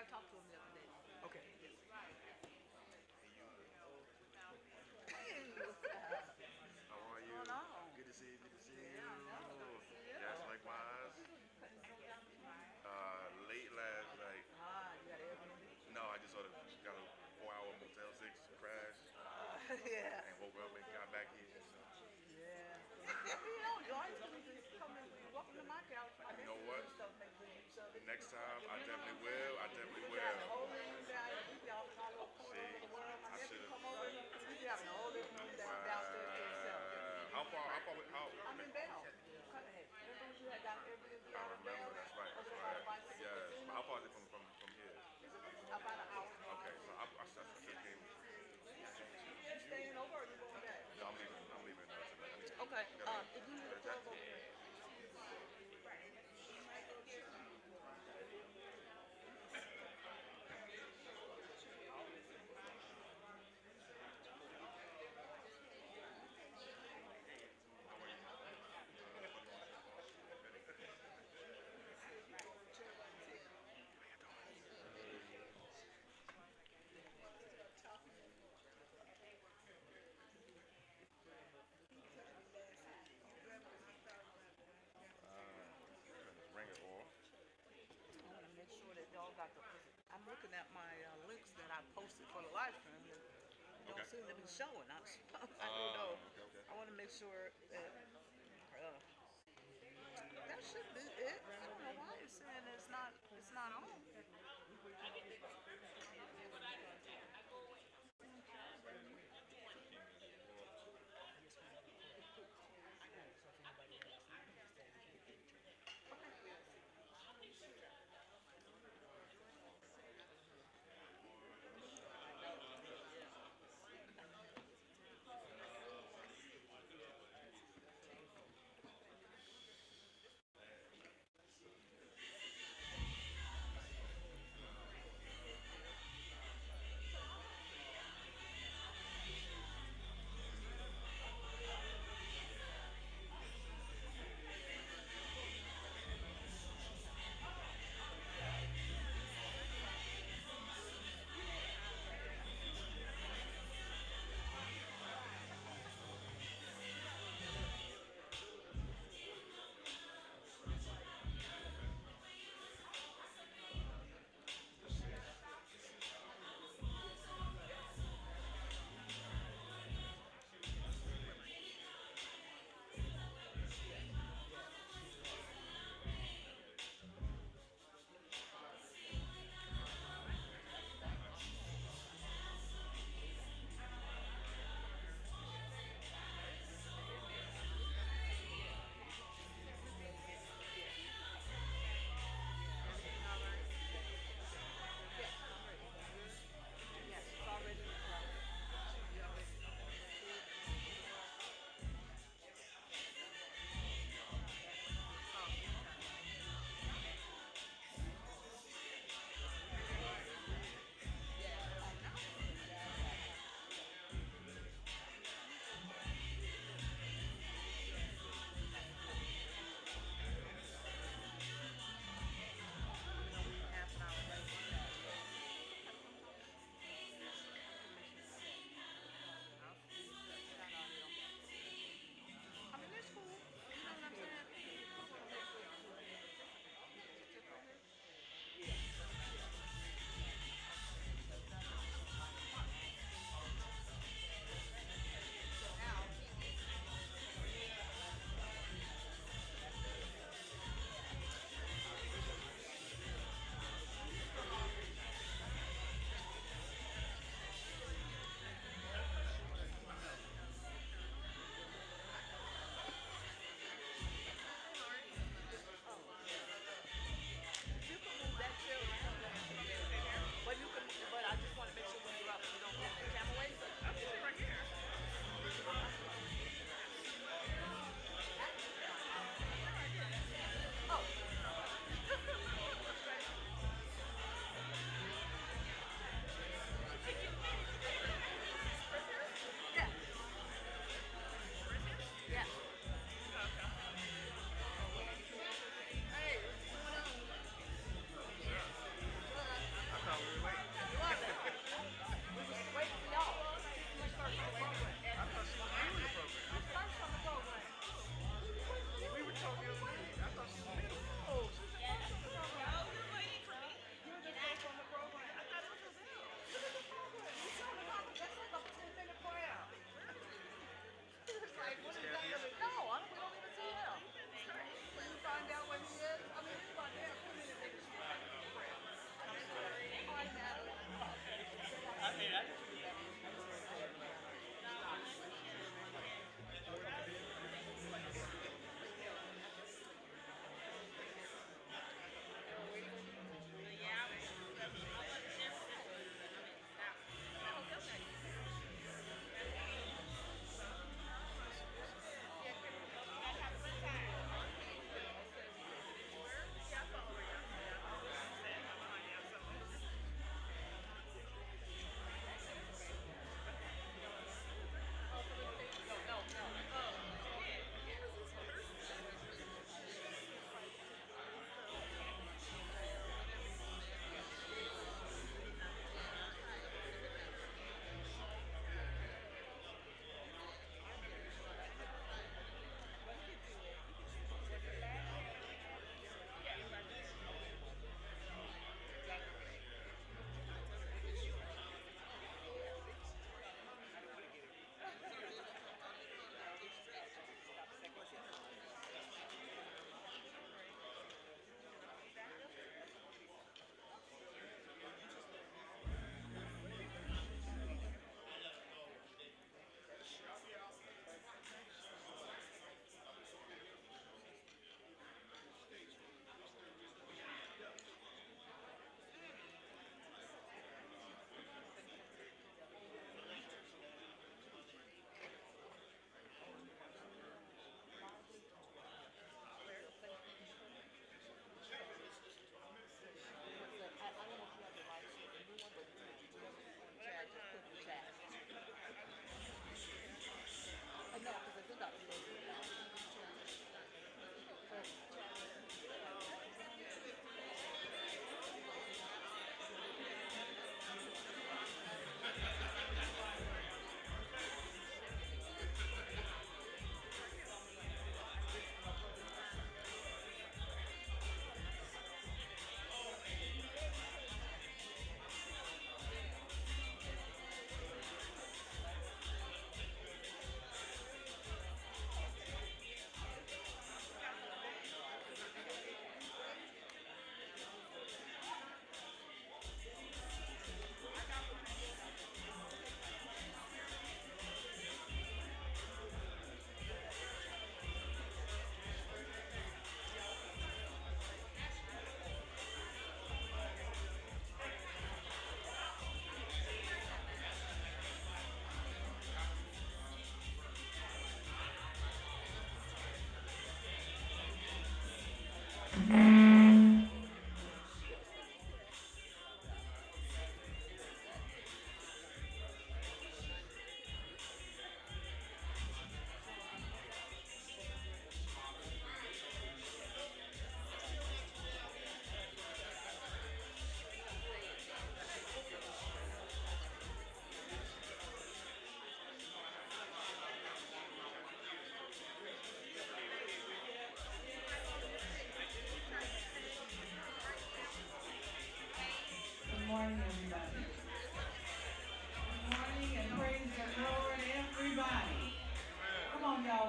talked to him the other day. Okay. Hey, what's up? How are What's you? going on? Good to see you. Good to see Yeah, you. I know. Good to see you. Yes, likewise. Cutting something down this morning? Late last night. Ah, you got Airbnb? No, I just sort of got a 4-hour Motel 6 crash Yeah. and woke up and got back here. So, Yeah. You know, you always want to just come in. Welcome to my couch. My you know nephews what? and stuff make good use of it. Next time, I You know what definitely I'm will. saying? I definitely We be having a will. whole living room down here. We be off in our little corner See, of the world. My I nephew should have. come over. We be having a whole living room downstairs to himself. How far? How? I'm in Bell. Cutterhead. Remember when you had got Airbnb I out of remember. Bell? That's right. Over That's there by the right. bicycle Yes. But casino? how far is it from here? It's about an hour Okay. drive. So I should have came. You staying over or you going back? No, I'm leaving. I'm leaving tonight. Okay. Gotta, If you need a that, plug over there. turn this ringer off. I want to make sure that y'all got the. I'm looking at my links that I posted for the live stream. They don't Okay. seem to be showing. I don't know. Okay. I want to make sure that that should be it. I don't know why it's saying it's not. It's not on.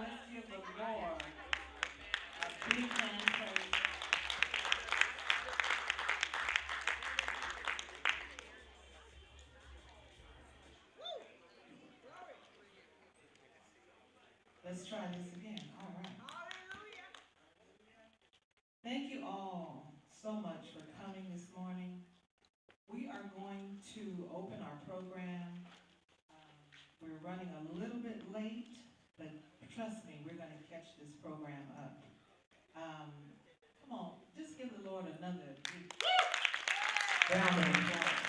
let's give the Lord a big hand praise. Let's try this again. All right. Thank you all so much for coming this morning. We are going to open our program. We're running a little bit late, but trust me, we're going to catch this program up. Come on, just give the Lord another big round of applause.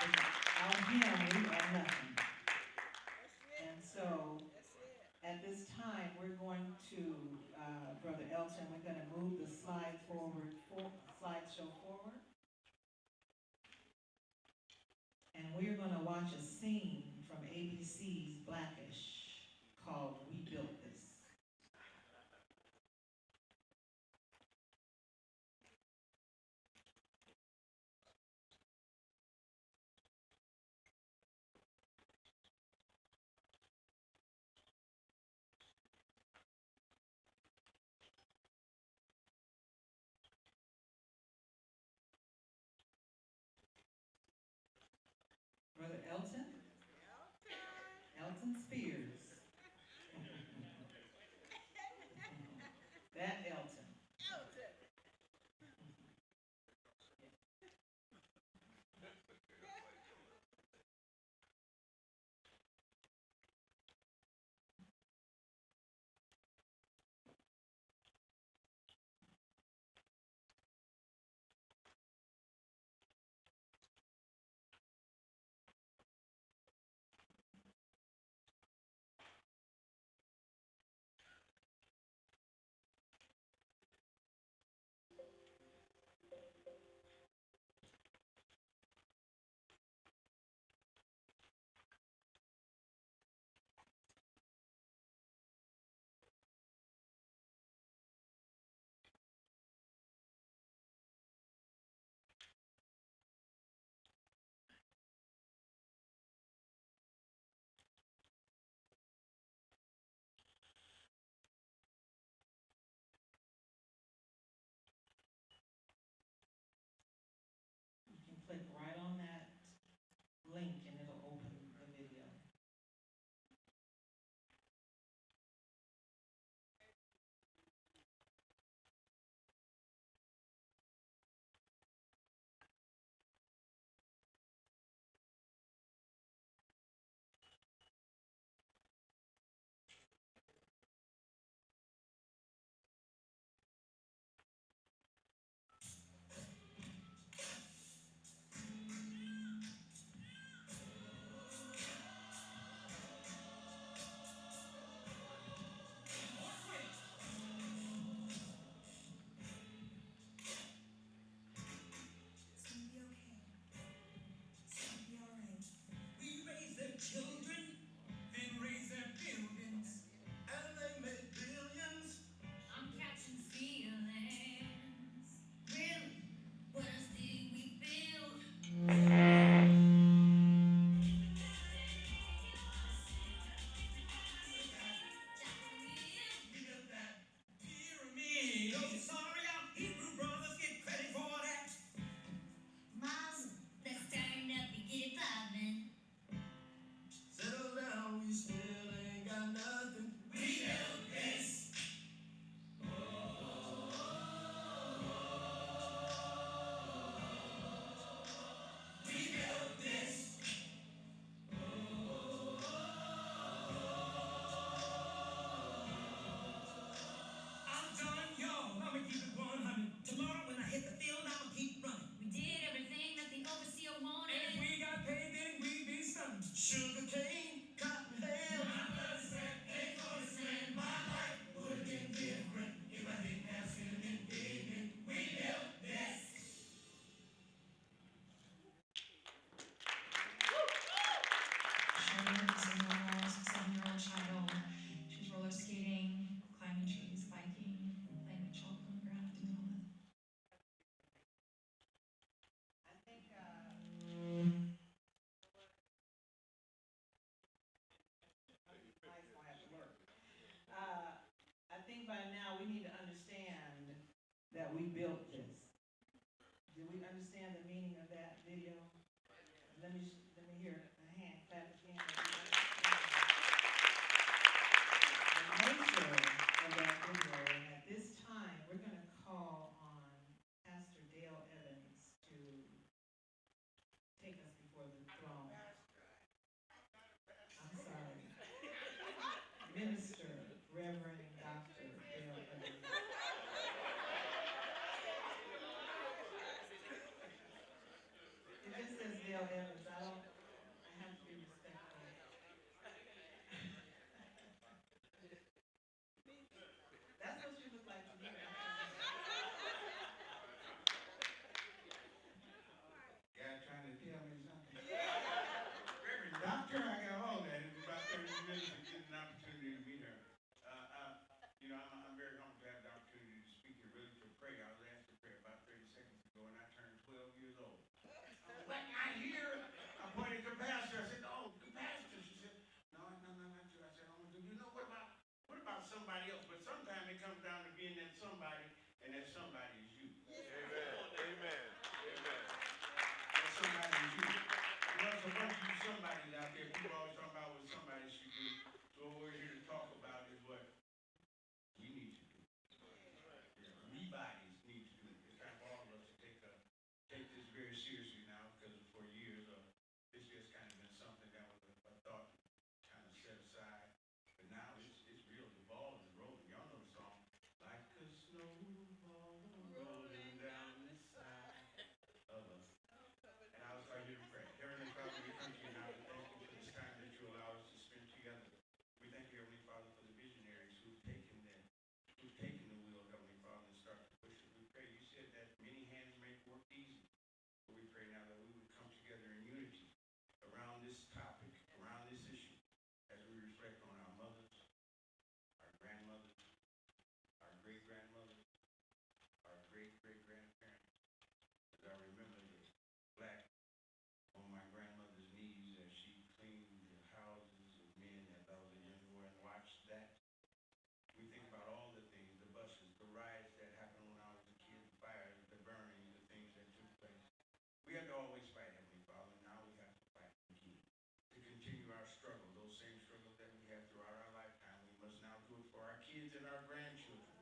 Without him, we are nothing. And so, at this time, we're going to, Brother Elton, we're going to move the slideshow forward. And we're going to watch a scene from ABC's Blackish called We Built This. Brother Elton? Elton Spears. That Elton. by now we need to understand that we built this. Do we understand the meaning of that video? Let me hear a hand clap again. The nature of that video, and at this time, we're going to call on Pastor Dale Evans to take us before the throne. I'm sorry. Minister, Reverend Dr. Dale Evans. It just says Dale Evans. I have to be respectful. That's what you look like to me. Guy trying to tell me something. Reverend Doctor, I got all that. It was about 30 minutes to get an opportunity to meet her. I'm very humbled to have the opportunity to speak here, really to pray. I was asked to pray about 30 seconds ago, and I turned 12 years old. What I hear, I pointed to Pastor. I said, "Oh, the Pastor." She said, "No, not you." I said, "Oh, do you know what about somebody else?" But sometimes it comes down to being that somebody, and that somebody is you. Amen. That somebody is you. There's a bunch of you somebodies out there. People always talk about what somebody should do. So what we're here to talk about is what we need to do. We bodies need to do. It's time for all of us to take this very seriously now, because for years it's just kind of been something that was a thought kind of set aside. But now it's real. The ball is rolling. Y'all know the song. Like a snowball rolling down the side of us. And I was right here to pray. Heavenly Father, we come to you now to thank you for this time that you allow us to spend together. We thank you, Heavenly Father, for the visionaries who've taken the wheel, Heavenly Father, and start to push it. We pray. You said that many hands make work easy. But we pray now that we would come together in unity around this topic, around this issue, as we reflect on our mothers, our grandmothers, our great-grandmothers, our great-great-grandparents. As I remember the black on my grandmother's knees as she cleaned the houses of men as I was a young boy and watched that. We think about all the things, the buses, the riots that happened when I was a kid, the fires, the burning, the things that took place. We have to always fight, Heavenly Father. Now we have to fight again. To continue our struggle, those same struggles that we have throughout our lifetime, we must now do it for our kids and our grandchildren.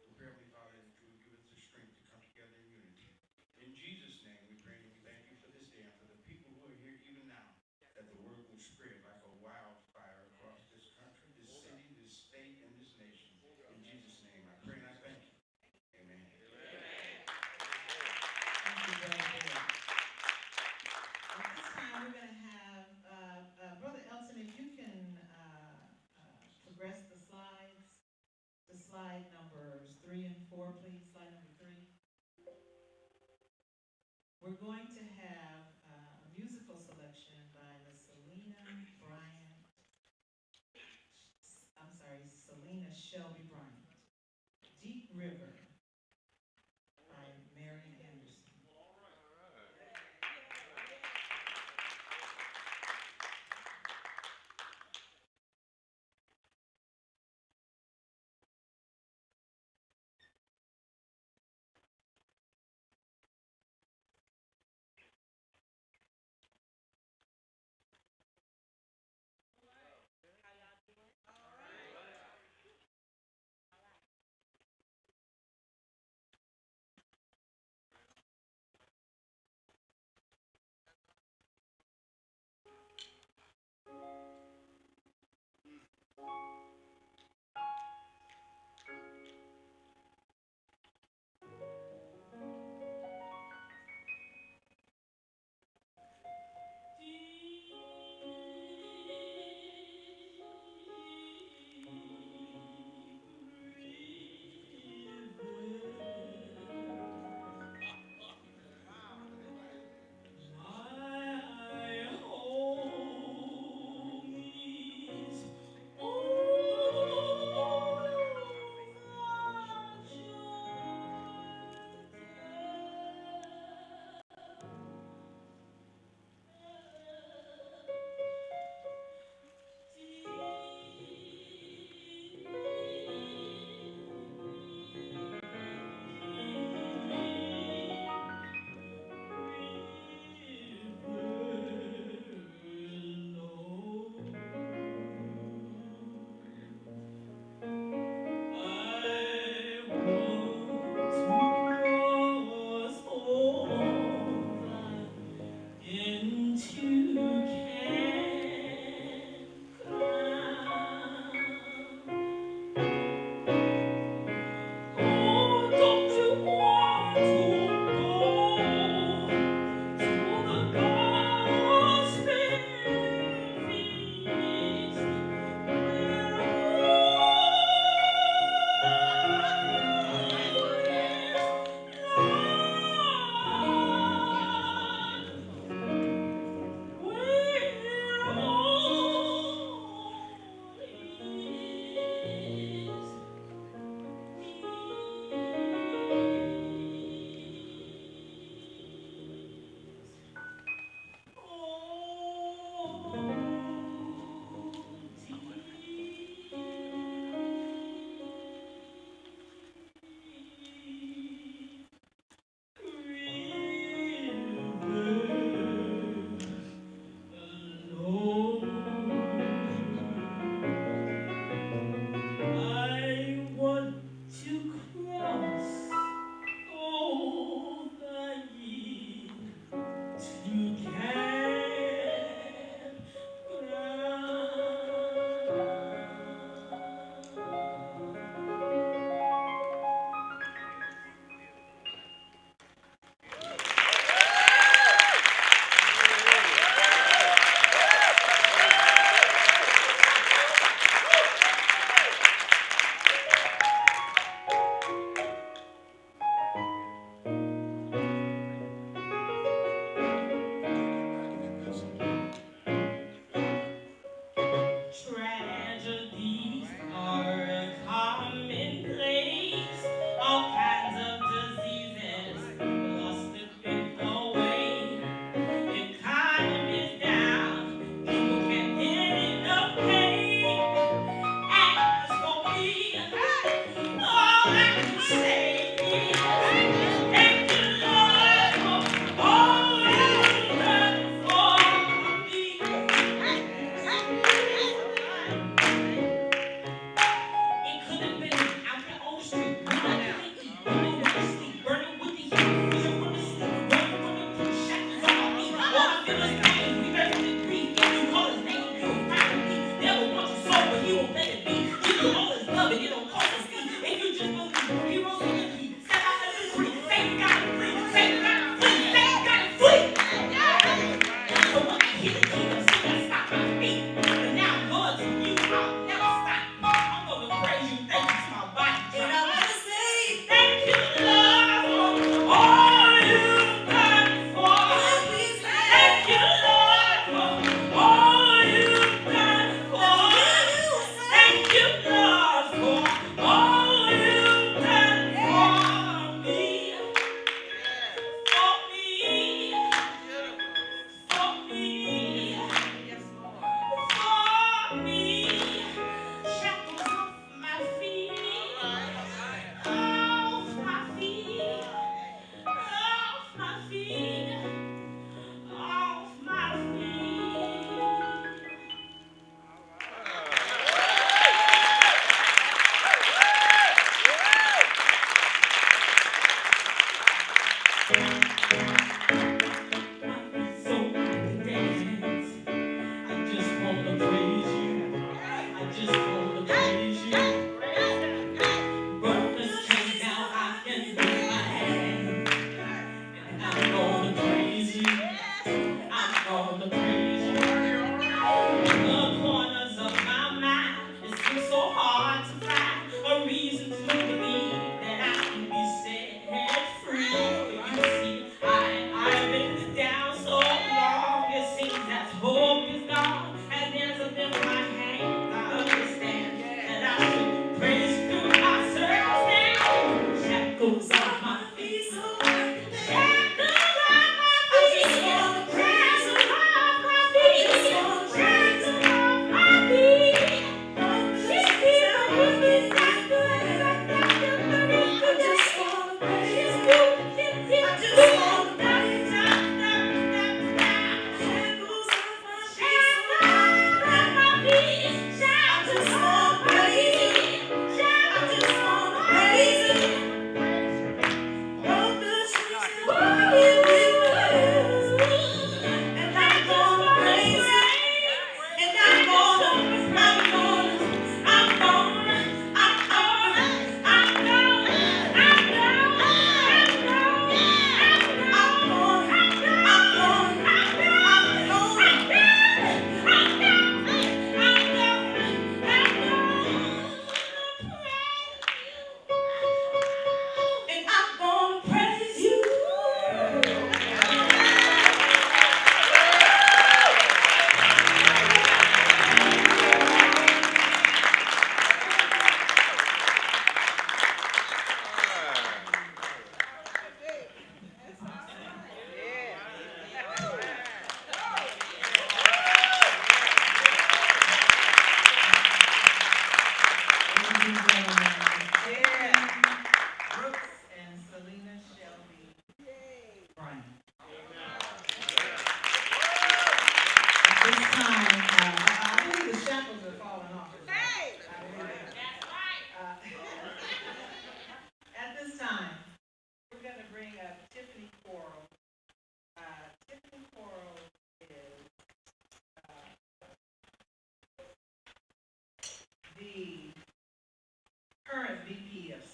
We pray, Heavenly Father, that you would give us the strength to come together in unity. In Jesus' name, we pray and we thank you for this day and for the people who are here even now, that the word will spread like a wildfire across this country, this city, this state, and this nation. In Jesus' name, I pray and I thank you. Amen. Thank you, Brother Dale. At this time, we're going to have Brother Elton, if you can progress the slides to slide numbers 3 and 4, please. Slide number 3. We're going to have a musical selection by the Selena Shelby Bryant. Deep River by Marion Anderson.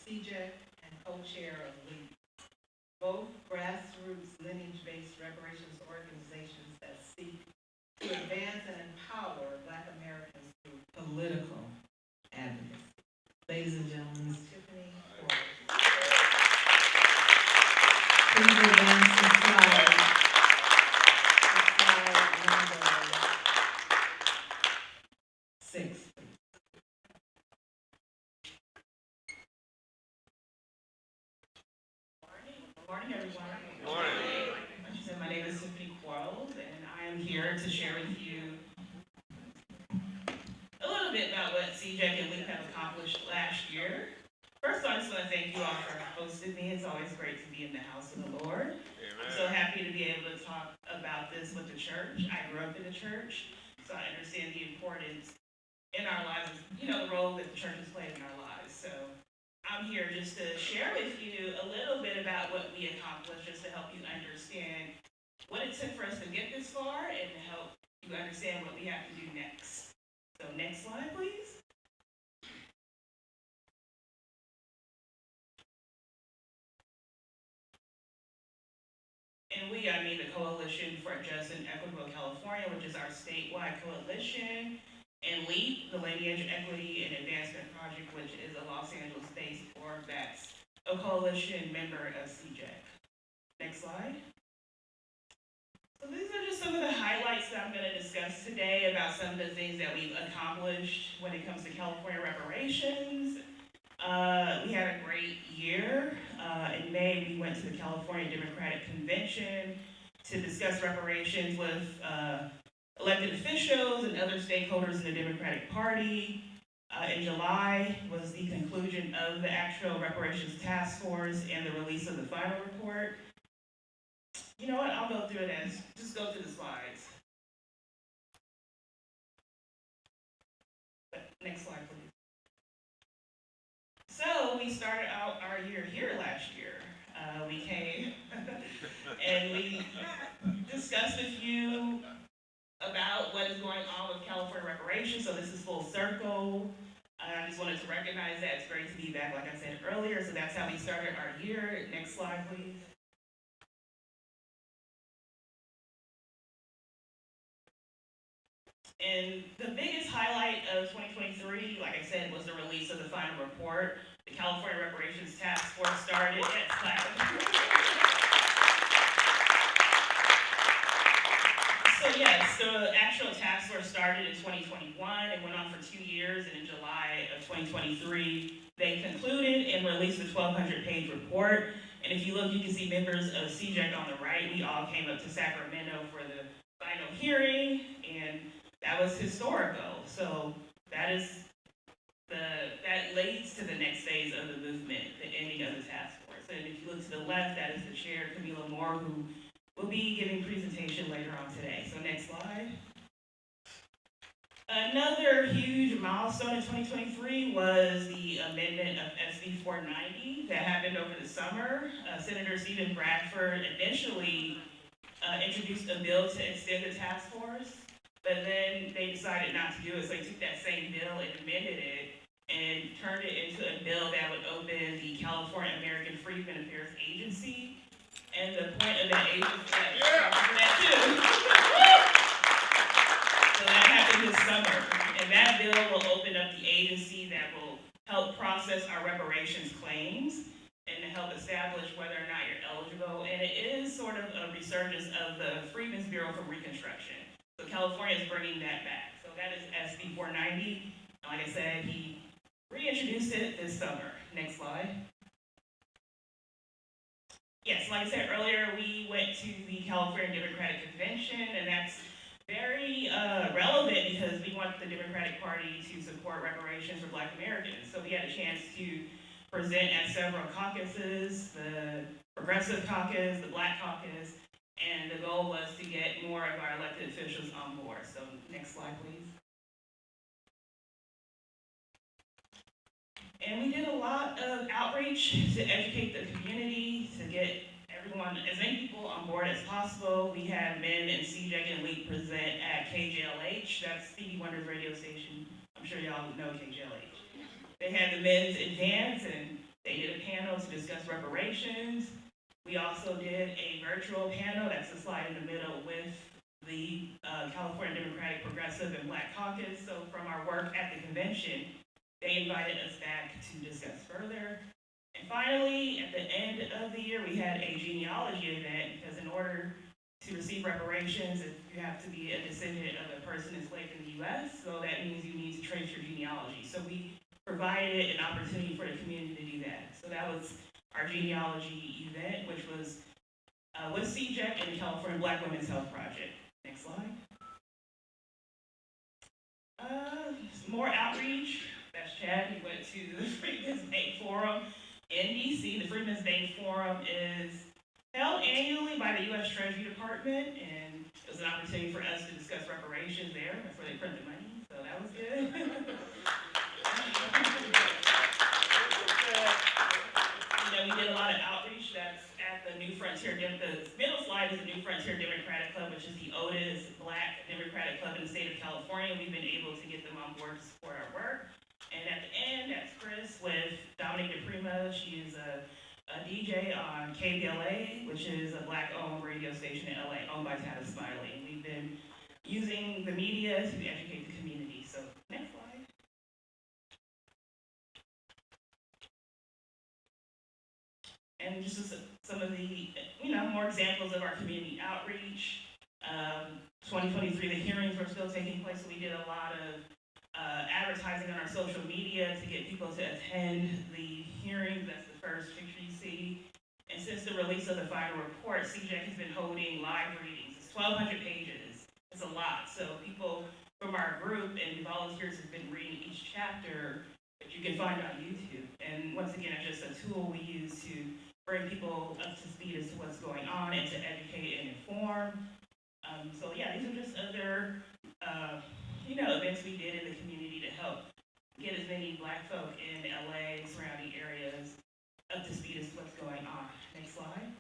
CJEC and co-chair of LEAP, both grassroots lineage-based reparations organizations that seek to advance and empower Black Americans through political advocacy. Ladies and gentlemen, Ms. Tiffany Quarles. Please advance the slide. Slide number 6. Good morning, everyone. Good morning. Like you said, my name is Tiffany Quarles, and I am here to share with you a little bit about what CJEC and LEAP have accomplished last year. First of all, I just want to thank you all for hosting me. It's always great to be in the house of the Lord. I'm so happy to be able to talk about this with the church. I grew up in the church, so I understand the importance in our lives, the role that the church has played in our lives. So I'm here just to share with you a little bit about what we accomplished, just to help you understand what it took for us to get this far and to help you understand what we have to do next. So next slide, please. And we, I mean the Coalition for Just and Equitable California, which is our statewide coalition, and LEAP, the Lineage Equity and Advancement Project, which is a Los Angeles-based org that's a coalition member of CJEC. Next slide. So these are just some of the highlights that I'm going to discuss today about some of the things that we've accomplished when it comes to California reparations. We had a great year. In May, we went to the California Democratic Convention to discuss reparations with elected officials and other stakeholders in the Democratic Party. In July was the conclusion of the actual reparations task force and the release of the final report. You know what, I'll go through it as, just go through the slides. Next slide, please. So we started out our year here last year. We came and we discussed with you about what is going on with California reparations. So this is full circle. I just wanted to recognize that it's great to be back, like I said earlier. So that's how we started our year. Next slide, please. And the biggest highlight of 2023, like I said, was the release of the final report. The California Reparations Task Force started at So yes, the actual task force started in 2021 and went on for 2 years, and in July of 2023, they concluded and released a 1,200-page report. And if you look, you can see members of CJEC on the right. We all came up to Sacramento for the final hearing, and that was historical. So that leads to the next phase of the movement, the ending of the task force. And if you look to the left, that is the chair, Camila Moore, who will be giving a presentation later on today. So next slide. Another huge milestone in 2023 was the amendment of SB 490 that happened over the summer. Senator Stephen Bradford initially introduced a bill to extend the task force, but then they decided not to do it, so they took that same bill and amended it and turned it into a bill that would open the California American Freedmen Affairs Agency. And the point of that agency, that too. So that happened this summer. And that bill will open up the agency that will help process our reparations claims and to help establish whether or not you're eligible. And it is sort of a resurgence of the Freedmen's Bureau for Reconstruction. So California is bringing that back. So that is SB 490. Like I said, he reintroduced it this summer. Next slide. Yes, like I said earlier, we went to the California Democratic Convention, and that's very relevant because we want the Democratic Party to support reparations for Black Americans. So we had a chance to present at several caucuses, the Progressive Caucus, the Black Caucus, and the goal was to get more of our elected officials on board. So next slide, please. And we did a lot of outreach to educate the community, to get everyone, as many people on board as possible. We had men in CJEC and LEAP present at KJLH, that's Stevie Wonder's radio station. I'm sure y'all know KJLH. They had the men's advance, and They did a panel to discuss reparations. We also did a virtual panel, that's the slide in the middle, with the California Democratic Progressive and Black Caucus. So from our work at the convention, they invited us back to discuss further. And finally, at the end of the year, we had a genealogy event, because in order to receive reparations, you have to be a descendant of a person enslaved in the U.S., so that means you need to trace your genealogy. So we provided an opportunity for the community to do that. So that was our genealogy event, which was with CJEC and the California Black Women's Health Project. Next slide. More outreach. That's Chad. He went to the Freedmen's Bank Forum in DC. The Freedmen's Bank Forum is held annually by the U.S. Treasury Department, and it was an opportunity for us to discuss reparations there. That's where they print the money, so that was good. We did a lot of outreach. That's at the New Frontier, the middle slide is the New Frontier Democratic Club, which is the oldest Black Democratic club in the state of California. We've been able to get them on board to support our work. And at the end, that's Chris with Dominique DePrima. She is a DJ on KBLA, which is a Black-owned radio station in LA, owned by Tavis Smiley. We've been using the media to educate the community. So next slide. And just some of the, more examples of our community outreach. 2023, the hearings were still taking place, so we did a lot of advertising on our social media to get people to attend the hearings. That's the first picture you see. And since the release of the final report, CJEC has been holding live readings. It's 1,200 pages. It's a lot. So people from our group and volunteers have been reading each chapter that you can find on YouTube. And once again, it's just a tool we use to bring people up to speed as to what's going on and to educate and inform. So yeah, these are just other, events we did in the community to help get as many Black folk in LA, surrounding areas, up to speed as to what's going on. Next slide.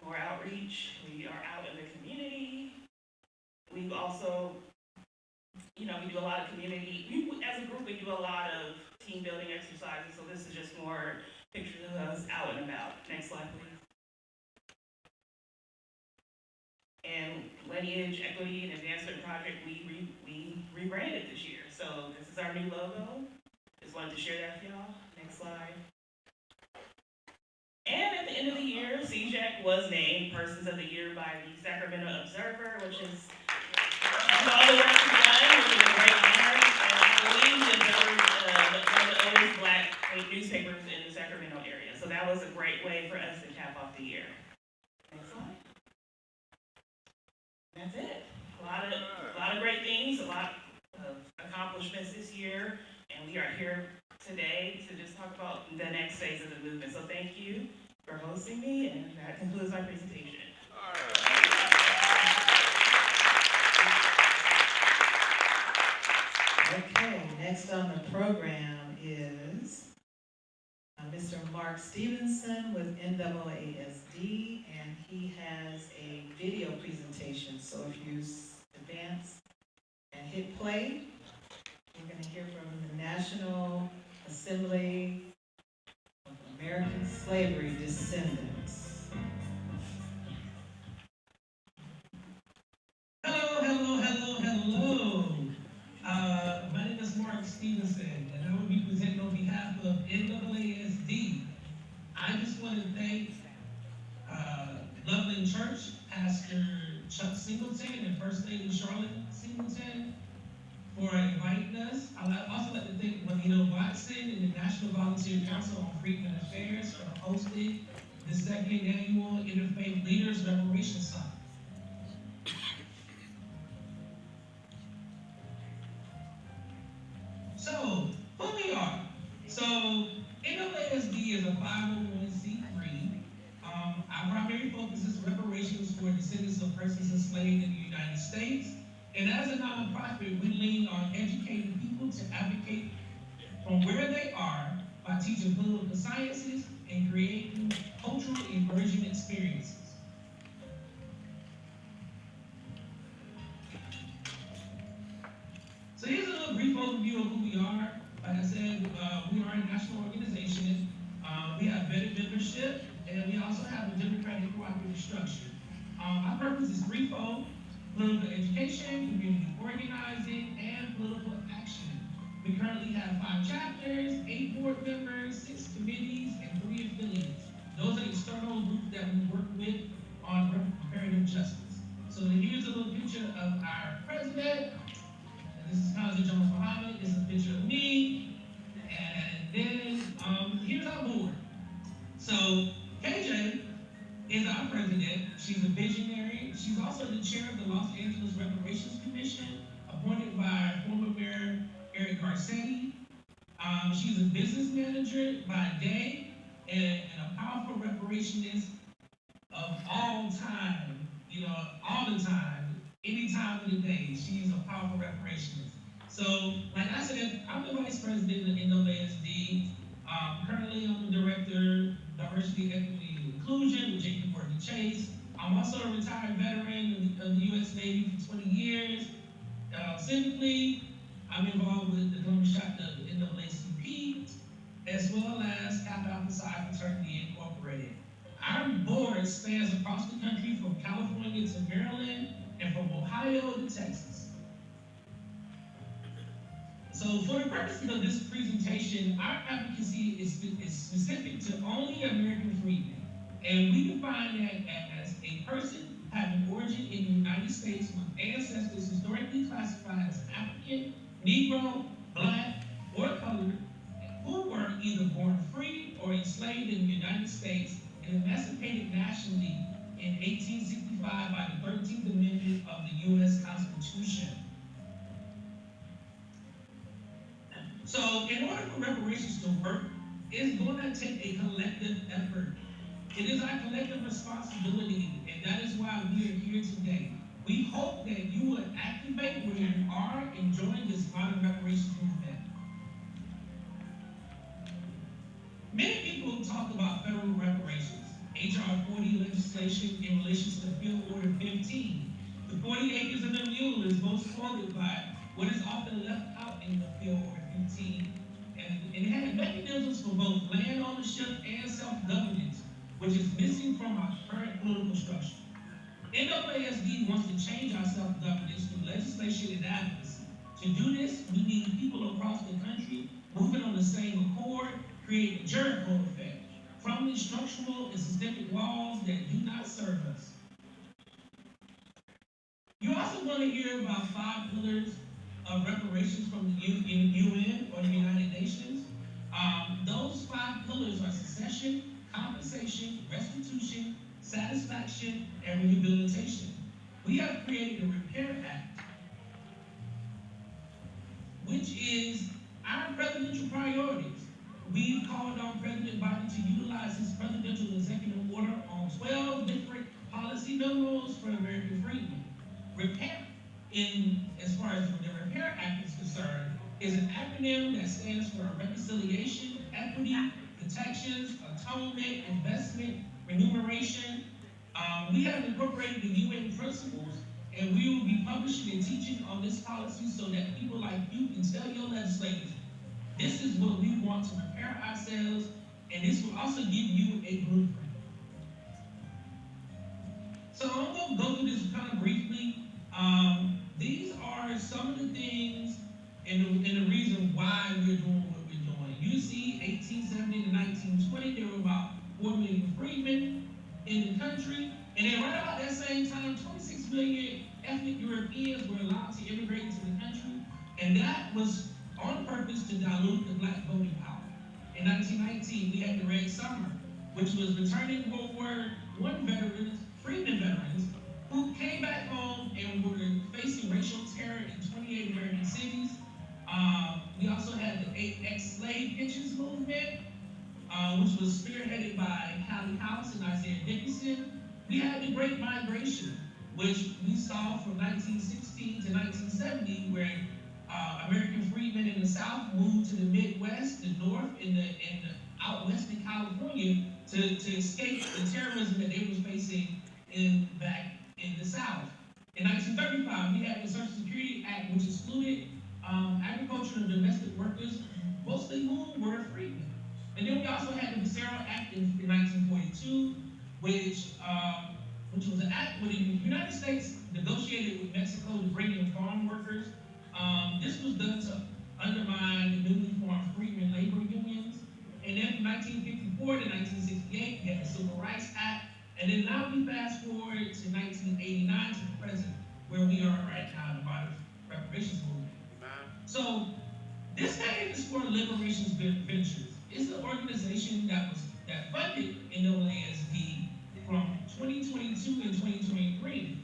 More outreach. We are out in the community. We've also, we do a lot of community, as a group, we do a lot of team building exercises, so this is just more pictures of us out and about. Next slide, please. And Lineage, Equity, and Advancement Project, we rebranded this year. So this is our new logo. Just wanted to share that with y'all. Next slide. And at the end of the year, CJEC was named Persons of the Year by the Sacramento Observer, which is all the work we've done, which is a great honor. And I believe the Observer is one of the oldest Black newspapers in the Sacramento area. So that was a great way for us to cap off the year. Next slide. That's it. A lot of great things, a lot of accomplishments this year, and we are here today to just talk about the next phase of the movement. So thank you for hosting me, and that concludes my presentation. Okay, next on the program is Mr. Mark Stevenson with NAASD, and he has a video presentation. So if you advance and hit play, you're going to hear from the National Assembly of American Slavery Descendants. Hello. My name is Mark Stevenson, and I will be presenting on behalf of NAASD. I just want to thank Loveland Church, Pastor Chuck Singleton, and First Lady Charlotte Singleton for inviting us. I'd also like to thank Juanito Watson and the National Volunteer Council on Freedmen Affairs for hosting the second annual Interfaith Leaders Reparations Summit. So, who we are? So, NAASD is a 501c3. Our primary focus is reparations for descendants of persons enslaved in the United States. And as a nonprofit, we lean on educating people to advocate from where they are by teaching political sciences and creating cultural immersion experiences. So here's a little brief overview of who we are. Like I said, we are a national organization. We have vetted membership, and we also have a democratic cooperative structure. Our purpose is threefold: political education, community organizing, and political action. We currently have 5 chapters, 8 board members, 6 committees, and 3 affiliates. Those are external groups that we work with on reparative justice. So here's a little picture of our president. And this is Kazi Jones Muhammad. This is a picture of me. And then here's our board. So KJ is our president. She's a visionary. She's also the chair of the Los Angeles Reparations Commission, appointed by former Mayor Eric Garcetti. She's a business manager by day and a powerful reparationist of all time, all the time, any time of the day. She's a powerful reparationist. So, like I said, I'm the vice president of NAASD. Currently, I'm the director, diversity, equity, and inclusion with Jacob Gordon Chase. I'm also a retired veteran of the U.S. Navy for 20 years. Civically, I'm involved with the Columbus chapter of the NAACP, as well as Kappa Alpha Psi Fraternity Incorporated. Our board spans across the country from California to Maryland and from Ohio to Texas. So for the purposes of this presentation, our advocacy is specific to only American freedmen. And we define that as a person having origin in the United States with ancestors historically classified as African, Negro, Black, or colored, who were either born free or enslaved in the United States and emancipated nationally in 1865 by the 13th Amendment of the U.S. Constitution. So in order for reparations to work, it's going to take a collective effort. It is our collective responsibility, and that is why we are here today. We hope that you will activate where you are and join this modern reparations movement. Many people talk about federal reparations. H.R. 40 legislation in relation to the Field Order 15. The 40 acres and a mule is most quoted by what is often left out in the Field Order 15. And it had mechanisms for both land ownership and self-governance, which is missing from our current political structure. NAASD wants to change our self-governance through legislation and advocacy. To do this, we need people across the country moving on the same accord, creating a Jericho effect, crumbling structural and systemic walls that do not serve us. You're also going to hear about 5 pillars of reparations from the UN or the United Nations. Those 5 pillars are secession, compensation, restitution, satisfaction, and rehabilitation. We have created a Repair Act, which is our presidential priorities. We've called on President Biden to utilize his presidential executive order on 12 different policy memos for American freedmen. Repair, as far as the Repair Act is concerned, is an acronym that stands for reconciliation, equity, protections, atonement, investment, remuneration. We have incorporated the UN principles, and we will be publishing and teaching on this policy so that people like you can tell your legislators, this is what we want to prepare ourselves, and this will also give you a blueprint. So I'm going to go through this kind of briefly. These are some of the things and the reason why we're doing what we're doing. You see, 1870 to 1920, there were about 4 million freedmen in the country, and then right about that same time, 26 million ethnic Europeans were allowed to immigrate into the country, and that was on purpose to dilute the black voting power. In 1919, we had the Red Summer, which was returning World War I veterans, freedmen veterans, who came back home and were facing racial terror in 28 American cities. We also had the ex-slave pensions movement, which was spearheaded by Callie House and Isaiah Dickinson. We had the Great Migration, which we saw from 1916 to 1970, where American freedmen in the South moved to the Midwest, the North, and the out west in California to escape the terrorism that they were facing back in the South. In 1935, we had the Social Security Act, which excluded agricultural and domestic workers, mostly who were freedmen. And then we also had the Visceral Act in 1942, which was an act where the United States negotiated with Mexico to bring in farm workers. This was done to undermine the newly formed freedmen labor unions. And then from 1954 to 1968, we had the Civil Rights Act. And then now we fast forward to 1989 to the present, where we are right now in the modern reparations movement. So this Citizens for Reparations Ventures is an organization that funded NAASD from 2022 and 2023.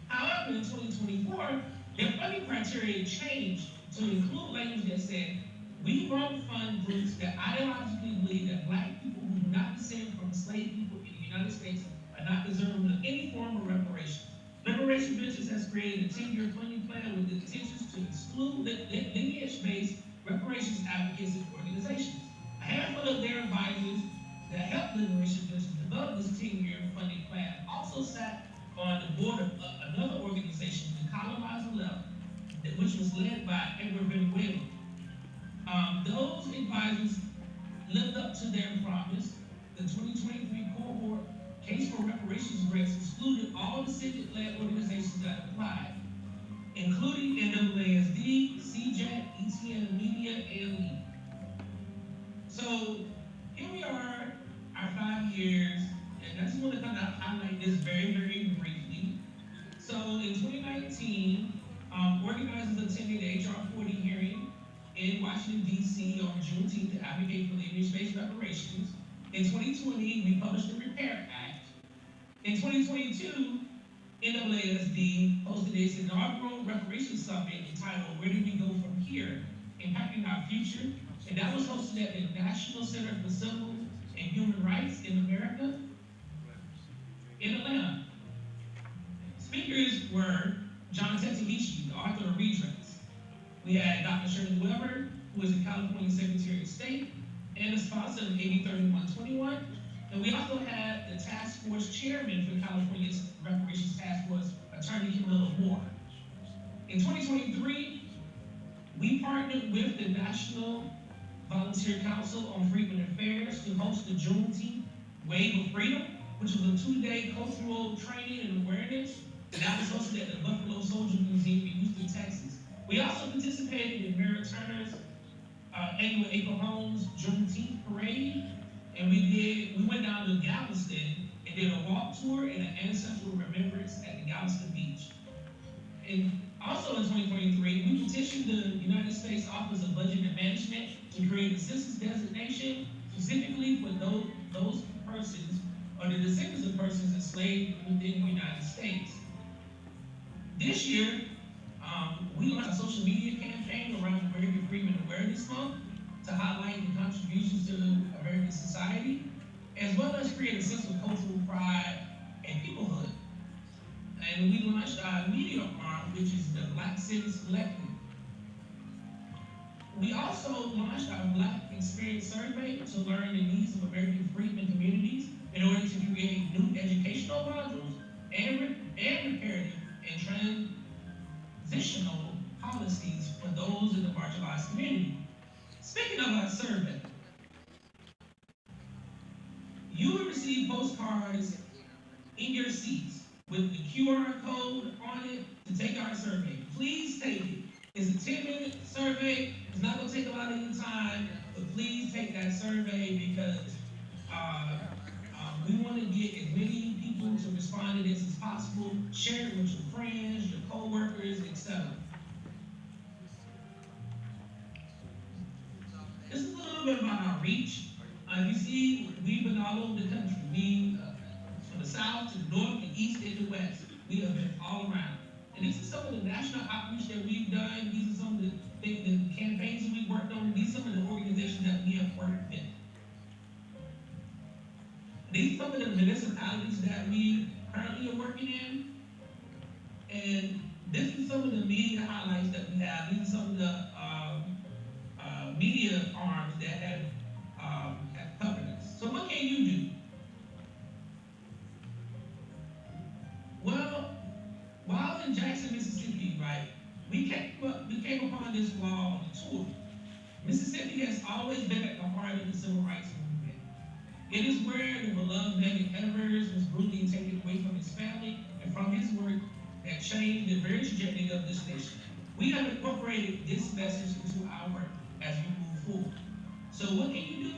However, in 2024, their funding criteria changed to include language that said, we won't fund groups that ideologically believe that Black people who do not descend from enslaved people in the United States are not deserving of any form of reparations. Reparation Ventures has created a 10-year funding plan with the intentions to exclude lineage-based reparations advocacy organizations. A handful of their advisors that helped Reparation Ventures develop this 10-year funding plan also sat on the board of another organization, the Colonizer Left, which was led by Edward Venezuela. Those advisors lived up to their promise. The 2023 cohort Case for Reparations grants excluded all the civic-led organizations that applied, including NAASD, CJET, ETN Media, and LEAD. So here we are, our 5 years, and I just want to kind of highlight this very, very briefly. So in 2019, organizers attended the HR 40 hearing in Washington, D.C. on Juneteenth to advocate for lineage-based reparations. In 2020, we published the Repair Act. In 2022, NAASD hosted its inaugural Reparations Summit entitled Where Do We Go From Here? Impacting Our Future. And that was hosted at the National Center for Civil and Human Rights in America in Atlanta. Speakers were John Tetsuhishi, the author of Redress. We had Dr. Shirley Weber, who is the California Secretary of State and the sponsor of AB 3121. And we also had the task force chairman for California's Reparations Task Force, Attorney Camilla Moore. In 2023, we partnered with the National Volunteer Council on Freedom Affairs to host the Juneteenth Wave of Freedom, which was a 2-day cultural training and awareness. And that was hosted at the Buffalo Soldier Museum in Houston, Texas. We also participated in Mary Turner's annual April Holmes Juneteenth Parade. And we went down to Galveston and did a walk tour and an ancestral remembrance at the Galveston Beach. And also in 2023, we petitioned the United States Office of Budget and Management to create a census designation specifically for those persons or the descendants of persons enslaved within the United States. This year, we launched a social media campaign around American Freedom Awareness Month to highlight the contributions to American society, as well as create a sense of cultural pride and peoplehood. And we launched our media arm, which is the Black Cities Collective. We also launched our Black Experience Survey to learn the needs of American freedmen communities in order to create new educational modules and reparative and transitional policies for those in the marginalized community. Speaking of our survey, you will receive postcards in your seats with the QR code on it to take our survey. Please take it. It's a 10-minute survey. It's not going to take a lot of your time, but please take that survey because we want to get as many people to respond to this as possible. Share it with your friends, your co-workers, etc. This is a little bit about our reach. You see, we've been all over the country. We, from the south to the north, the east, and the west. We have been all around. And these are some of the national outreach that we've done. These are some of the campaigns that we've worked on. These are some of the organizations that we have worked with. These are some of the municipalities that we currently are working in. And this is some of the media highlights that we have. These are some of the media arms that have covered us. So what can you do? Well, while in Jackson, Mississippi, right, we came upon this law on the tour. Mississippi has always been at the heart of the civil rights movement. It is where the beloved David Evers was brutally taken away from his family and from his work that changed the very trajectory of this nation. We have incorporated this message into our work as we move forward. So what can you do?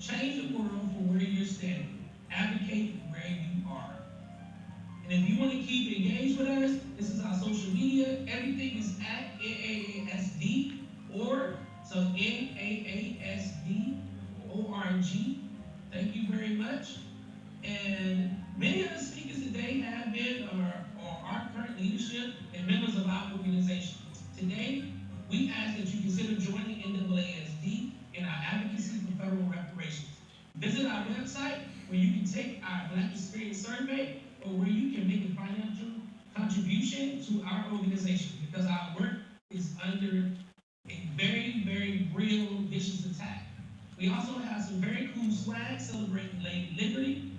Change the world from where you're standing. Advocate where you are. And if you want to keep engaged with us, this is our social media. Everything is at NAASD or so NAASD.org. Thank you very much. And many of the speakers today have been or are current leadership and members of our organization. Today, we ask that you consider joining NAASD in our advocacy for federal reparations. Visit our website where you can take our Black Experience Survey or where you can make a financial contribution to our organization because our work is under a very, very real vicious attack. We also have some very cool swag celebrating Lady Liberty.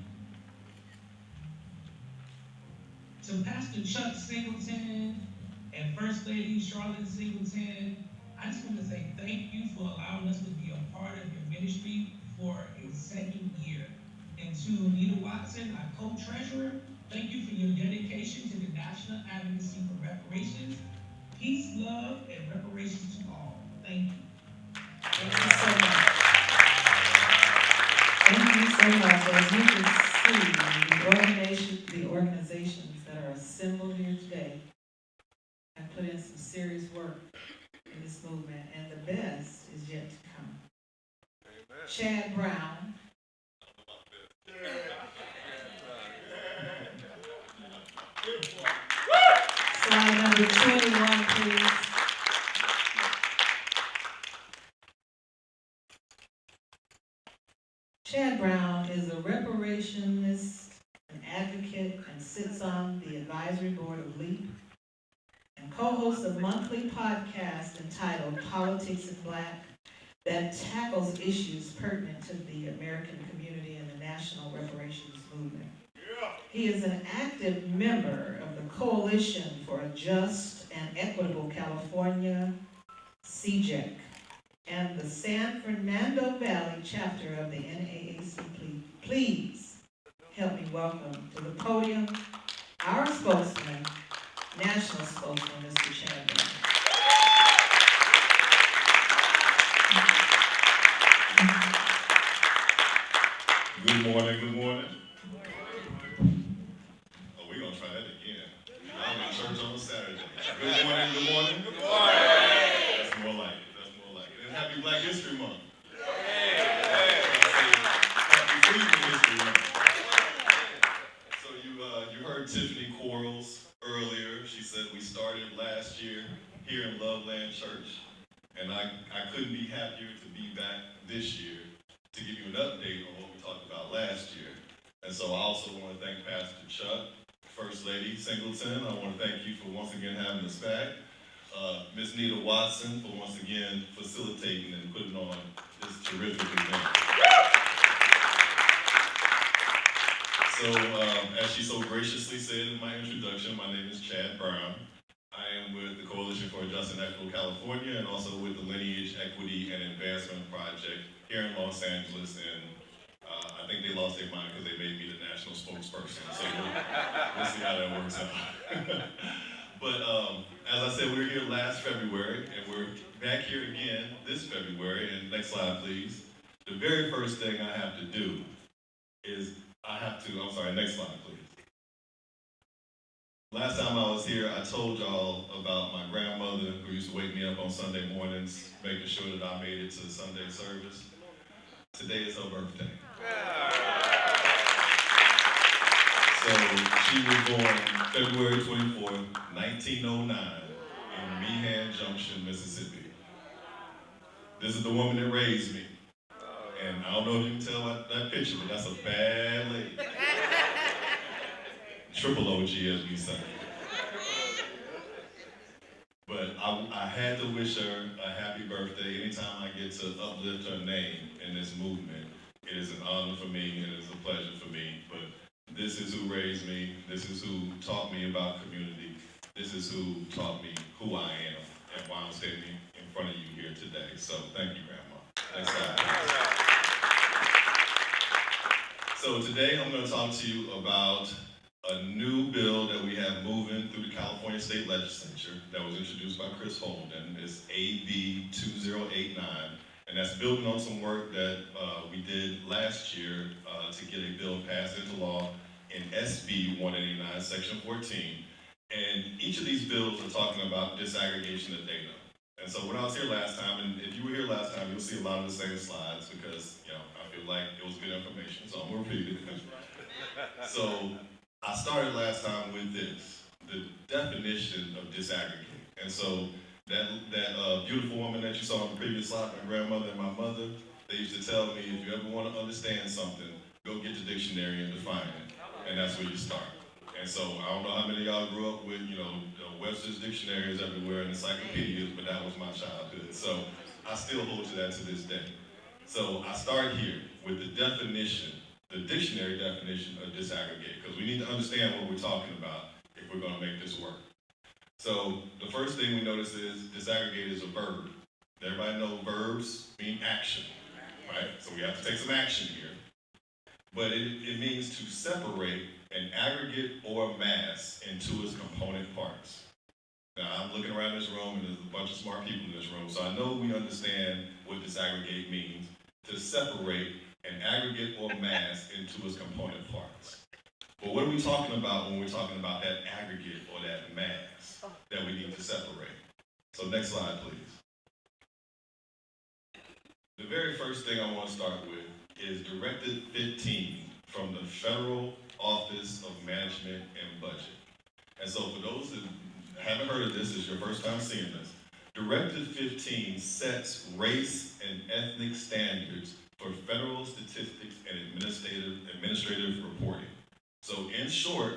To Pastor Chuck Singleton and First Lady Charlotte Singleton, I just want to say thank you for allowing us to be a part of your ministry for a second year. And to Nita Watson, our co-treasurer, thank you for your dedication to the national advocacy for reparations. Peace, love, and reparations to all. Thank you. Thank you so much. Thank you so much. As you can see, the organizations that are assembled here today have put in some serious work in this movement, and the best is yet to come. Amen. Chad Brown. Slide number 21, please. Chad Brown is a reparationist, an advocate, and sits on the advisory board of LEAP, and co-hosts a monthly podcast entitled Politics in Black that tackles issues pertinent to the American community and the national reparations movement. He is an active member of the Coalition for a Just and Equitable California, CJEC, and the San Fernando Valley chapter of the NAAC. Please help me welcome to the podium our spokesman, national spokesman, Mr. Chad Brown. Good morning, good morning. Oh, we're going to try that again. I'm in church on a Saturday. Good morning, good morning. Good morning. That's more like it, that's more like it. And happy Black History Month. Happy Freedom History Month. So you heard Tiffany Quarles earlier. She said we started last year here in Loveland Church. And I couldn't be happier to be back this year to give you an update on what we talked about last year. And so I also want to thank Pastor Chuck, First Lady Singleton. I want to thank you for once again having us back. Ms. Nita Watson for once again facilitating and putting on this terrific event. So as she so graciously said in my introduction, my name is Chad Brown. I am with the Coalition for a Just and Equitable California and also with the Lineage, Equity, and Advancement Project here in Los Angeles. And I think they lost their mind because they made me the national spokesperson. So we'll see how that works out. But as I said, we were here last February and we're back here again this February. And next slide, please. The very first thing I have to do is next slide, please. Last time I was here, I told y'all about my grandmother who used to wake me up on Sunday mornings, making sure that I made it to the Sunday service. Today is her birthday. So she was born February 24th, 1909 in Meehan Junction, Mississippi. This is the woman that raised me. And I don't know if you can tell by that picture, but that's a bad lady. Triple OG, as we say. But I had to wish her a happy birthday. Anytime I get to uplift her name in this movement, it is an honor for me, it is a pleasure for me. But this is who raised me, this is who taught me about community, this is who taught me who I am and why I'm standing in front of you here today. So thank you, Grandma. Next slide. So today I'm going to talk to you about a new bill that we have moving through the California State Legislature that was introduced by Chris Holden. It's AB 2089, and that's building on some work that we did last year to get a bill passed into law in SB 189, Section 14. And each of these bills are talking about disaggregation of data. And so when I was here last time, and if you were here last time, you'll see a lot of the same slides because, you know, I feel like it was good information, so I'm gonna repeat it. So I started last time with this, the definition of disaggregate. And so that beautiful woman that you saw on the previous slide, my grandmother and my mother, they used to tell me, if you ever want to understand something, go get the dictionary and define it. And that's where you start. And so I don't know how many of y'all grew up with, you know, Webster's dictionaries everywhere and encyclopedias, but that was my childhood. So I still hold to that to this day. So I start here with the definition, the dictionary definition of disaggregate, because we need to understand what we're talking about if we're going to make this work. So the first thing we notice is disaggregate is a verb. Everybody know verbs mean action, right? So we have to take some action here. But it means to separate an aggregate or mass into its component parts. Now, I'm looking around this room, and there's a bunch of smart people in this room, so I know we understand what disaggregate means, to separate an aggregate or mass into its component parts. But what are we talking about when we're talking about that aggregate or that mass that we need to separate? So next slide, please. The very first thing I want to start with is Directive 15 from the Federal Office of Management and Budget. And so for those that haven't heard of this, is your first time seeing this, Directive 15 sets race and ethnic standards for federal statistics and administrative reporting. So in short,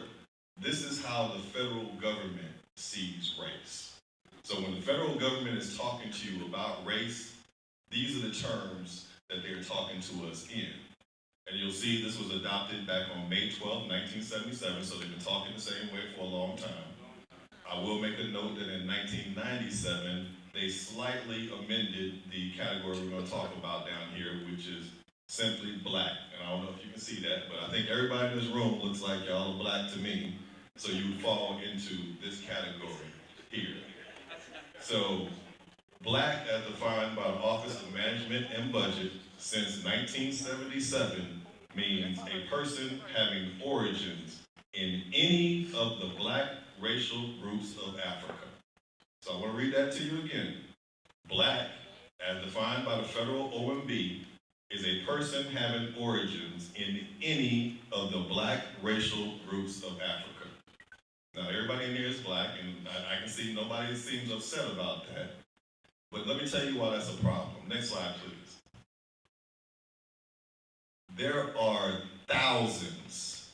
this is how the federal government sees race. So when the federal government is talking to you about race, these are the terms that they're talking to us in. And you'll see this was adopted back on May 12, 1977, so they've been talking the same way for a long time. I will make a note that in 1997, they slightly amended the category we're going to talk about down here, which is simply black. And I don't know if you can see that, but I think everybody in this room looks like y'all are black to me, so you fall into this category here. So, black, as defined by the Office of Management and Budget since 1977, means a person having origins in any of the black racial groups of Africa. So I want to read that to you again. Black, as defined by the federal OMB, is a person having origins in any of the black racial groups of Africa. Now, everybody in here is black, and I can see nobody seems upset about that. But let me tell you why that's a problem. Next slide, please. There are thousands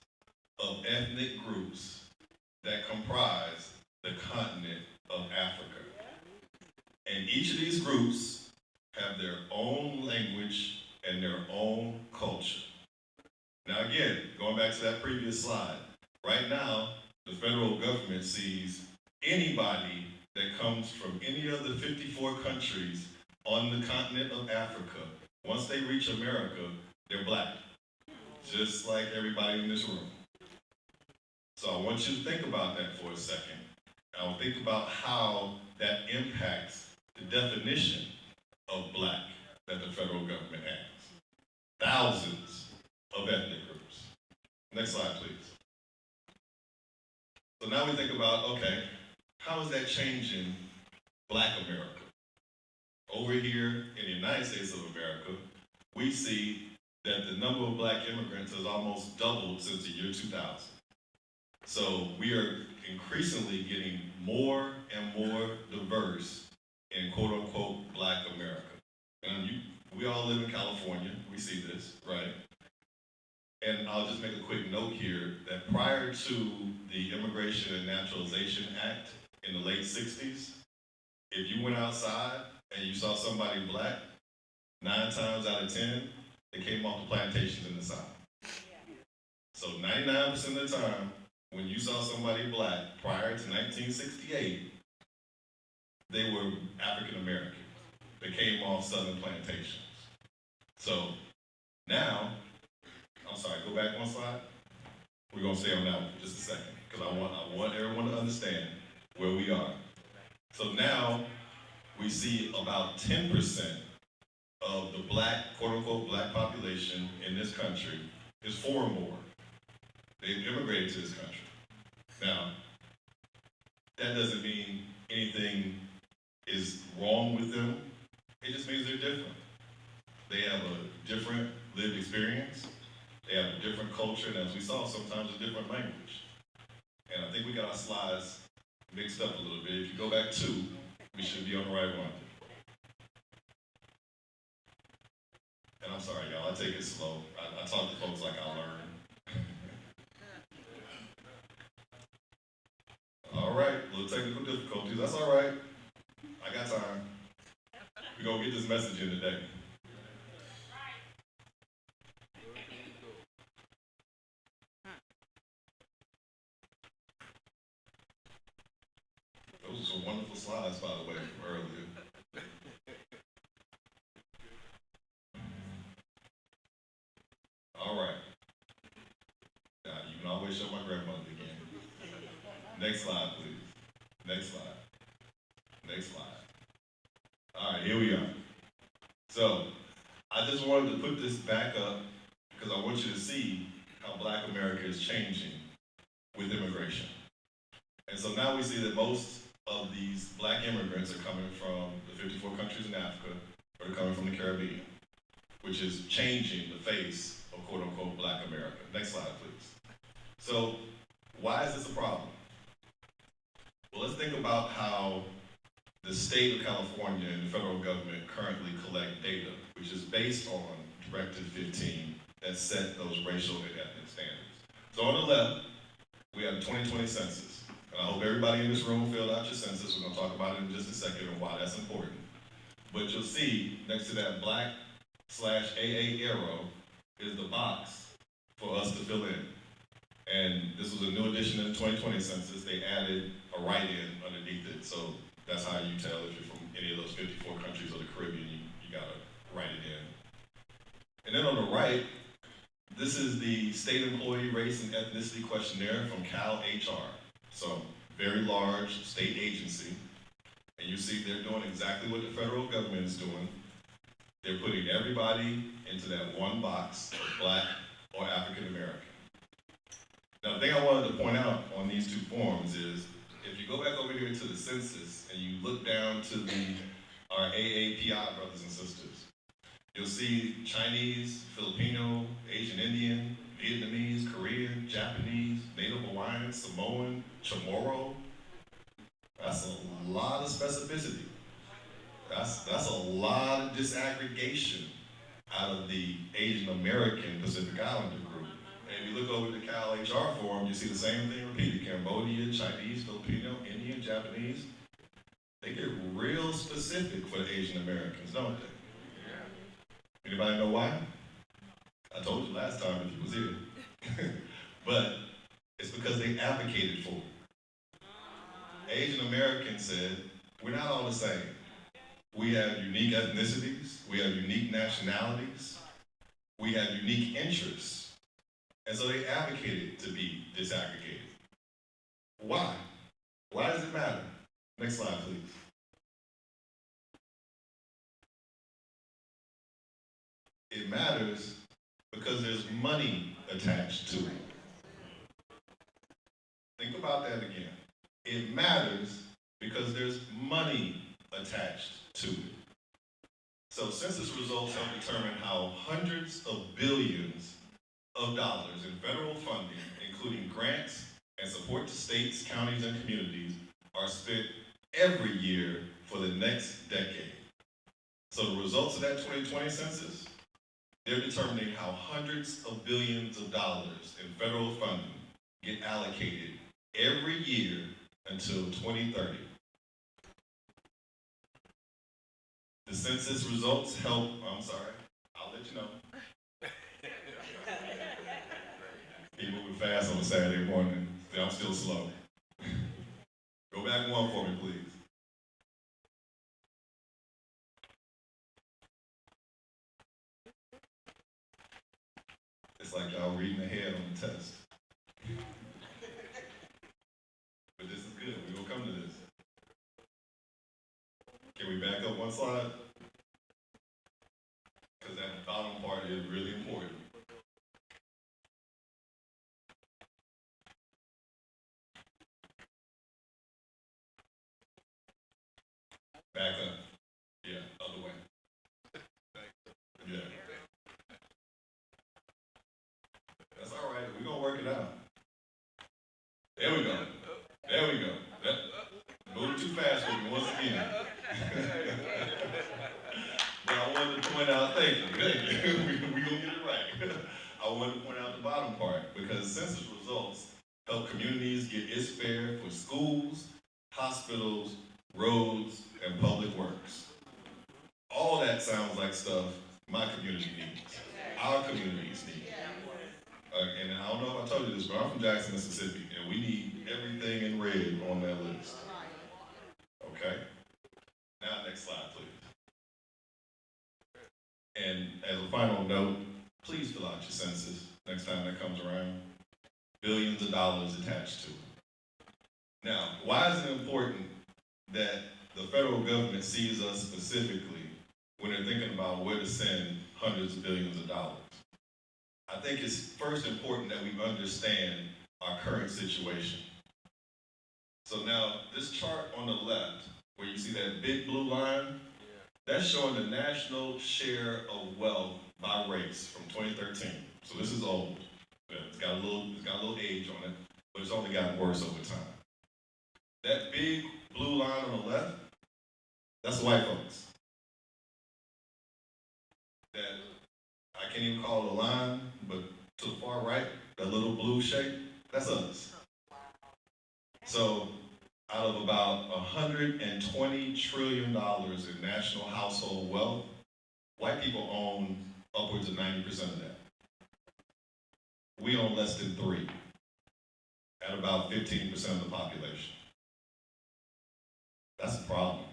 of ethnic groups that comprise the continent of Africa. And each of these groups have their own language and their own culture. Now again, going back to that previous slide, right now, the federal government sees anybody that comes from any of the 54 countries on the continent of Africa. Once they reach America, they're black, just like everybody in this room. So I want you to think about that for a second. I will think about how that impacts the definition of black that the federal government has. Thousands of ethnic groups. Next slide, please. So now we think about, okay, how is that changing black America? Over here in the United States of America, we see that the number of black immigrants has almost doubled since the year 2000. So we are increasingly getting more and more diverse in quote-unquote black America. And we all live in California, we see this, right? And I'll just make a quick note here that prior to the Immigration and Naturalization Act in the late 60s, if you went outside and you saw somebody black, 9 times out of 10, they came off the plantations in the South. So 99% of the time, when you saw somebody black prior to 1968, they were African Americans. They came off southern plantations. So now, I'm sorry, go back one slide. We're gonna stay on that one for just a second, because I want everyone to understand where we are. So now we see about 10% of the black, quote unquote, black population in this country is foreign born. They've immigrated to this country. Now, that doesn't mean anything is wrong with them. It just means they're different. They have a different lived experience. They have a different culture, and as we saw, sometimes a different language. And I think we got our slides mixed up a little bit. If you go back 2, we should be on the right one. And I'm sorry, y'all, I take it slow. I talk to folks like I learn. All right, a little technical difficulties. That's all right. I got time. We're going to get this message in today. Those are some wonderful slides, by the way, from earlier. All right. Now, you can always show my grandmother again. Next slide, please. Next slide. Next slide. All right, here we are. So, I just wanted to put this back up because I want you to see how Black America is changing with immigration. And so now we see that most of these Black immigrants are coming from the 54 countries in Africa, or they're coming from the Caribbean, which is changing the face of quote unquote Black America. Next slide, please. So, why is this a problem? Well, let's think about how the state of California and the federal government currently collect data, which is based on Directive 15 that set those racial and ethnic standards. So on the left, we have the 2020 census. And I hope everybody in this room filled out your census. We're gonna talk about it in just a second and why that's important. But you'll see next to that black/AA arrow is the box for us to fill in. And this was a new addition in the 2020 census. They added a write-in underneath it. So that's how you tell if you're from any of those 54 countries of the Caribbean, you gotta write it in. And then on the right, this is the State Employee Race and Ethnicity Questionnaire from Cal HR. So very large state agency. And you see they're doing exactly what the federal government is doing. They're putting everybody into that one box of Black or African American. Now the thing I wanted to point out on these 2 forms is, if you go back over here to the census and you look down to our AAPI brothers and sisters, you'll see Chinese, Filipino, Asian Indian, Vietnamese, Korean, Japanese, Native Hawaiian, Samoan, Chamorro. That's a lot of specificity. That's a lot of disaggregation out of the Asian American Pacific Islander group. And if you look over the Cal HR forum, you see the same thing repeated. Cambodia, Chinese, Filipino, Indian, Japanese. They get real specific for the Asian Americans, don't they? Anybody know why? I told you last time if you was here. But it's because they advocated for it. Asian Americans said, we're not all the same. We have unique ethnicities, we have unique nationalities, we have unique interests. And so they advocated to be disaggregated. Why? Why does it matter? Next slide, please. It matters because there's money attached to it. Think about that again. It matters because there's money attached to it. So census results help determine how hundreds of billions of dollars in federal funding, including grants and support to states, counties, and communities, are spent every year for the next decade. So the results of that 2020 census, they're determining how hundreds of billions of dollars in federal funding get allocated every year until 2030. The census results help, I'm sorry, I'll let you know. Keep moving fast on a Saturday morning. I'm still slow. Go back one for me, please. like y'all reading ahead on the test. But this is good. We're gonna come to this. Can we back up one slide? Because that bottom part is really important. Back up. Yeah, other way. Yeah. That's all right. We're going to work it out. There we go. There we go. Moving too fast for me once again. But I wanted to point out, thank you. We're going to get it right. I wanted to point out the bottom part because census results help communities get its fare for schools, hospitals, roads, and public works. All that sounds like stuff my community needs, our communities need. And I don't know if I told you this, but I'm from Jackson, Mississippi, and we need everything in red on that list. Okay? Now, next slide, please. And as a final note, please fill out your census next time that comes around. Billions of dollars attached to it. Now, why is it important that the federal government sees us specifically when they're thinking about where to send hundreds of billions of dollars? I think it's first important that we understand our current situation. So now, this chart on the left, where you see that big blue line, that's showing the national share of wealth by race from 2013. So this is old. It's got a little age on it, but it's only gotten worse over time. That big blue line on the left, that's white folks. That I can't even call it a line, but to the far right, that little blue shape, that's us. So out of about $120 trillion in national household wealth, white people own upwards of 90% of that. We own less than 3%, at about 15% of the population. That's a problem.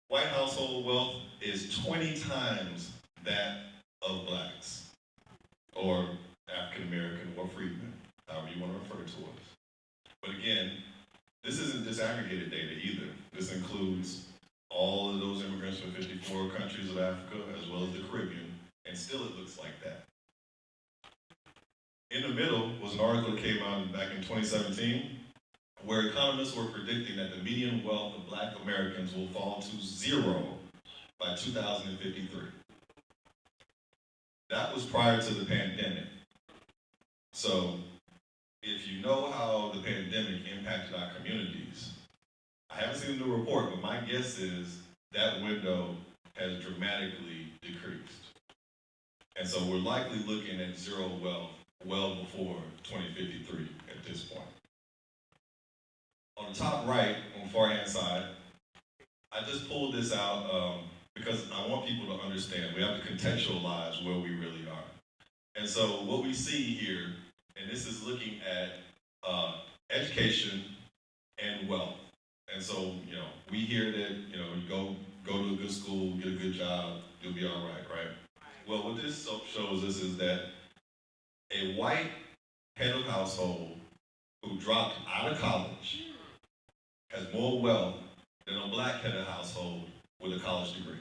White household wealth is 20 times that of blacks, or African American, or freedmen, however you want to refer to us. But again, this isn't disaggregated data either. This includes all of those immigrants from 54 countries of Africa, as well as the Caribbean, and still it looks like that. In the middle was an article that came out back in 2017, where economists were predicting that the median wealth of black Americans will fall to 0 by 2053. That was prior to the pandemic. So if you know how the pandemic impacted our communities, I haven't seen the report, but my guess is that window has dramatically decreased. And so we're likely looking at 0 wealth well before 2053 at this point. On the top right, on the far-hand side, I just pulled this out because I want people to understand. We have to contextualize where we really are. And so what we see here, and this is looking at education and wealth. And so, we hear that, you go to a good school, get a good job, you'll be all right, right? Well, what this shows us is that a white head of household who dropped out of college has more wealth than a black head of household with a college degree.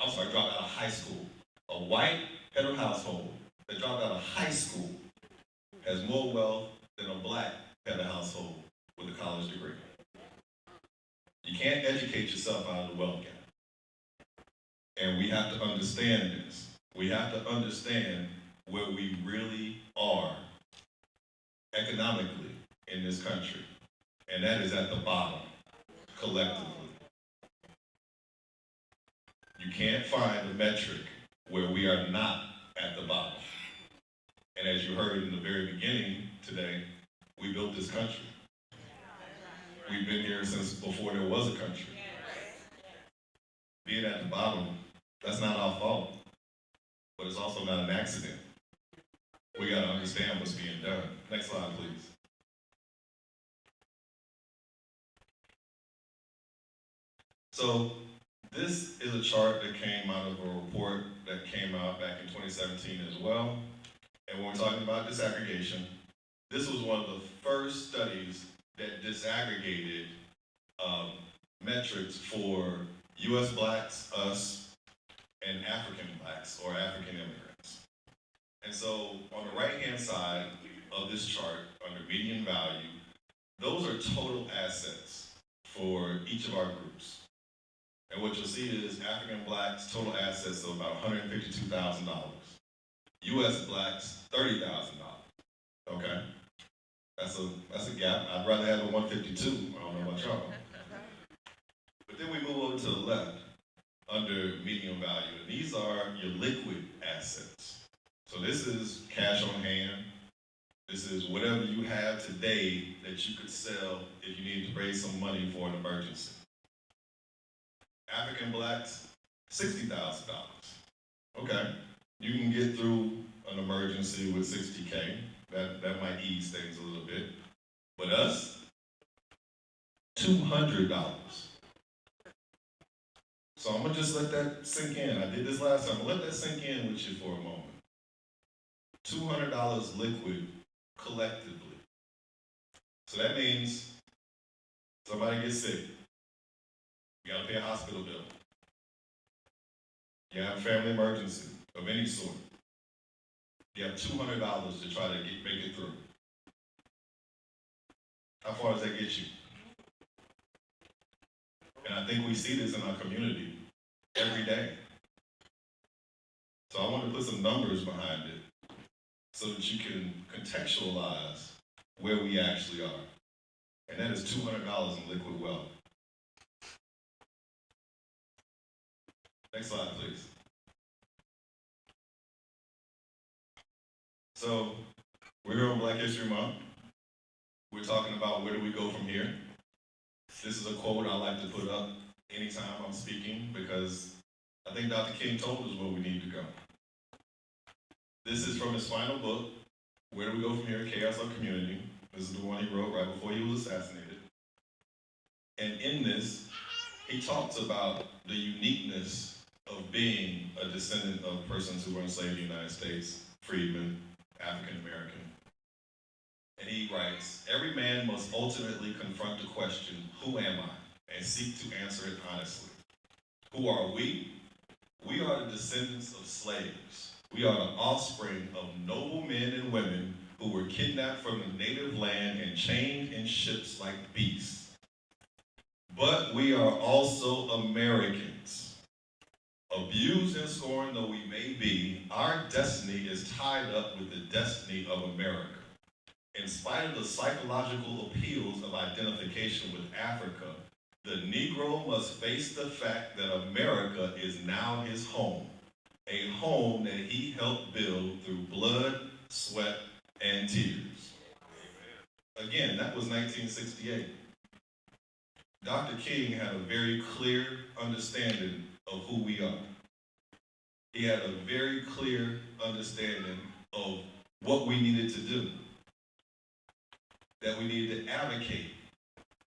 I'm sorry, dropped out of high school. A white head of household that dropped out of high school has more wealth than a black head of household with a college degree. You can't educate yourself out of the wealth gap. And we have to understand this. We have to understand where we really are economically in this country. And that is at the bottom, collectively. You can't find a metric where we are not at the bottom. And as you heard in the very beginning today, we built this country. We've been here since before there was a country. Being at the bottom, that's not our fault, but it's also not an accident. We gotta understand what's being done. Next slide, please. So This is a chart that came out of a report that came out back in 2017 as well. And when we're talking about disaggregation, this was one of the first studies that disaggregated metrics for U.S. blacks, us, and African blacks or African immigrants. And so on the right-hand side of this chart, under median value, those are total assets for each of our groups. And what you'll see is African blacks, total assets of about $152,000. U.S. blacks, $30,000. Okay? That's a gap. I'd rather have the 152. I don't know about y'all. But then we move over to the left under median value. And these are your liquid assets. So this is cash on hand. This is whatever you have today that you could sell if you need to raise some money for an emergency. African blacks, $60,000. Okay, you can get through an emergency with $60K. That might ease things a little bit. But us, $200. So I'm gonna just let that sink in. I did this last time. Let that sink in with you for a moment. $200 liquid collectively. So that means somebody gets sick. You gotta pay a hospital bill. You have a family emergency of any sort. You have $200 to try to make it through. How far does that get you? And I think we see this in our community every day. So I want to put some numbers behind it so that you can contextualize where we actually are. And that is $200 in liquid wealth. Next slide, please. So, we're here on Black History Month. We're talking about where do we go from here. This is a quote I like to put up anytime I'm speaking because I think Dr. King told us where we need to go. This is from his final book, Where Do We Go From Here, Chaos or Community. This is the one he wrote right before he was assassinated. And in this, he talks about the uniqueness of being a descendant of persons who were enslaved in the United States, freedmen, African American. And he writes, every man must ultimately confront the question, who am I? And seek to answer it honestly. Who are we? We are the descendants of slaves. We are the offspring of noble men and women who were kidnapped from the native land and chained in ships like beasts. But we are also Americans. Abused and scorned though we may be, our destiny is tied up with the destiny of America. In spite of the psychological appeals of identification with Africa, the Negro must face the fact that America is now his home, a home that he helped build through blood, sweat, and tears. Again, that was 1968. Dr. King had a very clear understanding of who we are. He had a very clear understanding of what we needed to do, that we needed to advocate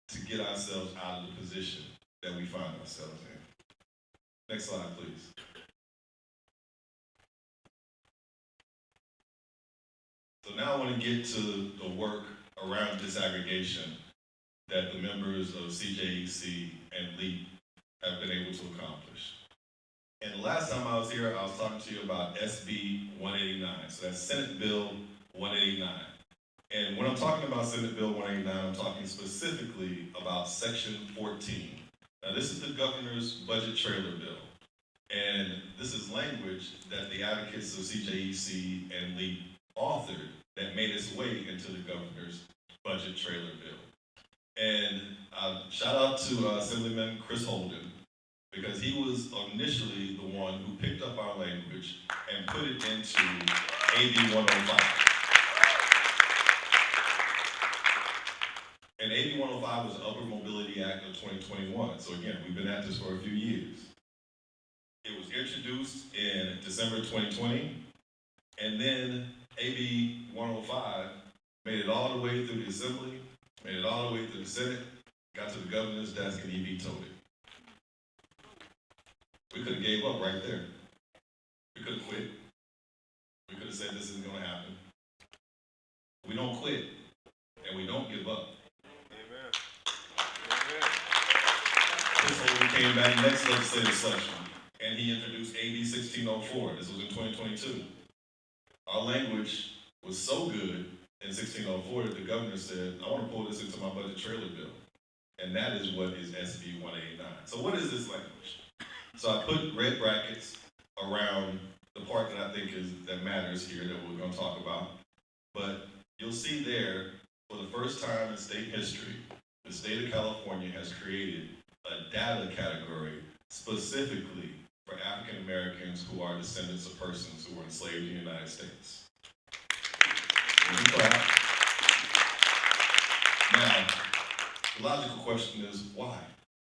to get ourselves out of the position that we find ourselves in. Next slide, please. So now I want to get to the work around disaggregation that the members of CJEC and LEAP have been able to accomplish. And the last time I was here, I was talking to you about SB 189. So that's Senate Bill 189. And when I'm talking about Senate Bill 189, I'm talking specifically about Section 14. Now this is the governor's budget trailer bill. And this is language that the advocates of CJEC and LEAP authored that made its way into the governor's budget trailer bill. And shout out to Assemblyman Chris Holden, because he was initially the one who picked up our language and put it into AB 105. And AB 105 was the Upward Mobility Act of 2021. So again, we've been at this for a few years. It was introduced in December 2020, and then AB 105 made it all the way through the Assembly, made it all the way through the Senate, got to the governor's desk, and he vetoed it. We could have gave up right there. We could have quit. We could have said this isn't going to happen. We don't quit, and we don't give up. Amen. Chris Holden came back next legislative session, and he introduced AB 1604. This was in 2022. Our language was so good in 1604 that the governor said, I want to pull this into my budget trailer bill. And that is what is SB 189. So what is this language? So I put red brackets around the part that I think that matters here that we're going to talk about. But you'll see there, for the first time in state history, the state of California has created a data category specifically for African Americans who are descendants of persons who were enslaved in the United States. Now, the logical question is why?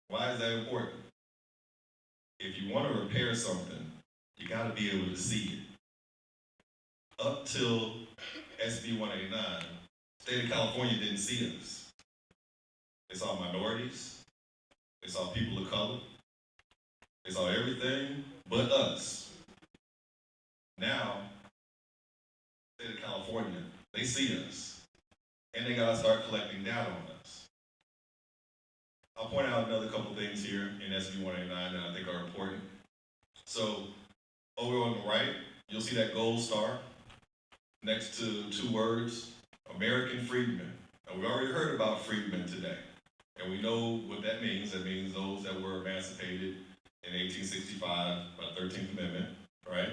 Why is that important? If you want to repair something, you got to be able to see it. Up till SB 189, the state of California didn't see us. They saw minorities. They saw people of color. They saw everything but us. Now, the state of California, they see us. And they got to start collecting data on us. I'll point out another couple things here in SB 189 that I think are important. So, over on the right, you'll see that gold star next to two words, American freedmen. And we already heard about freedmen today. And we know what that means. That means those that were emancipated in 1865 by the 13th Amendment, right?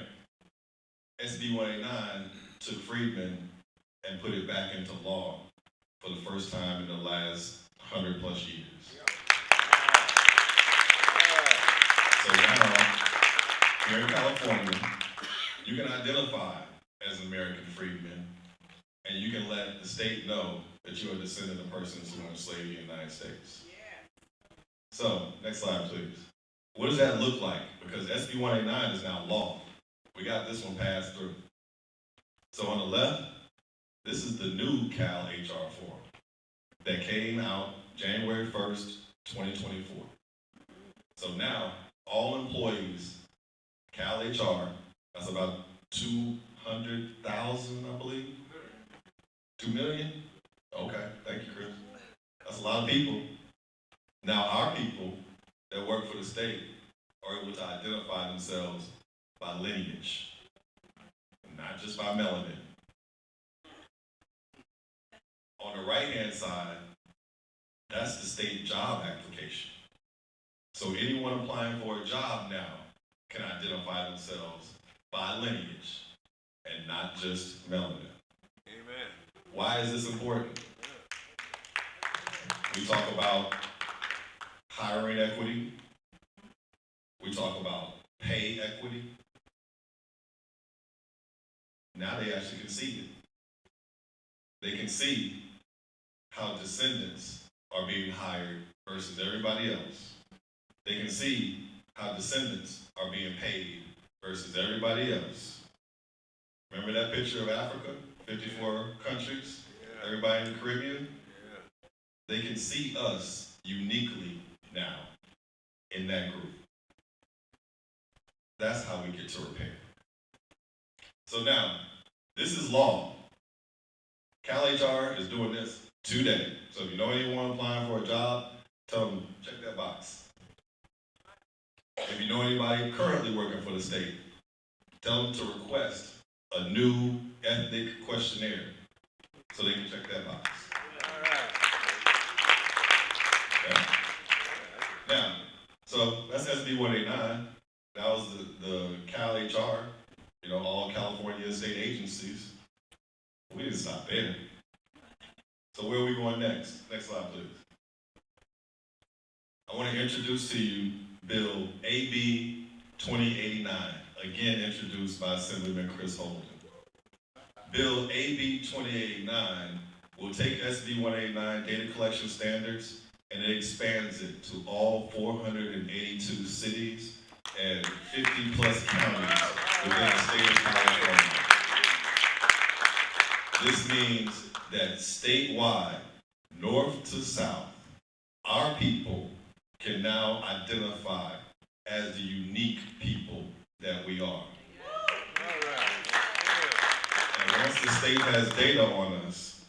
SB 189 took freedmen and put it back into law for the first time in the last 100 plus years. So now, here in California, you can identify as an American freedman, and you can let the state know that you're a descendant of persons who were enslaved in the United States. So, next slide, please. What does that look like? Because SB 189 is now law. We got this one passed through. So on the left, this is the new Cal HR form that came out January 1st, 2024. So now, all employees, Cal HR, that's about 200,000, I believe. 2 million? Okay, thank you, Chris. That's a lot of people. Now, our people that work for the state are able to identify themselves by lineage, not just by melanin. On the right-hand side, that's the state job application. So anyone applying for a job now can identify themselves by lineage and not just melanin. Amen. Why is this important? We talk about hiring equity. We talk about pay equity. Now they actually can see it. They can see how descendants are being hired versus everybody else. They can see how descendants are being paid versus everybody else. Remember that picture of Africa? 54 countries, everybody in the Caribbean? They can see us uniquely now in that group. That's how we get to repair. So now, this is law. Cal HR is doing this today. So if you know anyone applying for a job, tell them, check that box. If you know anybody currently working for the state, tell them to request a new ethnic questionnaire so they can check that box. Okay. Now, so that's SB 189. That was the Cal HR, all California state agencies. We didn't stop there. So where are we going next? Next slide, please. I want to introduce to you Bill AB 2089, again introduced by Assemblyman Chris Holden. Bill AB 2089 will take SB 189 data collection standards and it expands it to all 482 cities and 50 plus counties within the state of California. This means that statewide, north to south, our people can now identify as the unique people that we are. And once the state has data on us,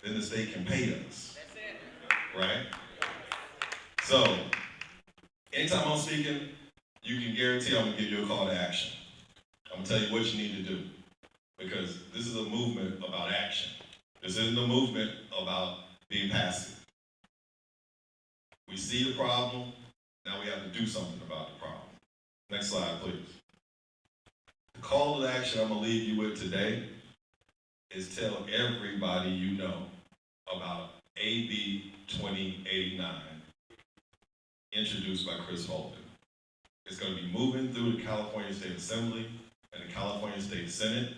then the state can pay us. Right? So, anytime I'm speaking, you can guarantee I'm going to give you a call to action. I'm going to tell you what you need to do. Because this is a movement about action. This isn't a movement about being passive. We see the problem, now we have to do something about the problem. Next slide, please. The call to action I'm going to leave you with today is tell everybody you know about AB 2089, introduced by Chris Holden. It's going to be moving through the California State Assembly and the California State Senate,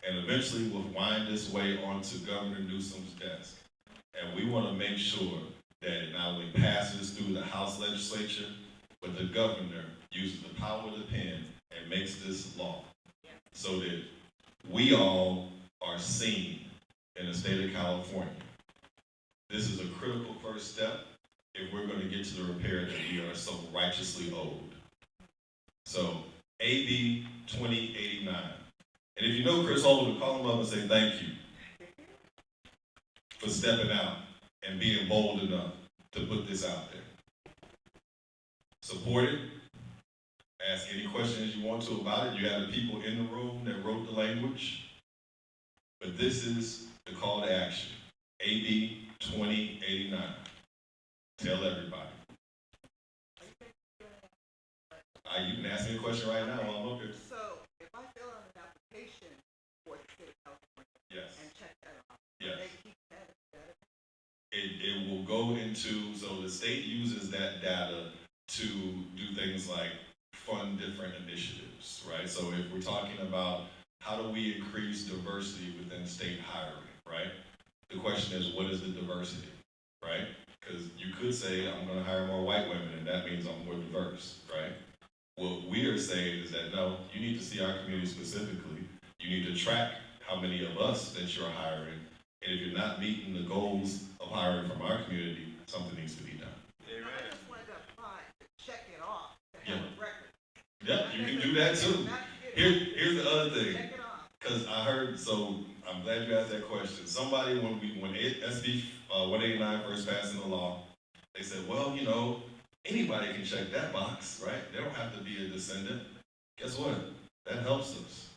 and eventually will wind its way onto Governor Newsom's desk. And we want to make sure that it not only passes through the House legislature, but the governor uses the power of the pen and makes this law so that we all are seen in the state of California. This is a critical first step if we're going to get to the repair that we are so righteously owed. So, AB 2089. And if you know Chris Holden, call him up and say thank you for stepping out and being bold enough to put this out there. Support it. Ask any questions you want to about it. You have the people in the room that wrote the language. But this is the call to action. AB 2089. Tell everybody. You can ask me a question right now while I'm up here. So, if I fill out an application for the state of California, yes, and check that out, yes, they keep that data? It will go into, so the state uses that data to do things like fund different initiatives, right? So if we're talking about how do we increase diversity within state hiring, right? The question is, what is the diversity, right? Because you could say, I'm going to hire more white women, and that means I'm more diverse, right? What we are saying is that, no, you need to see our community specifically. You need to track how many of us that you're hiring, and if you're not meeting the goals of hiring from our community, something needs to be done. Amen. I just wanted to apply to check it off, to have a record. Yeah, you can do that too. Here's the other thing, because I heard, so I'm glad you asked that question. Somebody, when SB 189 first passed into law, they said, well, you know, anybody can check that box, right? They don't have to be a descendant. Guess what? That helps us.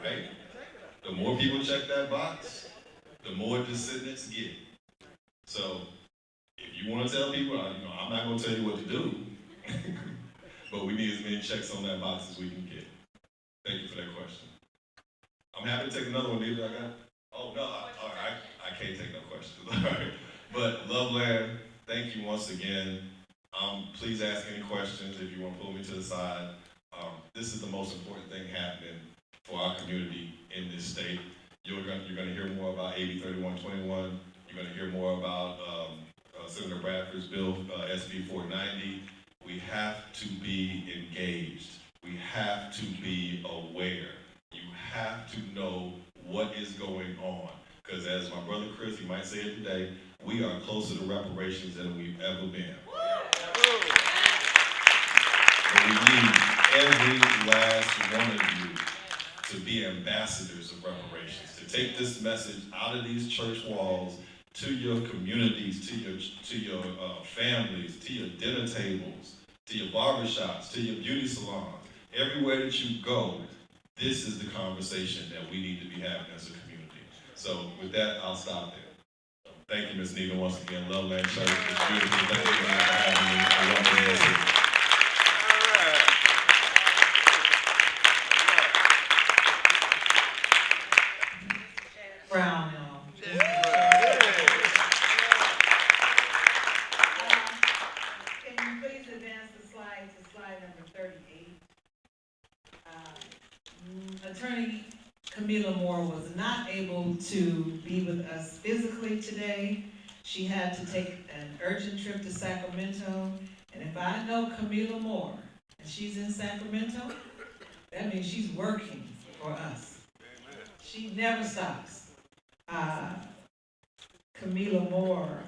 Right? The more people check that box, the more descendants get. So, if you want to tell people, I'm not going to tell you what to do, but we need as many checks on that box as we can get. Thank you for that question. I'm happy to take another one. Either I got. Oh no, I can't take no questions. All right. But Loveland, thank you once again. Please ask any questions if you want to pull me to the side. This is the most important thing happening for our community in this state. You're going to hear more about AB 3121. You're going to hear more about Senator Bradford's bill, SB 490. We have to be engaged. We have to be aware. You have to know what is going on. Because as my brother Chris, he might say it today, we are closer to reparations than we've ever been. But we need every last one of you to be ambassadors of reparations, to take this message out of these church walls to your communities, to your families, to your dinner tables, to your barbershops, to your beauty salons. Everywhere that you go, this is the conversation that we need to be having as a community. So with that, I'll stop there. Thank you, Ms. Neva, once again. Loveland Church. It's beautiful. Thank you for having me. I love you. Brown, can you please advance the slide to slide number 38? Attorney Camila Moore was not able to be with us physically today. She had to take an urgent trip to Sacramento. And if I know Camila Moore and she's in Sacramento, that means she's working for us. She never stops. Camila Moore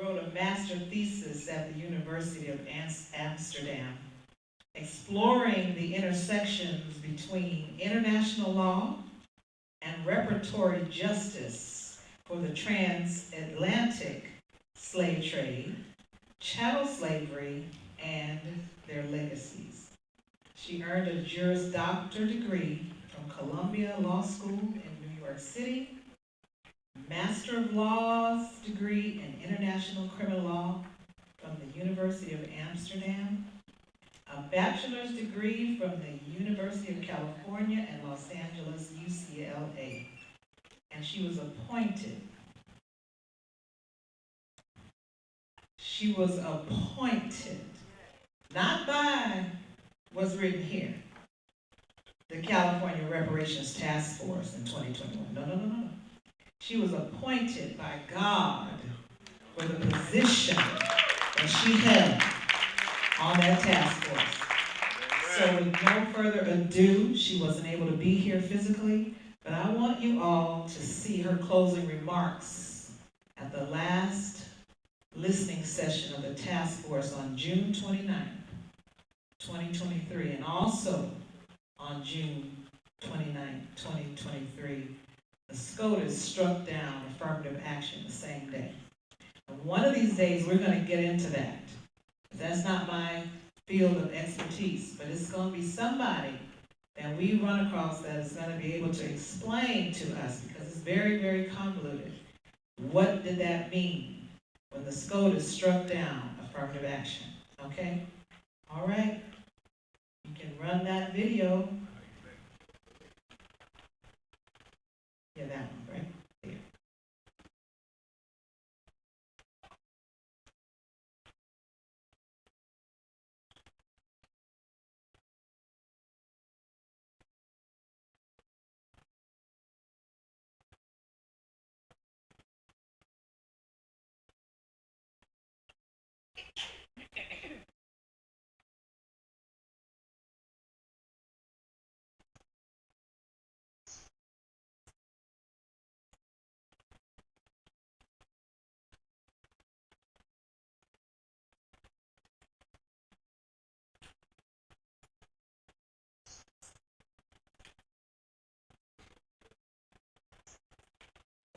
wrote a master thesis at the University of Amsterdam, exploring the intersections between international law and reparatory justice for the transatlantic slave trade, chattel slavery, and their legacies. She earned a Juris Doctor degree from Columbia Law School in New York City, Master of Laws degree in International Criminal Law from the University of Amsterdam, a bachelor's degree from the University of California in Los Angeles, UCLA. And she was appointed not by what's written here, the California Reparations Task Force in 2021. No. She was appointed by God for the position that she held on that task force. So with no further ado, she wasn't able to be here physically, but I want you all to see her closing remarks at the last listening session of the task force on June 29th, 2023, and also on June 29th, 2023, the SCOTUS struck down affirmative action the same day. And one of these days, we're going to get into that. That's not my field of expertise, but it's going to be somebody that we run across that is going to be able to explain to us, because it's very, very convoluted. What did that mean when the SCOTUS struck down affirmative action? Okay? All right. You can run that video. Yeah, that one, right there.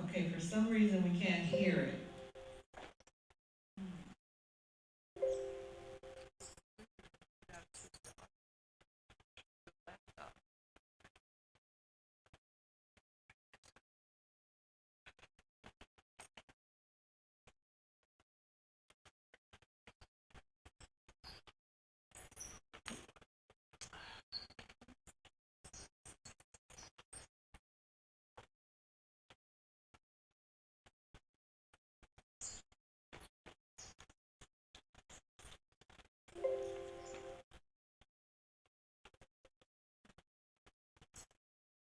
Okay, for some reason we can't hear it.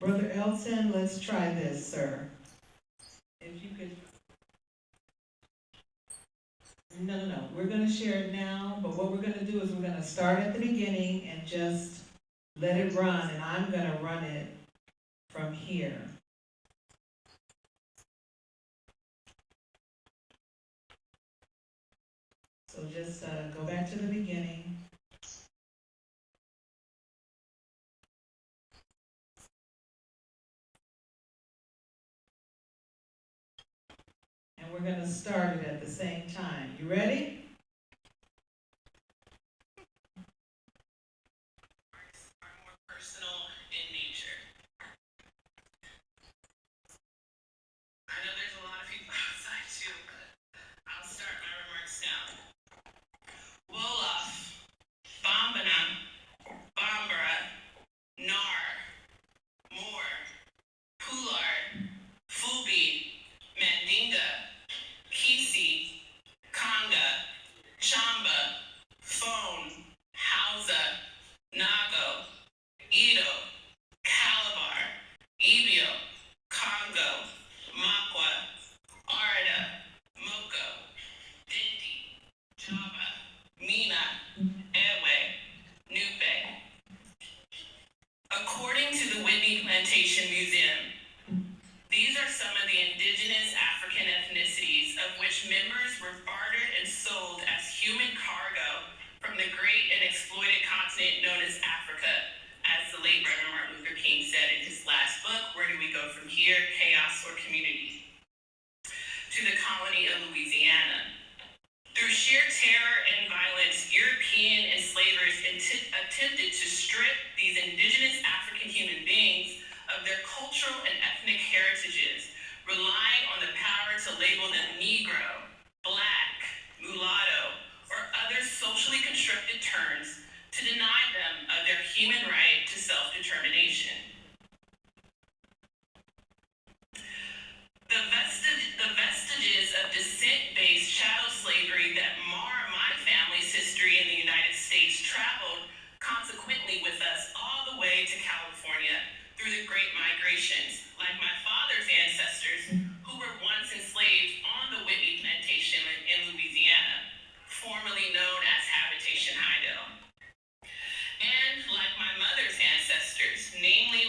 Brother Elton, let's try this, sir. If you could. No. We're going to share it now, but what we're going to do is we're going to start at the beginning and just let it run, and I'm going to run it from here. So just go back to the beginning. And we're going to start it at the same time. You ready? Are more personal in nature. I know there's a lot of people outside too, but I'll start my remarks now. Wolof, Bombana, Bambara, Nar, Moor, Pular, Fubi, Mandinga, Kisi, Conga, cultural and ethnic heritages, relying on the power to label them Negro, Black, mulatto, or other socially constructed terms to deny them of their human right to self-determination. The vestiges of descent-based chattel slavery that mar my family's history in the United States traveled consequently with us all the way to California through the Great Migrations, like my father's ancestors who were once enslaved on the Whitney Plantation in Louisiana, formerly known as Habitation Heidel. And like my mother's ancestors, namely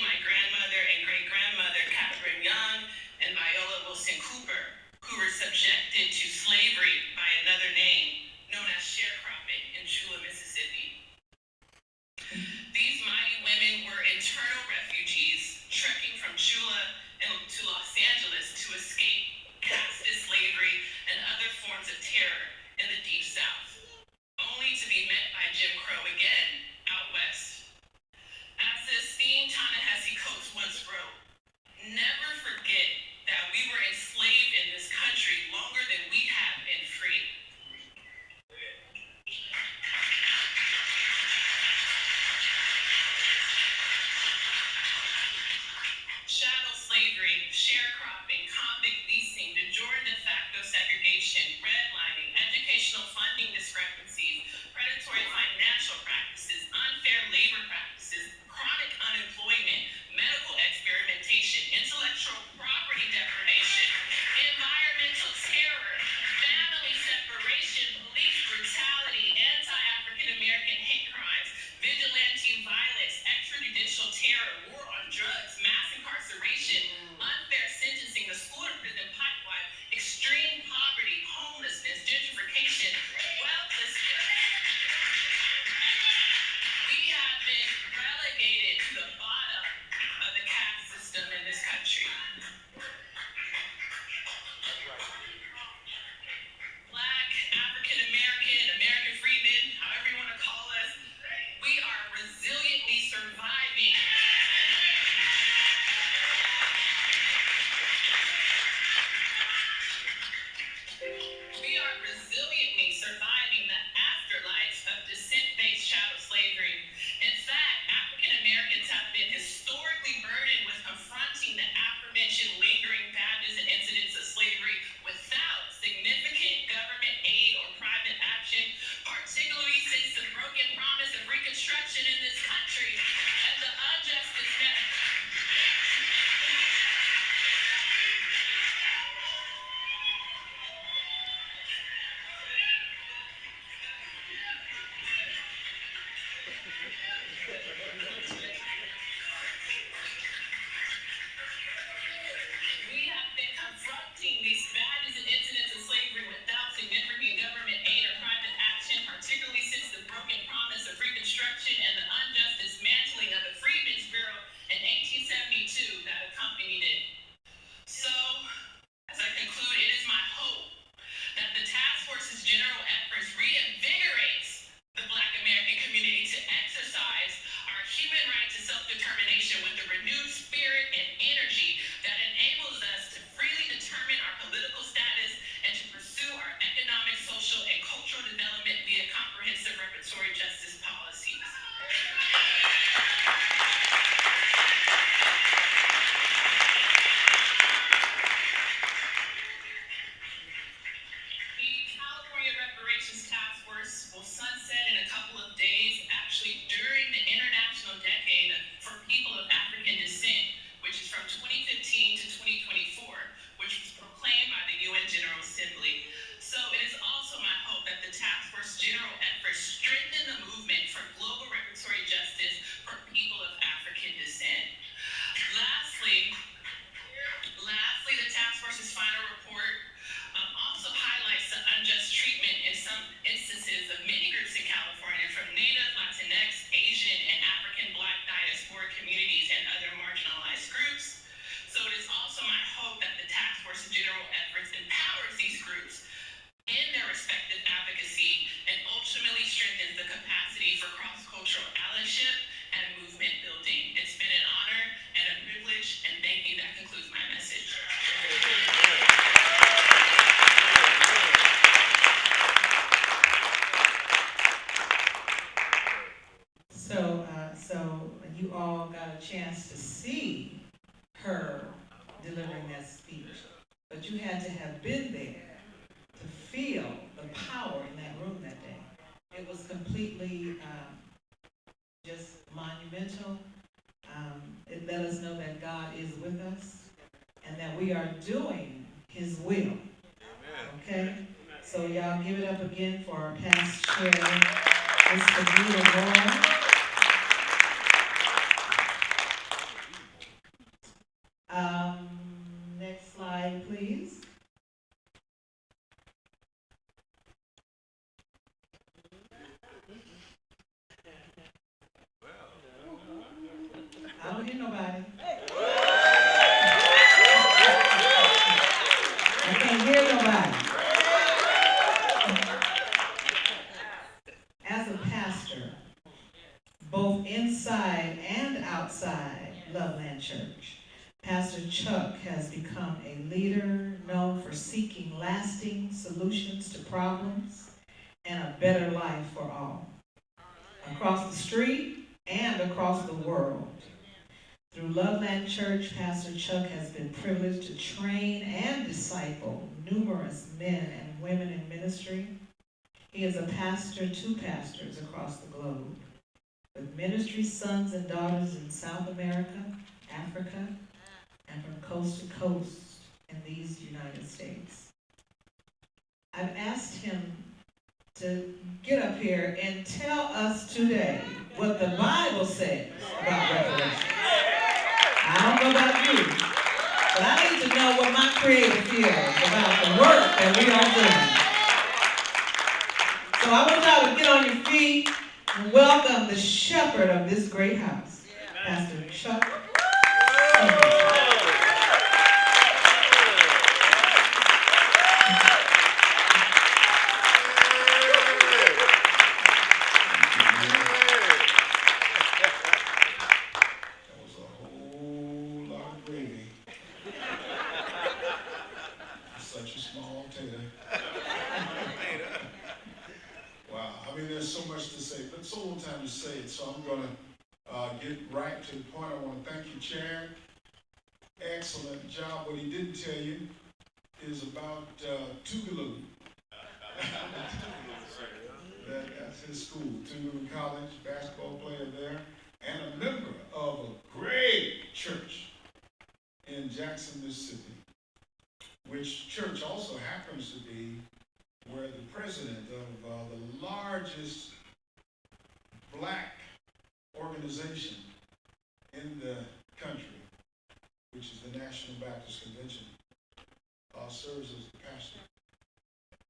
chance to see her delivering that speech, but you had to have been there to feel the power in that room that day. It was completely just monumental. It let us know that God is with us and that we are doing His will. Okay? So y'all give it up again for our past chair, Ms. Benita Moore. Next slide, please. I don't hear nobody. I can't hear nobody. As a pastor, both inside and outside Loveland Church, Pastor Chuck has become a leader known for seeking lasting solutions to problems and a better life for all. Across the street and across the world. Through Loveland Church, Pastor Chuck has been privileged to train and disciple numerous men and women in ministry. He is a pastor to pastors across the globe, with ministry sons and daughters in South America, Africa, and from coast to coast in these United States. I've asked him to get up here and tell us today what the Bible says about reparations. I don't know about you, but I need to know what my Creator feels about the work that we are doing. So I want y'all to get on your feet and welcome the shepherd of this great house, Pastor Chuck. So much to say, but so little time to say it, so I'm going to get right to the point. I want to thank you, Chair. Excellent job. What he didn't tell you is about Tougaloo. That's his school, Tougaloo College, basketball player there, and a member of a great church in Jackson, Mississippi, which church also happens to be where the president of the largest black organization in the country, which is the National Baptist Convention, serves as the pastor.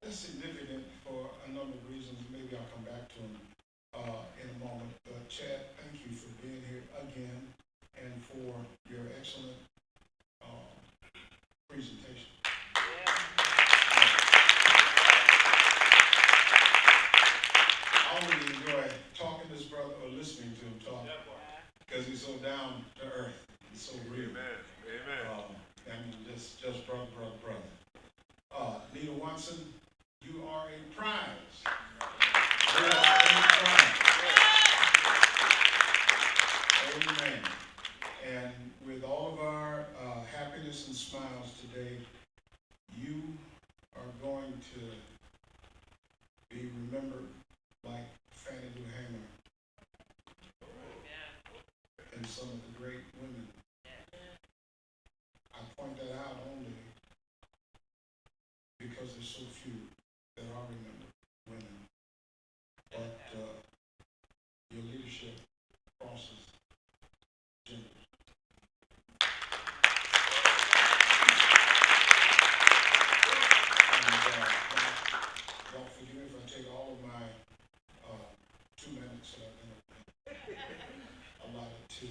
That's significant for a number of reasons. Maybe I'll come back to them in a moment. But Chad, thank you for being here again and for your excellent presentation. I always enjoy talking to this brother or listening to him talk because he's so down to earth. He's so real. Amen. And just brother. Nita Watson, you are a prize. You are a prize. Amen. And with all of our happiness and smiles today, you are going to be remembered like Fannie Lou Hamer and some of the great women. I point that out only because there's so few that are remembered women. But your leadership crosses genders. And don't forgive me if I take all of my 2 minutes that I've been allotted to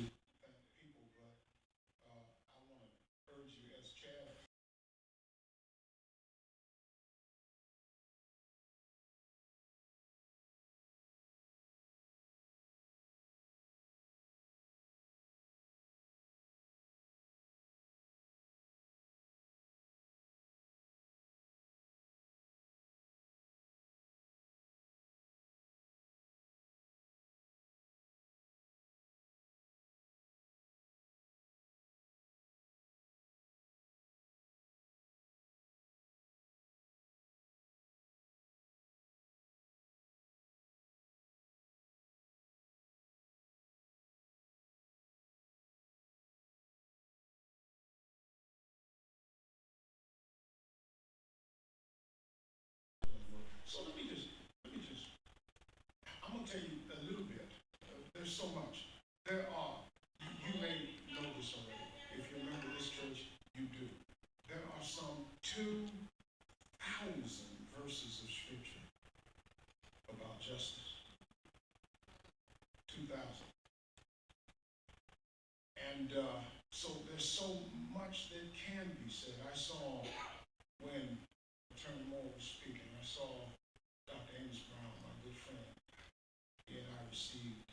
So let me just, I'm gonna tell you a little bit. There's so much. There are, you may know this already. If you're a member of this church, you do. There are some 2,000 verses of scripture about justice. 2,000. And so there's so much that can be said. I saw when Attorney Moore was speaking, I saw Dr. Amos Brown, my good friend. He and I received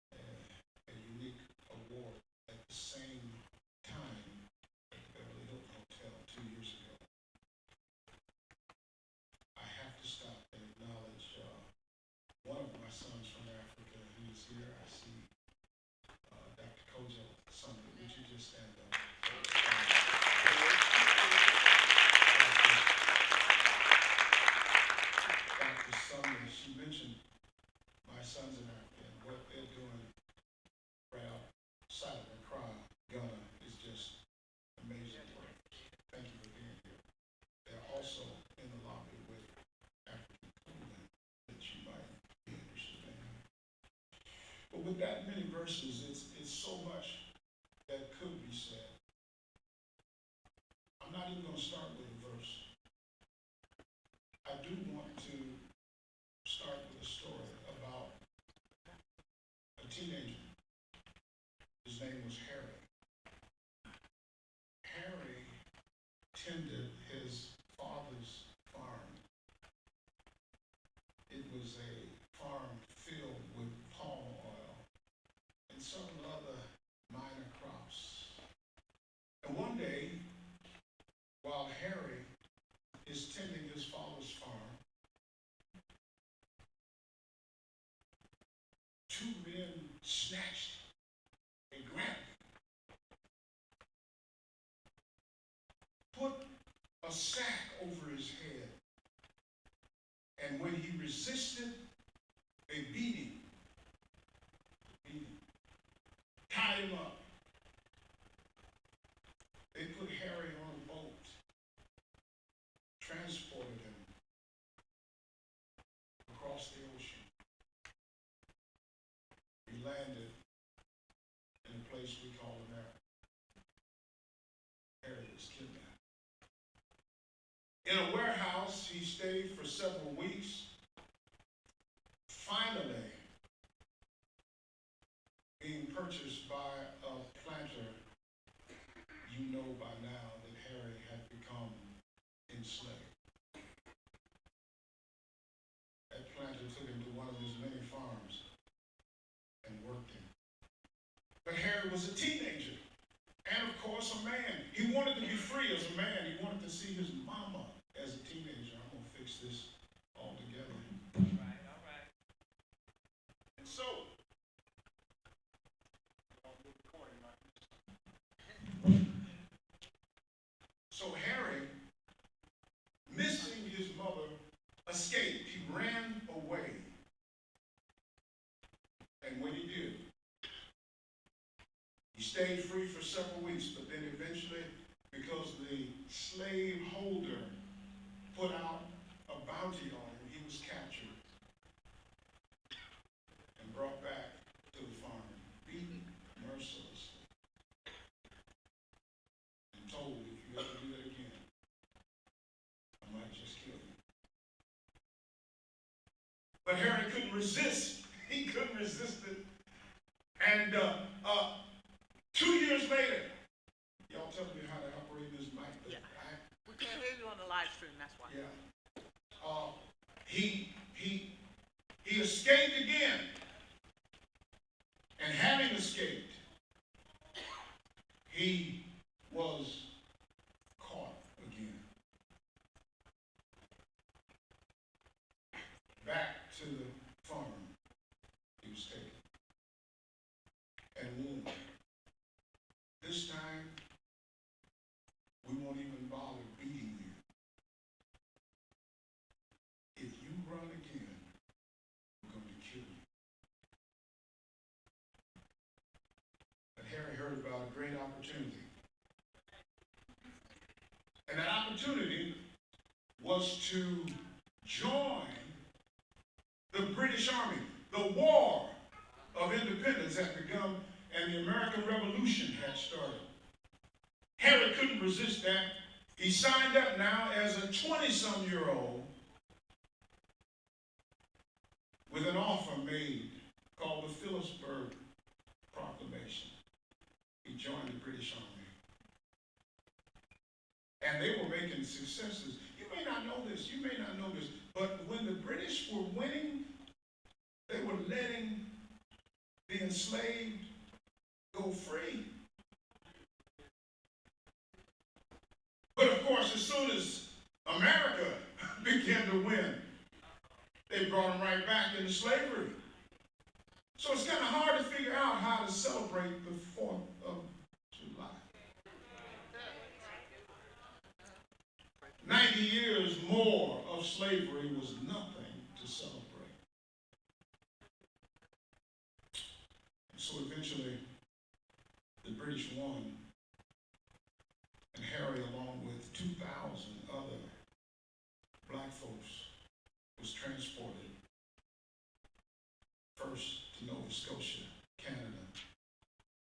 a unique award at the same time at the Beverly Hilton Hotel 2 years ago. I have to stop and acknowledge one of my sons from Africa who is here. I see Dr. Kojo Summit. Would you just stand up? Dr. Summit, she mentioned my sons in Africa and what they're doing right outside of Accra, Ghana, is just amazing work. Thank you for being here. They're also in the lobby with African clothing that you might be interested in. But with that many verses, it's so much that could be said. I'm not even going to start with a verse. I do want to start with a story about a teenager. His name was Harry. Harry tended his father's farm. It was a farm filled with palm oil and several other minor crops. And one day, while Harry is tending his father's farm, 2 men snatched and grabbed him, put a sack over his head, and when he resisted, they beat him, tied him up. They put Harry on a boat, transported him across the ocean. He landed in a place we call America. Harry was kidnapped. In a warehouse, he stayed for several weeks. Finally, being purchased by a planter, you know by now that Harry had become enslaved. That planter took him to one of his many farms and worked him. But Harry was a teenager and, of course, a man. He wanted to be free as a man. He wanted to see his mama as a teenager. I'm going to fix this all together. All right. And so, Harry, missing his mother, escaped. He ran away. And when he did, he stayed free for several weeks, but then eventually, because the slave holder put out a bounty on him, he was captured and brought back to the farm, beaten mercilessly, and told, if you ever do that again, I might just kill you. But Harry couldn't resist. He couldn't resist it. And 2 years later, y'all tell me how to operate this mic. But Yeah. We can't hear you on the live stream, that's why. Yeah. He escaped again. And having escaped, he was caught again. Back to the farm he was taken and wounded. This time, we won't even bother beating you. If you run again, we're going to kill you. But Harry heard about a great opportunity. And that opportunity was to join the British Army. The War of Independence had begun and the American Revolution had started. Harry couldn't resist that. He signed up now as a 20-some-year-old with an offer made called the Philipsburg Proclamation. He joined the British Army. And they were making successes. You may not know this, you may not know this, but when the British were winning, they were letting the enslaved go free. But of course, as soon as America began to win, they brought them right back into slavery. So it's kind of hard to figure out how to celebrate the 4th of July. 90 years more of slavery was nothing to celebrate. And so eventually, the British won, and Harry, along with 2,000 other black folks, was transported first to Nova Scotia, Canada,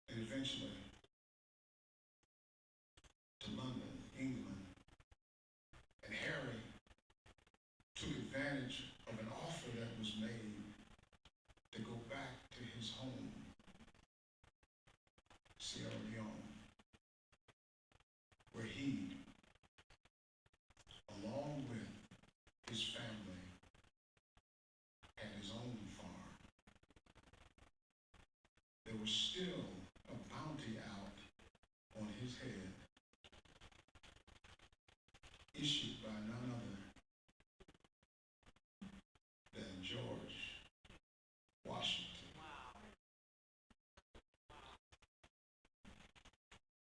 and eventually to London, England. And Harry took advantage of an offer that was made to go back to his home, Sierra Leone, where he, along with his family, had his own farm. There was still a bounty out on his head, issued by none other than George Washington.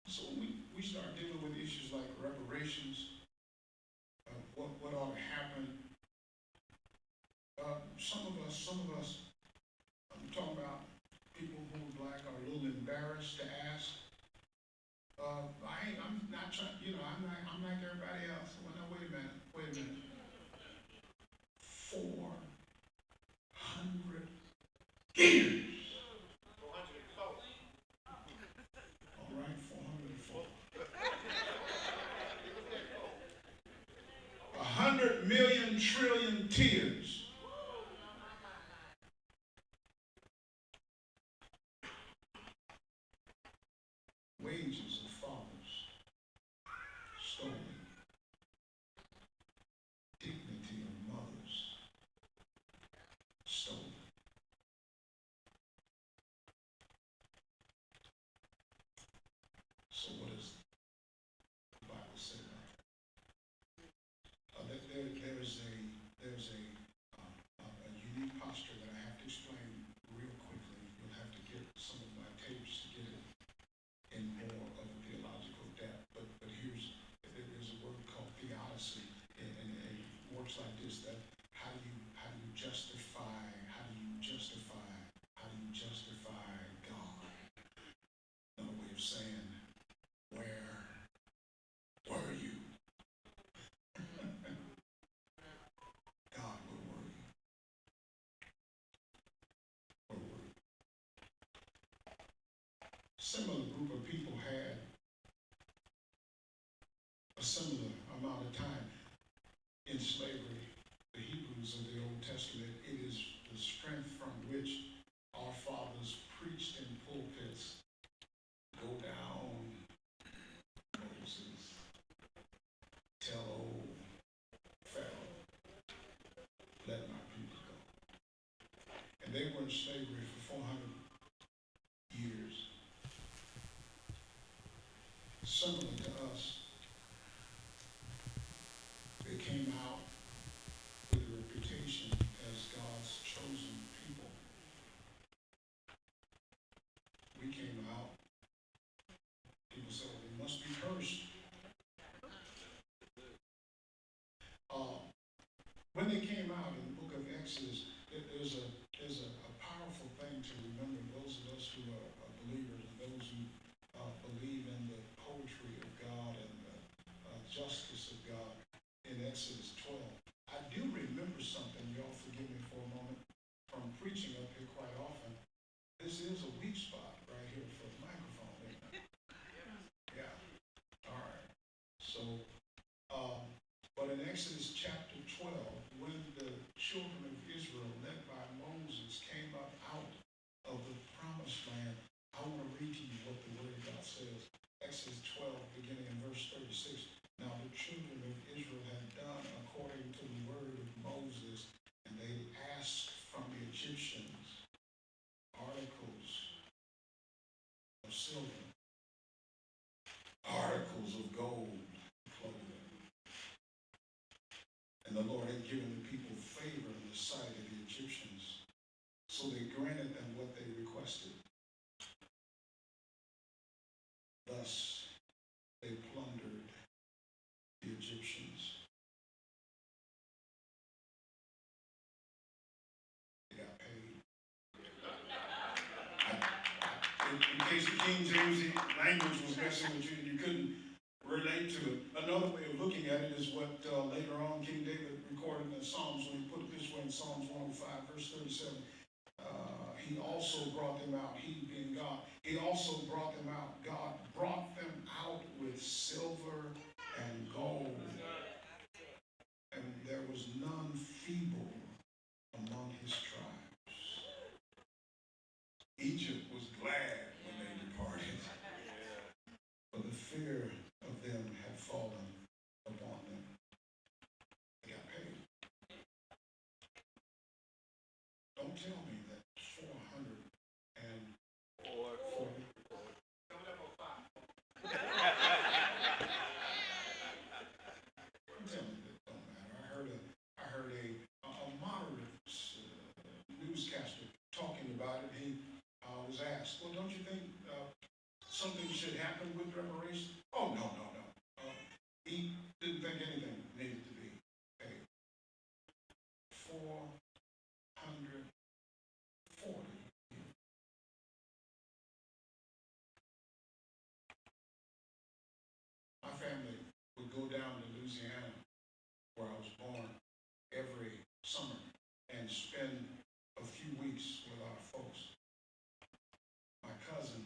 So when we start dealing with issues like reparations, what ought to happen, some of us, I'm talking about people who are black, are a little embarrassed to ask. I'm not trying, I'm like everybody else. Well, now, wait a minute. 400 years. 404. All right, 404. 100 million trillion tears. Wages of fathers stolen. Dignity of mothers stolen. So what does the Bible say about that? There's a unique posture that I have to explain real quickly. You'll have to get some of my tapes to get it in more of a theological depth. But there's a word called theodicy, and it works like this: that how do you justify God? Another way of saying, where were you? God, where were you? Where were you? Similar group of people had a similar amount of time in slavery. The Hebrews of the Old Testament, it is the strength from which our fathers preached in pulpits. Go down, Moses. Tell old Pharaoh, let my people go. And they were in slavery for 400 years. Similar to us, they came out with a reputation as God's chosen people. We came out, people said, they must be cursed. When they came out in the book of Exodus, there's a powerful thing to remember. Those of us who are believers and those who believe in the poetry of God and the justice of God in Exodus 12. I do remember silver, articles of gold, clothing. And the Lord had given the people favor in the sight of the Egyptians, so they granted them what they requested. Thus, they plundered the Egyptians. They got paid. In case the King James language was messing with you and you couldn't relate to it, another way of looking at it is what later on King David recorded in the Psalms, when he put it this way in Psalms 105, verse 37. He also brought them out, he being God. He also brought them out. God brought them out with silver and gold. And there was none feeble among his tribes. Egypt was glad when they departed, for the fear of them had fallen upon them. They got paid. Don't tell me that 440. Don't tell me that don't matter. I heard a moderate newscaster talking about it. He was asked, well, don't you think something should happen with reparations? Oh, no. He didn't think anything needed to be paid. 440. My family would go down to Louisiana, where I was born, every summer and spend a few weeks with our folks. My cousin,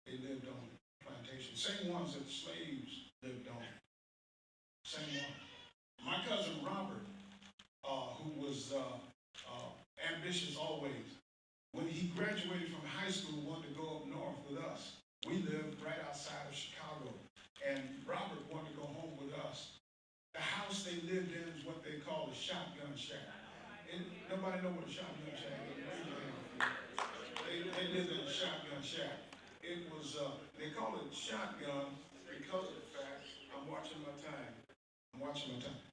they lived on plantations, same ones that slaves lived on, same ones. My cousin Robert, who was ambitious always, when he graduated from high school, wanted to go up north with us. We lived right outside of Chicago, and Robert wanted to go home with us. The house they lived in is what they call a shotgun shack. And nobody know what a shotgun shack is. They lived in a shotgun shack. It was, they call it shotgun because of the fact, I'm watching my time.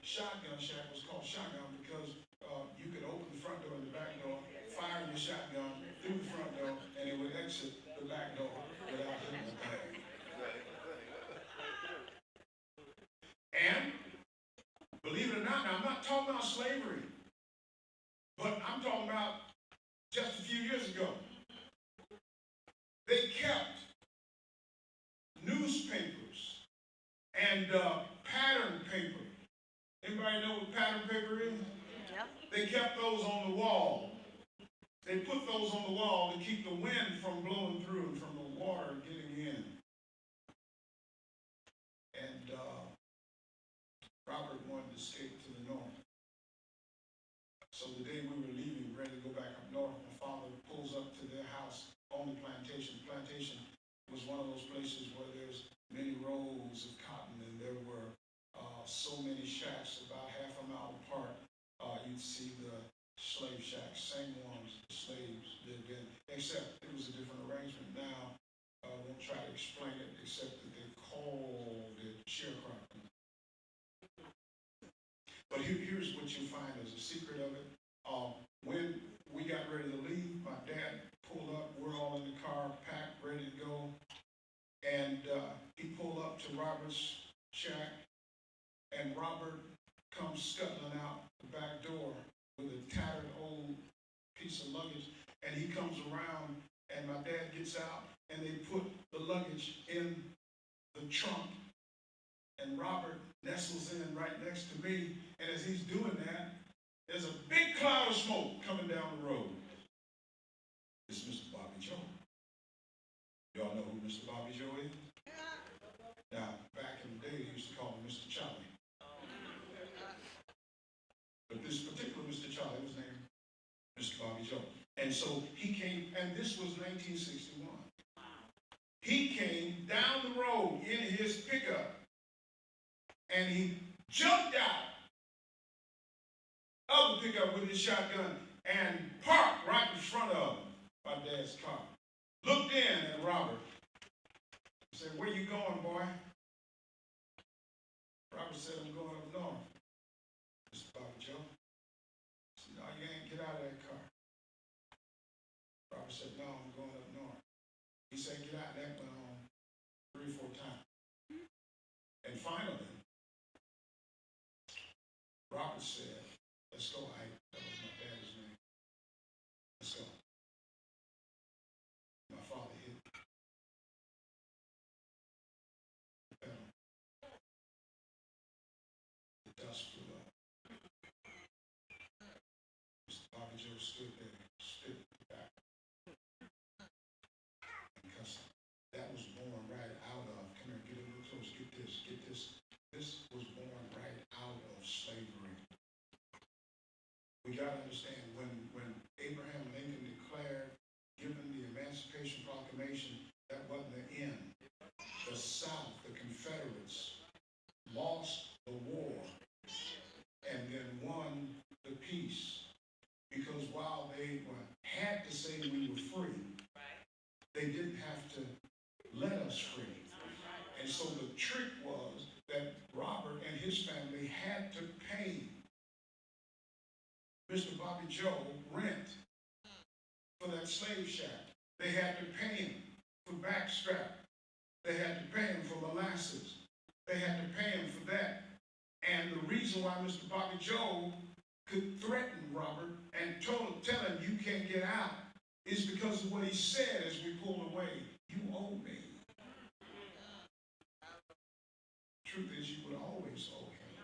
Shotgun shack was called shotgun because you could open the front door and the back door, fire your shotgun through the front door, and it would exit the back door without hitting the thing. And believe it or not, now I'm not talking about slavery, but I'm talking about just a few years ago. They kept newspapers and pattern paper. Anybody know what pattern paper is? Yep. They kept those on the wall. They put those on the wall to keep the wind from blowing through and from the water getting in. And Robert wanted to escape to the north. So the day we were leaving, ready to go back up north, my father pulls up to their house on the plantation. The plantation was one of those places where there's many rows of cotton, and there were so many shacks about half a mile apart. You'd see the slave shacks, same ones the slaves lived in, except it was a different arrangement. Now, I won't try to explain it, except that they called it sharecropping. But here's what you find as a secret of it. When we got ready to leave, my dad pulled up. We're all in the car, packed, ready to go. And he pulled up to Robert's shack, and Robert comes scuttling out the back door with a tattered old piece of luggage. And he comes around, and my dad gets out, and they put the luggage in the trunk. And Robert nestles in right next to me, and as he's doing that, there's a big cloud of smoke coming down the road. It's Mr. Bobby Joe. Y'all know who Mr. Bobby Joe is? Now, back in the day, they used to call him Mr. Charlie. But this particular Mr. Charlie was named Mr. Bobby Joe. And so he came, and this was 1961. He came down the road in his pickup, and he jumped out of the pickup with his shotgun and parked right in front of my dad's car. looked in at Robert and said, "Where you going, boy?" Robert said, "I'm going up north." Mr. Bobby Joe said, "No, you ain't. Get out of that car." Robert said, "No, I'm going up north." He said, "Get out." That went on 3 or 4 times. And finally, Robert said, "Let's go, Ike." That was my daddy's name. "Let's go." My father hit the pedal. The dust flew up. Mr. Bobby Joe stood there, spit back, and cussed. That was born right out of, come here, get a little close, get this, get this. This was born right out of slavery. We got to understand, when Abraham Lincoln declared, given the Emancipation Proclamation, that wasn't the end. The South, the Confederates, lost the war and then won the peace. Because while they had to say we were free, they didn't have to let us free. And so the trick was that Robert and his family had to pay Mr. Bobby Joe rent for that slave shack. They had to pay him for backstrap. They had to pay him for molasses. They had to pay him for that. And the reason why Mr. Bobby Joe could threaten Robert and tell him you can't get out is because of what he said as we pulled away. "You owe me." Truth is, you would always owe him.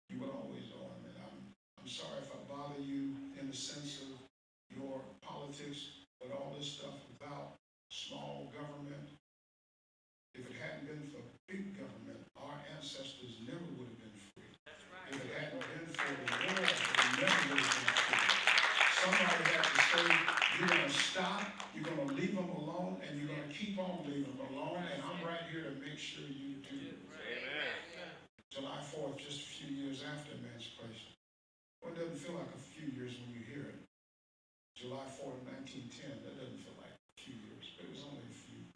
You would always owe him. And I'm sorry if I bother you in the sense of your politics, but all this stuff about small government, if it hadn't been for big government, our ancestors never would have been free. If it hadn't been for the war, we never would have been free. Somebody had to say, you're going to stop, you're going to leave them alone, and you're going to keep on leaving them alone, and I'm right here to make sure you do. Amen. July 4th, just a few years after emancipation. Well, it doesn't feel like a few years when you hear it. July 4th, 1910, that doesn't feel like a few years, but it was only a few.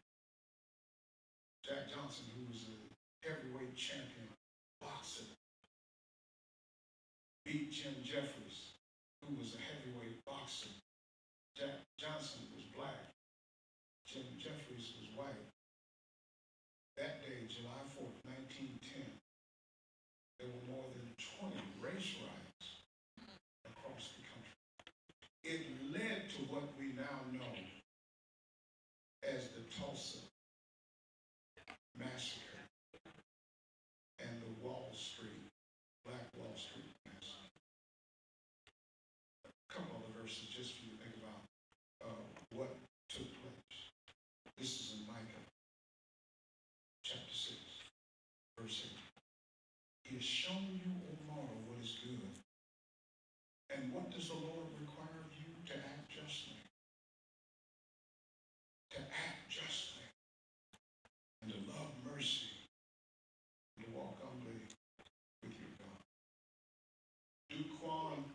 Jack Johnson, who was a heavyweight champion boxer, beat Jim Jeffries, who was a heavyweight boxer. Jack Johnson was black. Jim Jeffries was white. That day, July 4th, 1910, there were more than 20 race riots across the country. It led to what we now know as the Tulsa Massacre and the Black Wall Street Massacre. A couple of verses just for you to think about what took place. This is in Micah chapter 6, verse 8. He has shown you, O mortal, what is good. And what does the Lord require of you? To act justly. To act justly. And to love mercy. And to walk humbly with your God. Duke Quan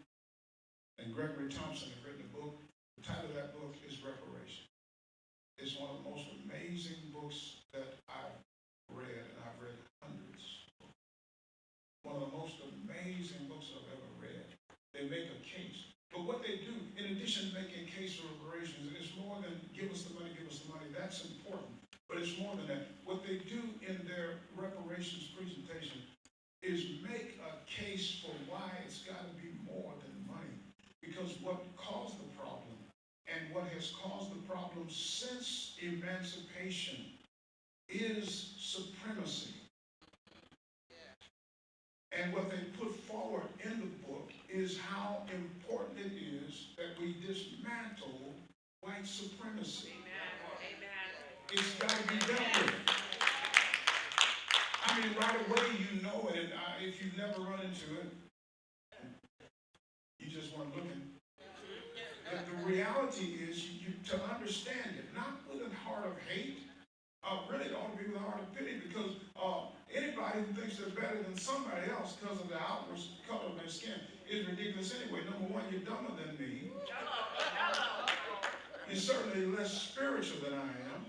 and Gregory Thompson have written a book. The title of that book is Reparations. It's one of the most amazing books that I've read, and I've read hundreds. One of the most amazing books I've ever read. They make a case. But what they do, in addition to making a case for reparations, it's more than give us the money, give us the money. That's important. But it's more than that. What they do in their reparations presentation is make a case for why it's got to be more than money. Because what caused the problem, and what has caused the problem since emancipation, is supremacy. And what they put forward in the book is how important it is that we dismantle white supremacy. Amen. It's got to be dealt with. I mean, right away you know it. If you've never run into it, you just weren't looking. The reality is to understand it, not with a heart of hate, really don't be with a heart of pity, because anybody who thinks they're better than somebody else because of the outward color of their skin is ridiculous anyway. Number one, you're dumber than me. You're certainly less spiritual than I am.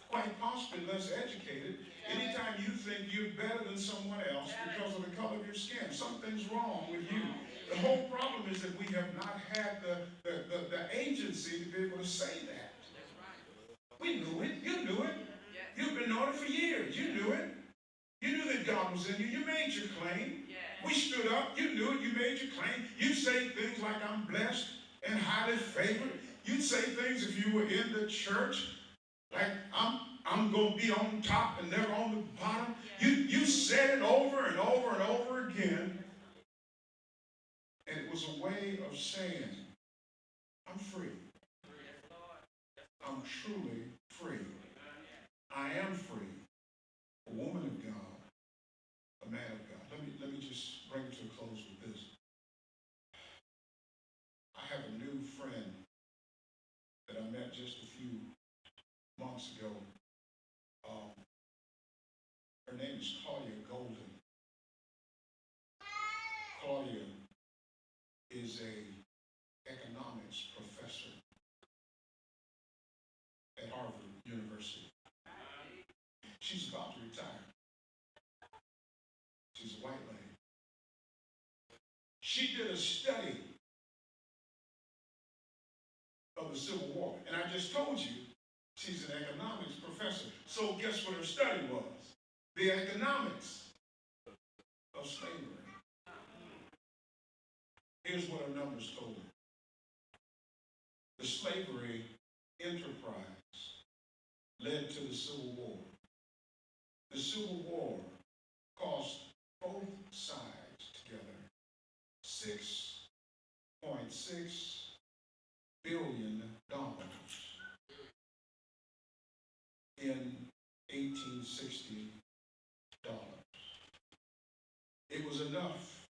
Quite possibly less educated. Anytime you think you're better than someone else because of the color of your skin, something's wrong with you. The whole problem is that we have not had the agency to be able to say that. We knew it. You knew it. You've been knowing it for years. You knew it. You knew that God was in you. You made your claim. We stood up. You knew it. You made your claim. You'd say things like, I'm blessed and highly favored. You'd say things if you were in the church, like, I'm going to be on top and never on the bottom. You said it over and over and over again. And it was a way of saying, I'm free. I'm truly free. I am free. A woman of God, a man of God. Let me just bring it to a close with this. I have a new friend that I met just a few months ago. Her name is Claudia Golden. Claudia is an economics professor at Harvard University. She's about to retire. She's a white lady. She did a study of the Civil War. And I just told you, she's an economics professor. So guess what her study was? The economics of slavery. Here's what her numbers told her. The slavery enterprise led to the Civil War. The Civil War cost both sides together $6.6 billion in 1860 dollars. It was enough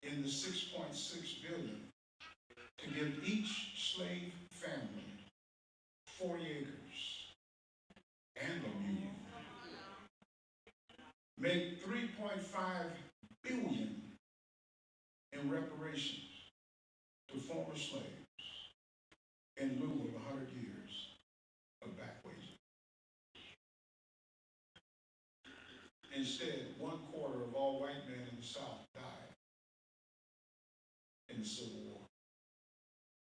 in the $6.6 billion to give each slave family 40 acres and a mule. Make $3.5 billion in reparations to former slaves in lieu of 100 years of back wages. Instead, 1/4 of all white men in the South died in the Civil War.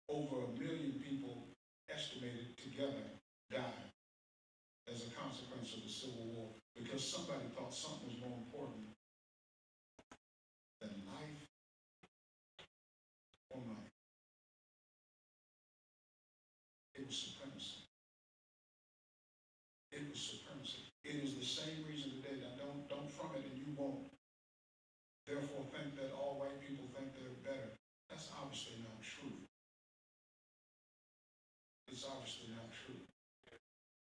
Over 1 million people estimated together died as a consequence of the Civil War because somebody thought something was more important than life or money. It was supremacy. It was supremacy. It is the same reason today that don't from it and you won't. Therefore think that all white people think they're better. That's obviously not true. It's obviously not true.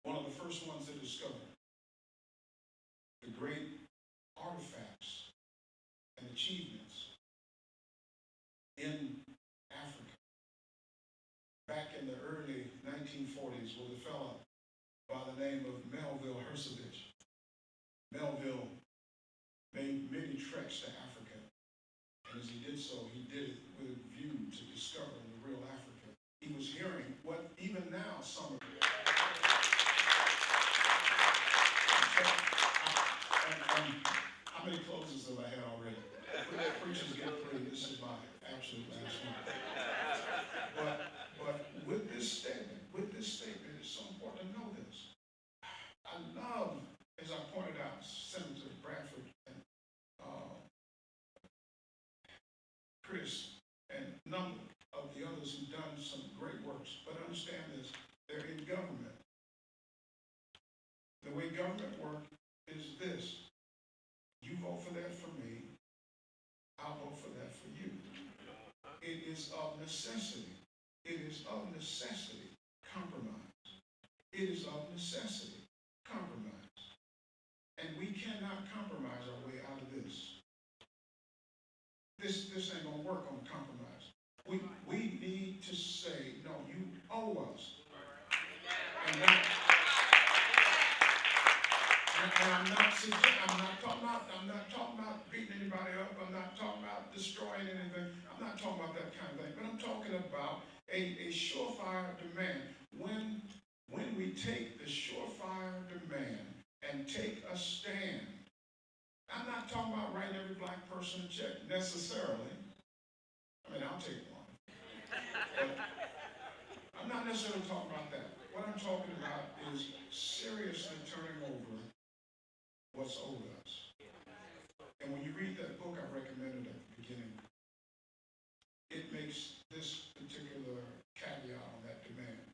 One of the first ones to discover the great artifacts and achievements in Africa back in the early 1940s was a fellow by the name of Melville Hersevich. Melville made many treks to Africa, and as he did so, he did it with a view to discovering the real Africa. He was hearing what even now some of how many closes have I had already? Preachers get free. This is my absolute last one. But with this statement, it's so important to know this. I love, as I pointed out, Senator Bradford and Chris and a number of the others who've done some great works. But understand this, they're in government. The way government works is this. You vote for that for me, I'll vote for that for you. It is of necessity. It is of necessity compromise. It is of necessity compromise. And we cannot compromise our way out of this. This ain't gonna work on compromise. We need to say, no, you owe us. And I'm not talking about beating anybody up. I'm not talking about destroying anything. I'm not talking about that kind of thing. But I'm talking about a surefire demand. man and take a stand. I'm not talking about writing every black person a check necessarily. I mean, I'll take one. But I'm not necessarily talking about that. What I'm talking about is seriously turning over what's owed us. And when you read that book I recommended at the beginning, it makes this particular caveat on that demand.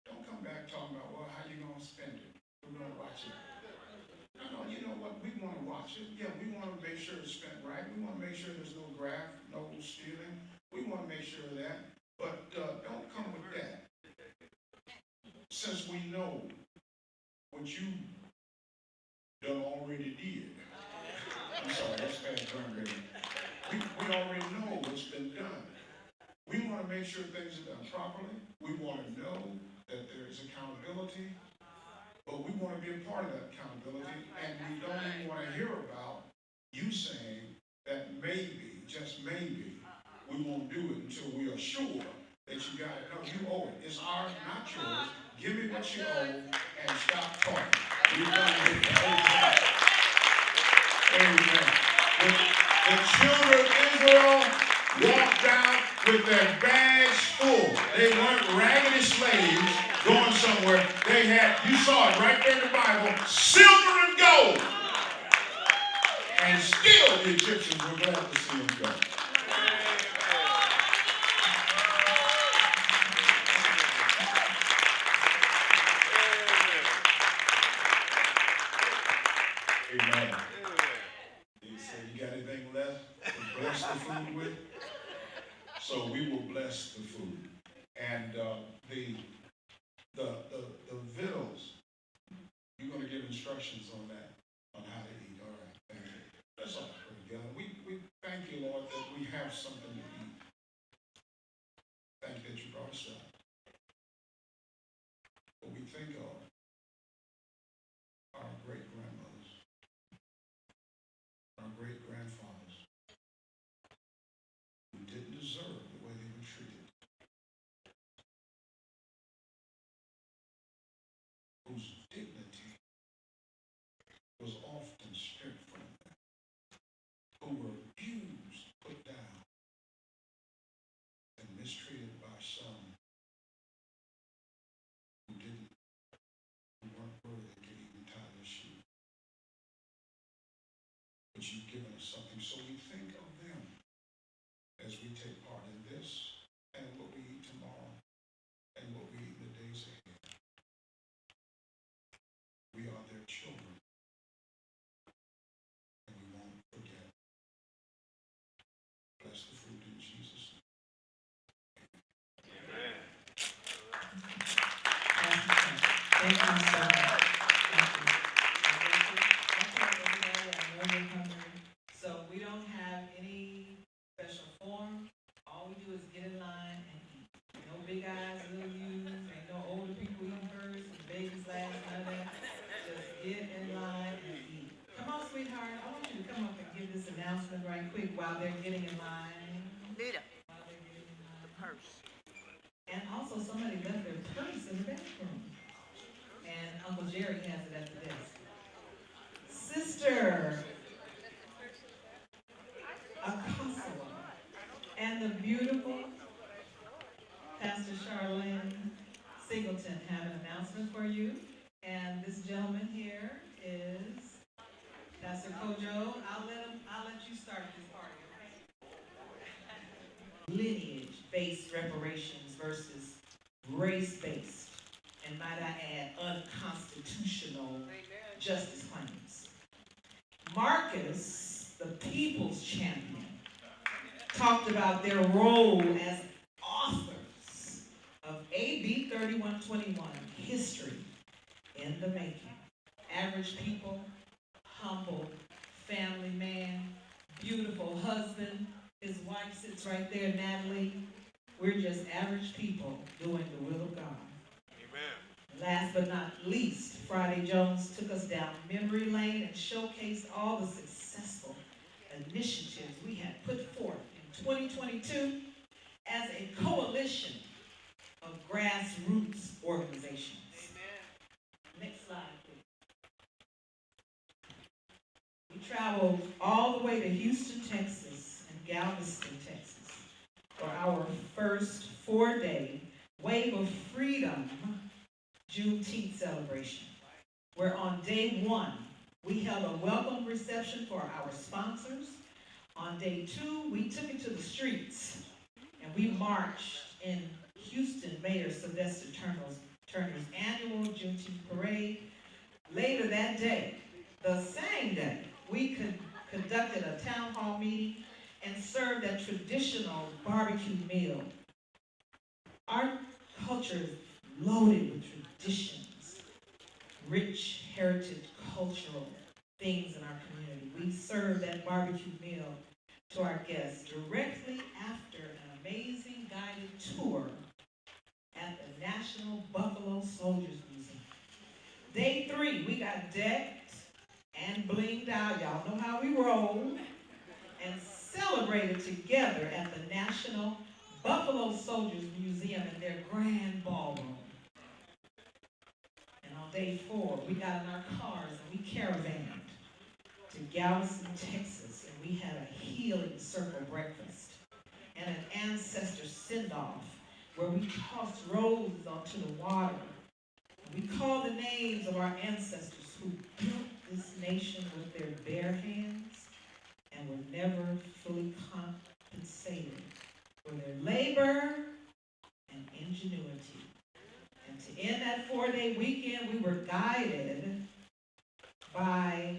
Don't come back talking about, well, how you going to spend it? We're going to watch it. No, you know what? We want to watch it. Yeah, we want to make sure it's spent right. We want to make sure there's no graft, no stealing. We want to make sure of that. But don't come with that. Since we know what you done already did. I'm sorry, that's bad grammar, baby. We already know what's been done. We want to make sure things are done properly. We want to know that there is accountability, but we want to be a part of that accountability, and we don't even want to hear about you saying that maybe, just maybe, we won't do it until we are sure that you got it. No, you owe it. It's ours, not yours. Give me what you owe and stop talking. We've done it. Amen. The children of Israel walked out with their bags full. They weren't raggedy slaves going somewhere. They had, you saw it right there in the Bible, silver and gold. And still the Egyptians were glad to see them go. Amen. You say, you got anything left to bless the food with? So we will bless the food. And the victuals, you're going to give instructions on that, on how to eat. All right, thank you. Let's all pray together. We thank you, Lord, that we have something to eat. Thank you that you brought us up. What we think of our great-grandmothers, our great-grandfathers, who didn't deserve the way they were treated, whose dignity was often stripped from them, who were abused, put down, and mistreated by some who weren't worthy to even tie their shoe. But you've given us something, so we think of them as we take part in this and what we eat tomorrow and what we eat in the days ahead. We are their children, and we won't forget. Bless the food in Jesus' name. Amen. Thank you so much. Thank you. I know you're hungry. So we don't have any special form. All we do is get in line and eat. No big eyes, little U's, ain't no older people eating first, and babies last, none of that. Just get in line and eat. Come on, sweetheart. I want you to come up and give this announcement right quick while they're getting in line. Leader, While they're getting in line. the purse. And also somebody left their purse in the bathroom. And Uncle Jerry has it at the desk. Sister Acosta and the beautiful Pastor Charlene Singleton have an announcement for you. And this gentleman here is Pastor Kojo. I'll let you start this party, okay? Lineage-based reparations versus race-based, and might I add, unconstitutional justice claims. Marcus, the people's champion, talked about their role as authors of AB 3121, history in the making. Average people, humble family man, beautiful husband. His wife sits right there, Natalie. We're just average people doing the will of God. Amen. Last but not least, Friday Jones took us down memory lane and showcased all the successful initiatives we had put forth in 2022 as a coalition of grassroots organizations. Amen. Next traveled all the way to Houston, Texas, and Galveston, Texas, for our first 4-day Wave of Freedom Juneteenth celebration, where on day 1, we held a welcome reception for our sponsors. On day 2, we took it to the streets, and we marched in Houston Mayor Sylvester Turner's annual Juneteenth parade. Later that day, the same day, we conducted a town hall meeting and served a traditional barbecue meal. Our culture is loaded with traditions, rich heritage cultural things in our community. We served that barbecue meal to our guests directly after an amazing guided tour at the National Buffalo Soldiers Museum. Day 3, we got decked and blinged out, y'all know how we roll, and celebrated together at the National Buffalo Soldiers Museum in their grand ballroom. And on day 4, we got in our cars and we caravanned to Galveston, Texas, and we had a healing circle breakfast and an ancestor send-off where we tossed roses onto the water. We called the names of our ancestors who built this nation with their bare hands and were never fully compensated for their labor and ingenuity. And to end that 4-day weekend, we were guided by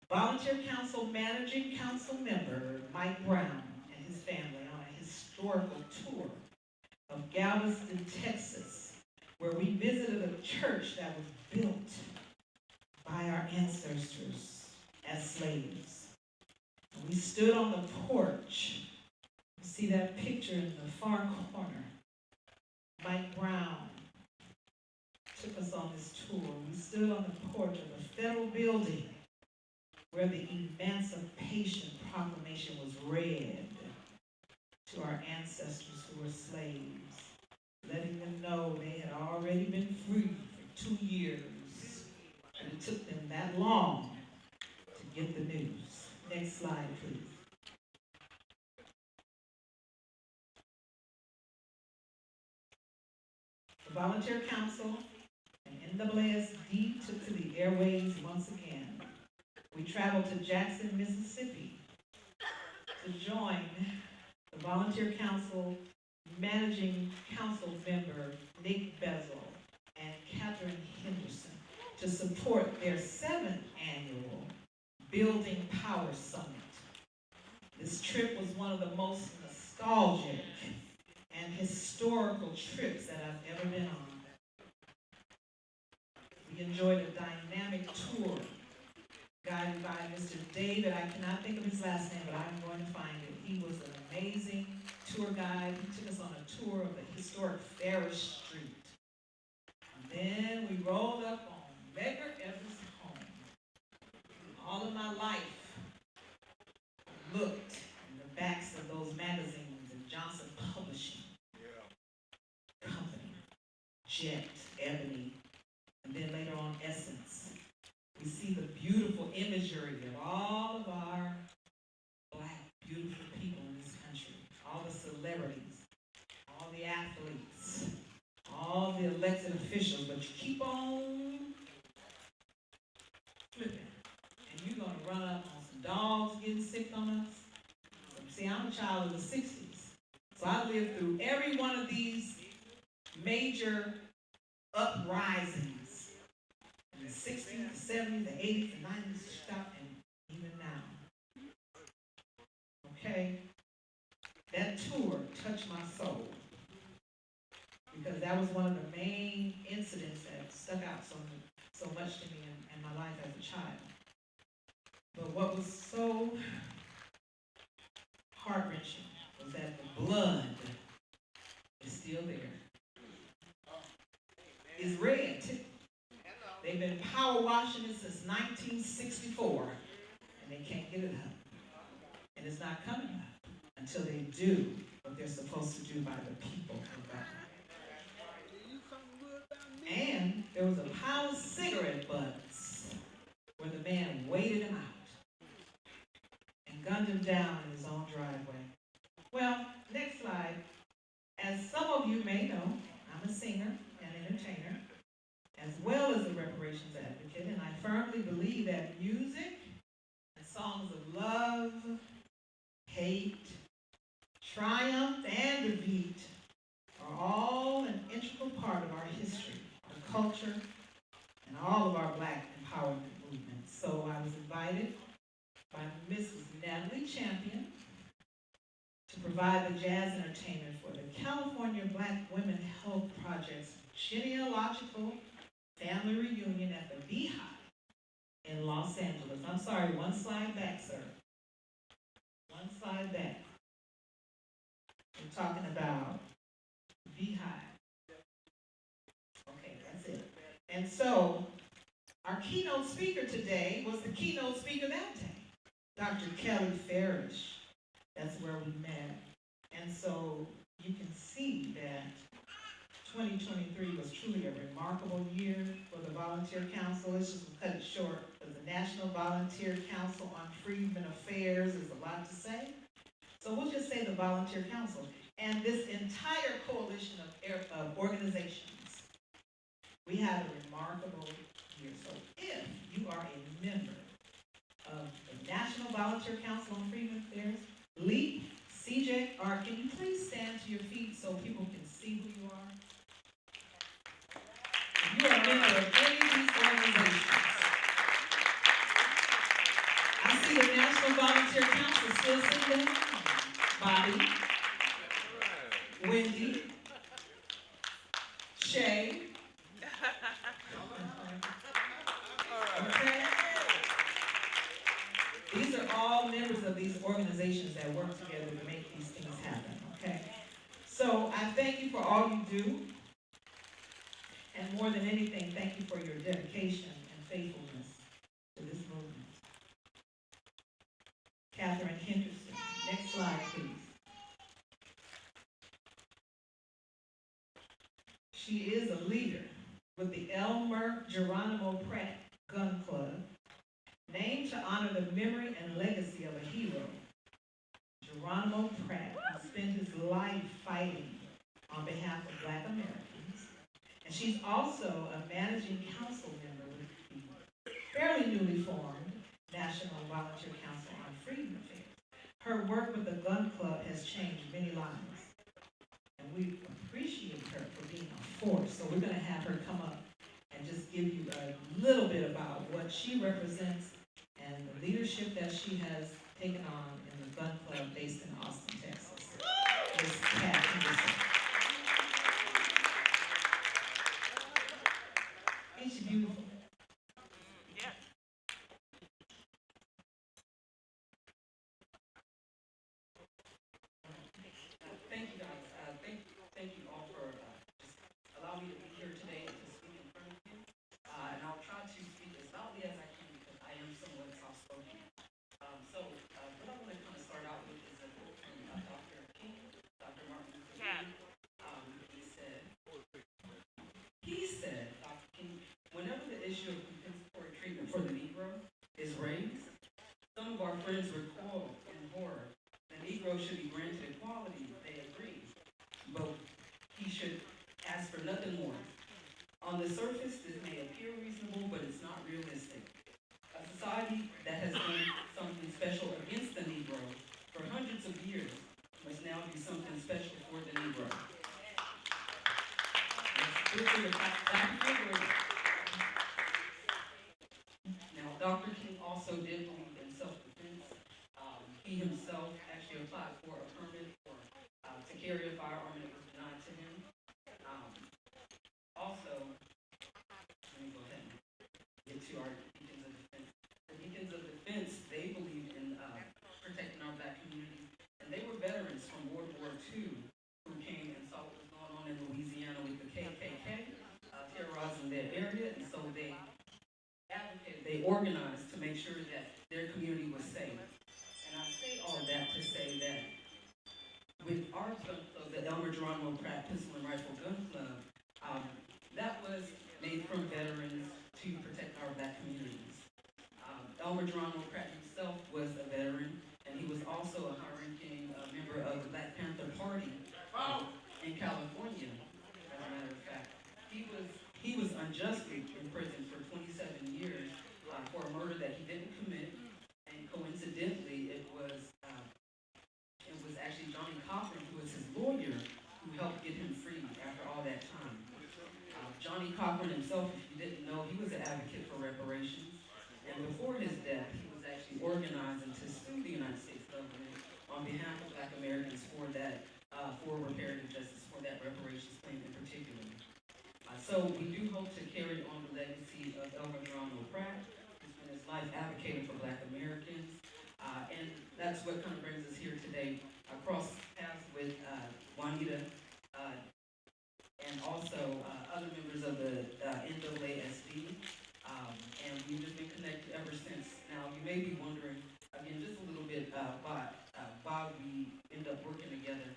Volunteer Council Managing Council Member Mike Brown and his family on a historical tour of Galveston, Texas, where we visited a church that was built by our ancestors as slaves. And we stood on the porch. You see that picture in the far corner. Mike Brown took us on this tour. We stood on the porch of the federal building where the Emancipation Proclamation was read to our ancestors who were slaves, letting them know they had already been free for 2 years, and it took them that long to get the news. Next slide, please. The Volunteer Council and NAASD took to the airways once again. We traveled to Jackson, Mississippi to join the Volunteer Council Managing Council Member Nick Bezel and Catherine Henderson to support their 7th annual Building Power Summit. This trip was one of the most nostalgic and historical trips that I've ever been on. We enjoyed a dynamic tour guided by Mr. David. I cannot think of his last name, but I'm going to find it. He was an amazing tour guide. He took us on a tour of the historic Farish Street. And then we rolled up on Medgar Evers' home. All of my life, I looked in the backs of those magazines in Johnson Publishing Company, Jet, Ebony, and then later on Essence. We see the beautiful imagery of all of our Black, beautiful people in this country, all the celebrities, all the athletes, all the elected officials, but you keep on flipping, and you're going to run up on some dogs getting sick on us. See, I'm a child of the 60s, so I lived through every one of these major uprisings. The 60s, the 70s, the 80s, the 90s, stuff, and even now. Okay? That tour touched my soul because that was one of the main incidents that stuck out so much to me in my life as a child. But what was so heart-wrenching was that the blood is still there. It's red, too. They've been power washing it since 1964, and they can't get it up. And it's not coming up until they do what they're supposed to do by the people of God. And there was a pile of cigarette butts where the man waited him out and gunned him down in his own driveway. Well, next slide. As some of you may know, I'm a singer and entertainer, as well as a reparations advocate, and I firmly believe that music and songs of love, hate, triumph, and defeat are all an integral part of our history, our culture, and all of our Black empowerment movements. So I was invited by Mrs. Natalie Champion to provide the jazz entertainment for the California Black Women Health Project's genealogical family reunion at the Beehive in Los Angeles. I'm sorry, one slide back, sir. One slide back. We're talking about Beehive. Okay, that's it. And so, our keynote speaker today was the keynote speaker that day, Dr. Kelly Farish. That's where we met. And so, you can see that 2023 was truly a remarkable year for the Volunteer Council. Let's just cut it short. Because the National Volunteer Council on Freedmen Affairs is a lot to say. So we'll just say the Volunteer Council. And this entire coalition of organizations, we had a remarkable year. So if you are a member of the National Volunteer Council on Freedmen Affairs, LEAP, CJ, or can you please stand to your feet so people can see who you are? If you are a member of any of these organizations, I see the National Volunteer Council still sitting there. Bobby, Wendy, Shay. Okay? These are all members of these organizations that work together to make these things happen, okay? So I thank you for all you do. And more than anything, thank you for your dedication and faithfulness to this movement. Catherine Henderson. Next slide, please. She is a leader with the Elmer Geronimo Pratt Gun Club, named to honor the memory and legacy of a hero, Geronimo Pratt, who spent his life fighting on behalf of Black Americans. And she's also a managing council member with the fairly newly formed National Volunteer Council on Freedom Affairs. Her work with the Gun Club has changed many lives, and we appreciate her for being a force. So we're going to have her come up and just give you a little bit about what she represents and the leadership that she has taken on in the Gun Club based in Austin, Texas. Ms. Kat Henderson. Ain't she beautiful? Yeah. Thank you guys. Thank you all for just allowing me to be here today and to speak in front of you. And I'll try to speak as loudly as I can because I am somewhat soft-spoken. What I want to kind of start out with is a quote from Dr. King, Dr. Martin Luther King. He said, Dr. King, whenever the issue of compensatory treatment for the Negro is raised, some of our friends recoil in horror. The Negro should be granted equality, they agree, but he should ask for nothing more. On the surface, this may appear reasonable, but it's not realistic. A society that has done something special against the Negro for hundreds of years must now do something special for the Negro. Now, Dr. King also did believe in self-defense. He himself actually applied for a permit to carry a firearm and it was denied to him. Also, let me go ahead and get to our Deacons of Defense. The Deacons of Defense, they believe in protecting our Black community, and they were veterans from World War II who came and saw what was going on in Louisiana with the KKK terrorizing their area, and so they advocated, they organized to make sure that their community was safe. And I say all of that to say that with our gun club, the Elmer Geronimo Pratt Pistol and Rifle Gun Club, that was made from veterans to protect our Black communities. Elmer Geronimo Pratt himself was a veteran, and he was also a high-ranking member of the Black Panther Party in California, as a matter of fact. He was unjustly imprisoned for 27 years for a murder that he didn't commit, and coincidentally, it was actually Johnny Cochran, who was his lawyer, who helped get him free after all that time. Johnny Cochran himself, if you didn't know, he was an advocate for reparations, and before his death, he was actually organizing to sue the United States government on behalf of Black Americans for that, for reparative justice, for that reparations claim in particular. So we do hope to carry on the legacy of Elmer Geronimo Pratt, who spent his life advocating for Black Americans, and that's what kind of brings us here today. Across paths with Juanita and also other members of the NAASD, and we've just been connected ever since. Now, you may be wondering, again, just a little bit why we end up working together.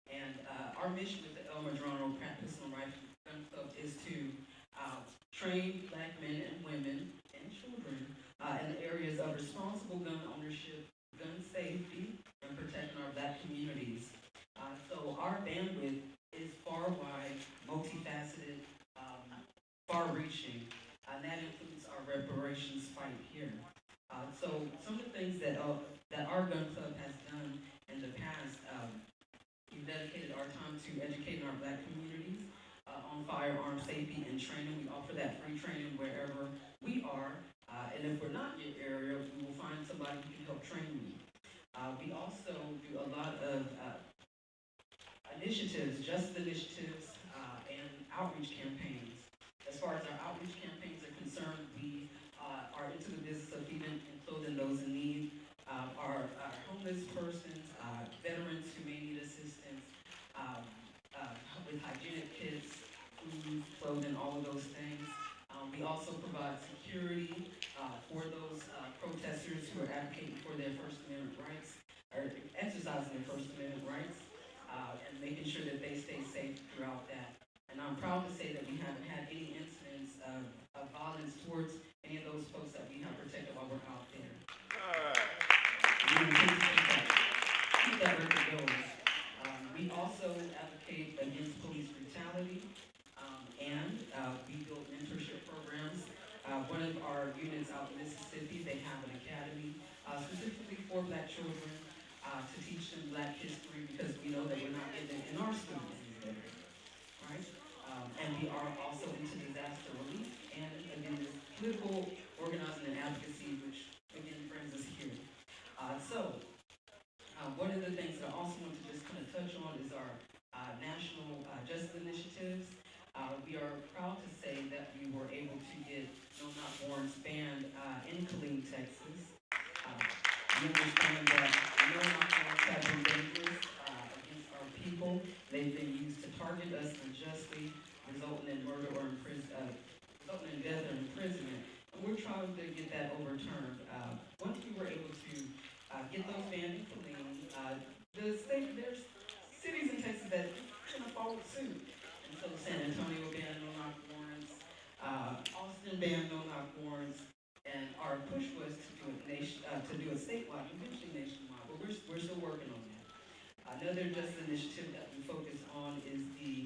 And our mission with the Elmer Geronimo Pratt Pistol and Rifle Gun Club is to train Black men and women and children in the areas of responsible gun ownership, gun safety, and protecting our Black communities. So our bandwidth is far-wide, multifaceted, far-reaching, and that includes our reparations fight here. So some of the things that our gun club has done in the past, we've dedicated our time to educating our Black communities on firearm safety and training. We offer that free training wherever we are, and if we're not in your area, we will find somebody who can help train you. We also do a lot of initiatives, justice initiatives, and outreach campaigns. As far as our outreach campaigns are concerned, we are into the business of feeding and clothing those in need. Our homeless persons, veterans who may need assistance with hygienic kits, food, clothing, all of those things. We also provide security for those protesters who are advocating for their First Amendment rights, or exercising their First Amendment rights, and making sure that they stay safe throughout that. And I'm proud to say that we haven't had any incidents of violence towards any of those folks that we have protected while we're out there. Keep that record going. We also advocate against police brutality, and we build mentorship programs. One of our units out in Mississippi, they have an academy specifically for Black children to teach them Black history, because we know that we're not getting it in our schools these days, right? And we are also into disaster relief and, again, this political organizing and advocacy, which, again, brings us here. One of the things that I also want to just kind of touch on is our national justice initiatives. We are proud to say that we were able to get No Not Warrants banned in Killeen, Texas. We understand that No Not Warrants have been dangerous against our people. They've been used to target us unjustly, resulting in murder or resulting in death or imprisonment. And we're trying to get that overturned. Once we were able to get those banned in Killeen, there's cities in Texas that kind of followed suit. And so San Antonio banned No Knock warrants, Austin banned No Knock warrants, and our push was to do it statewide, eventually nationwide, but we're still working on that. Another justice initiative that we focus on is the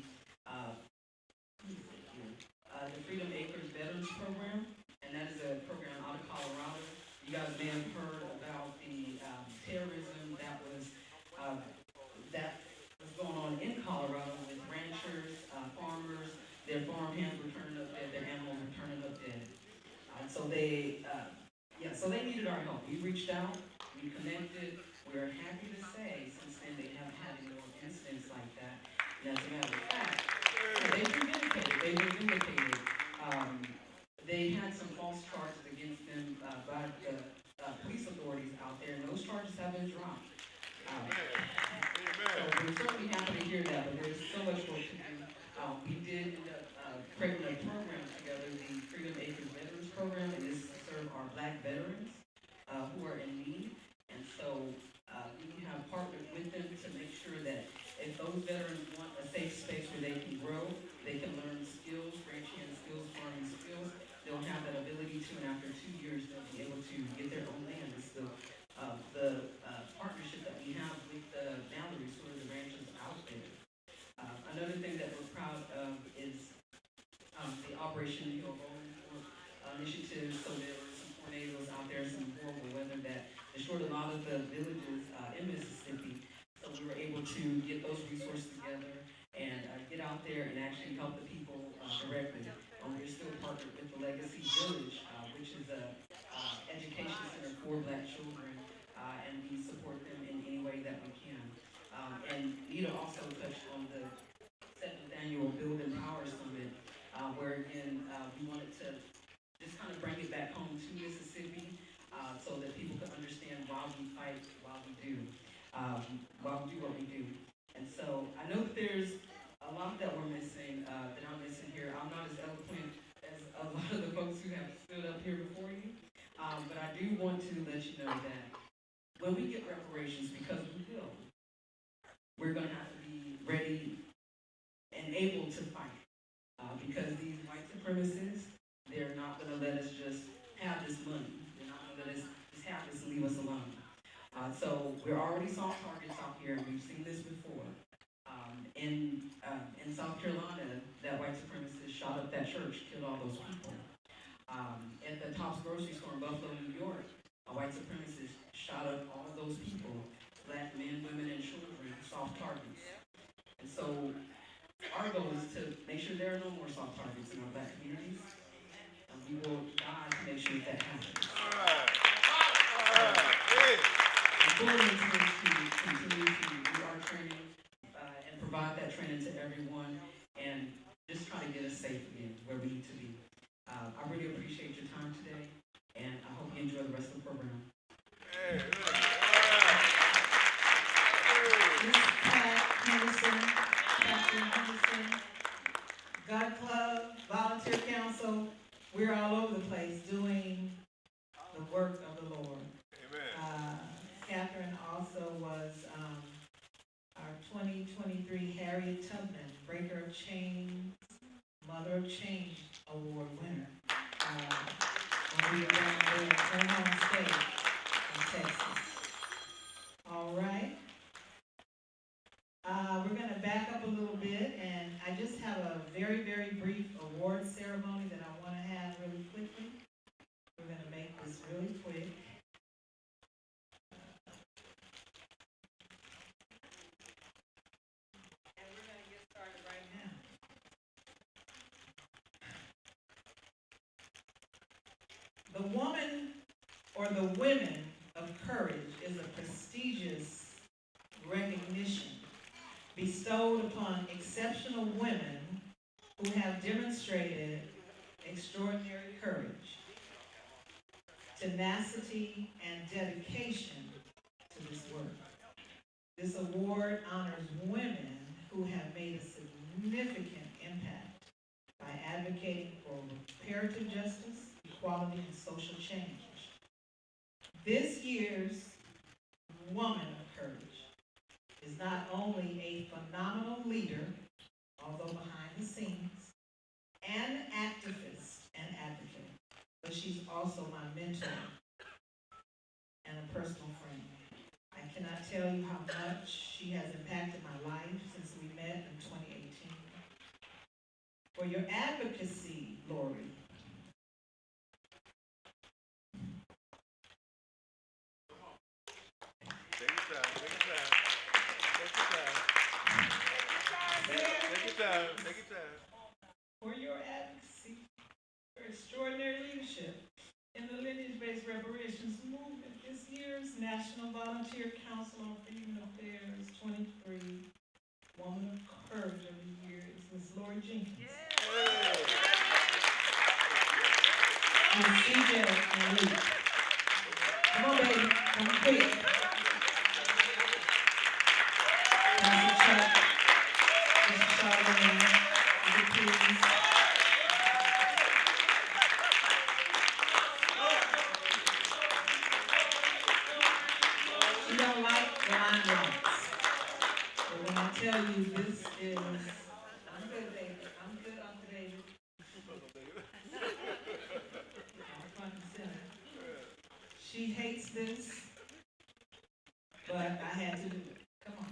Freedom Acres Veterans Program, and that is a program out of Colorado. You guys may have heard about the terrorism that was going on in Colorado with ranchers, farmers. Their farm hands were turning up dead, their animals were turning up dead. So they needed our help. We reached out, we connected. We're happy to say, since then, they haven't had any more incidents like that. And as a matter of fact, they've been vindicated. They had some false charges against them by the police authorities out there, and those charges have been dropped. So we're certainly happy to hear that, but there's so much work to do. We did end up creating a program together, the Freedom Acres Veterans Program, and this is to serve our Black veterans who are in need. And so we have partnered with them to make sure that if those veterans want a safe space where they can grow, they can learn skills, ranch hand skills, farming skills, they'll don't have that ability to, and after 2 years, they'll be able to get their own land. It's the partnership that we have with the boundaries, who are the ranchers out there. Another thing that we're proud of is the Operation Rolling Fork initiative. So there were some tornadoes out there, some horrible weather that destroyed a lot of the villages in Mississippi. So we were able to get those resources together and get out there and actually help the people directly. We're still partnered with the Legacy Village, which is a education center for Black children, and we support them in any way that we can. And Nita also touched on the 7th Annual Build and Power Summit, where again, we wanted to just kind of bring it back home to Mississippi, so that people could understand why we fight, why we do what we do. And so I know that there's a lot that we're missing, that I'm missing here. I'm not as eloquent as a lot of the folks who have stood up here before you, but I do want to let you know that when we get reparations, because we will, we're going to have to be ready and able to fight, because these white supremacists, they're not going to let us just have this money. They're not going to let us just have this and leave us alone. So we're already soft targets out here. We've seen this before. In South Carolina, that white supremacist shot up that church, killed all those people. At the Tops grocery store in Buffalo, New York, a white supremacist shot up all of those people, Black men, women, and children, soft targets. And so our goal is to make sure there are no more soft targets in our Black communities, and we will die to make sure that happens. We're going to continue to do our training and provide that training to everyone, and just try to get us safe again where we need to be. I really appreciate your time today, and I hope you enjoy the rest of the program. Ms. Pat Henderson, Captain Henderson, God Club, Volunteer Council, we're all over the place doing the work of the Lord. Catherine also was our 2023 Harriet Tubman Breaker of Chains, Mother of Change Award winner. When we were down there in her home state in Texas. All right. We're going to back up a little bit, and I just have a very, very brief award ceremony that I want to have really quickly. We're going to make this really quick. The Woman or the Women of Courage is a prestigious recognition bestowed upon exceptional women who have demonstrated extraordinary courage, tenacity, and dedication to this work. This award honors women who have made a significant impact by advocating for reparative justice, equality, and social change. This year's Woman of Courage is not only a phenomenal leader, although behind the scenes, an activist and advocate, but she's also my mentor and a personal friend. I cannot tell you how much she has impacted my life since we met in 2018. For your advocacy, Lori, for your advocacy, for extraordinary leadership in the lineage-based reparations movement. This year's National Volunteer Council on Freedom Affairs 23 Woman of Courage of the Year is Ms. Lori Jenkins. And CJ and Luke. Come on, baby. Come quick. Pastor Chuck, Mr. Charlemagne, please. She don't like blind lights. But when I tell you this is, I'm good, baby. I'm good, Uncle David. She hates this, but I had to do it. Come on.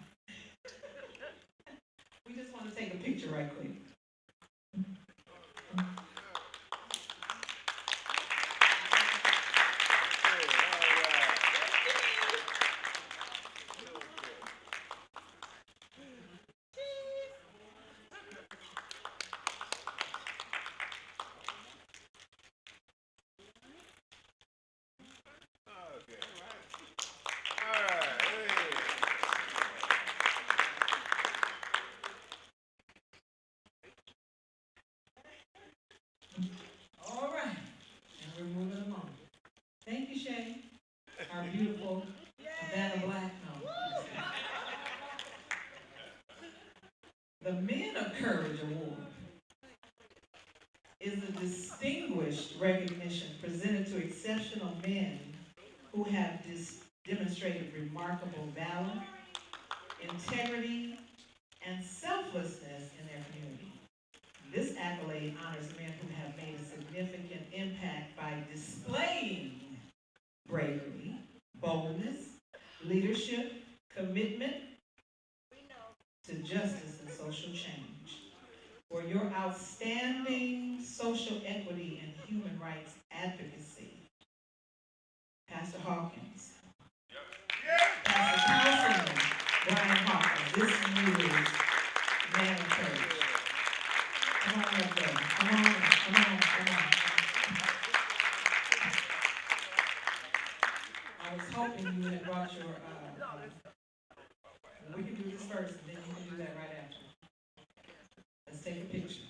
We just want to take a picture right quick. All right, and we're moving along. Thank you, Shay. Our beautiful Havana Black. No. The Men of Courage Award is a distinguished recognition presented to exceptional men who have demonstrated remarkable valor, integrity, and selflessness in their community. This accolade honors men who have made a significant impact by displaying bravery, boldness, leadership, commitment to justice and social change. For your outstanding social equity and human rights advocacy, Pastor Hawkins, Pastor Councilman Brian Hawkins, this year's Man of Courage. Come on up there. Come on. I was hoping you had brought your, we can do this first and then you can do that right after. Let's take a picture.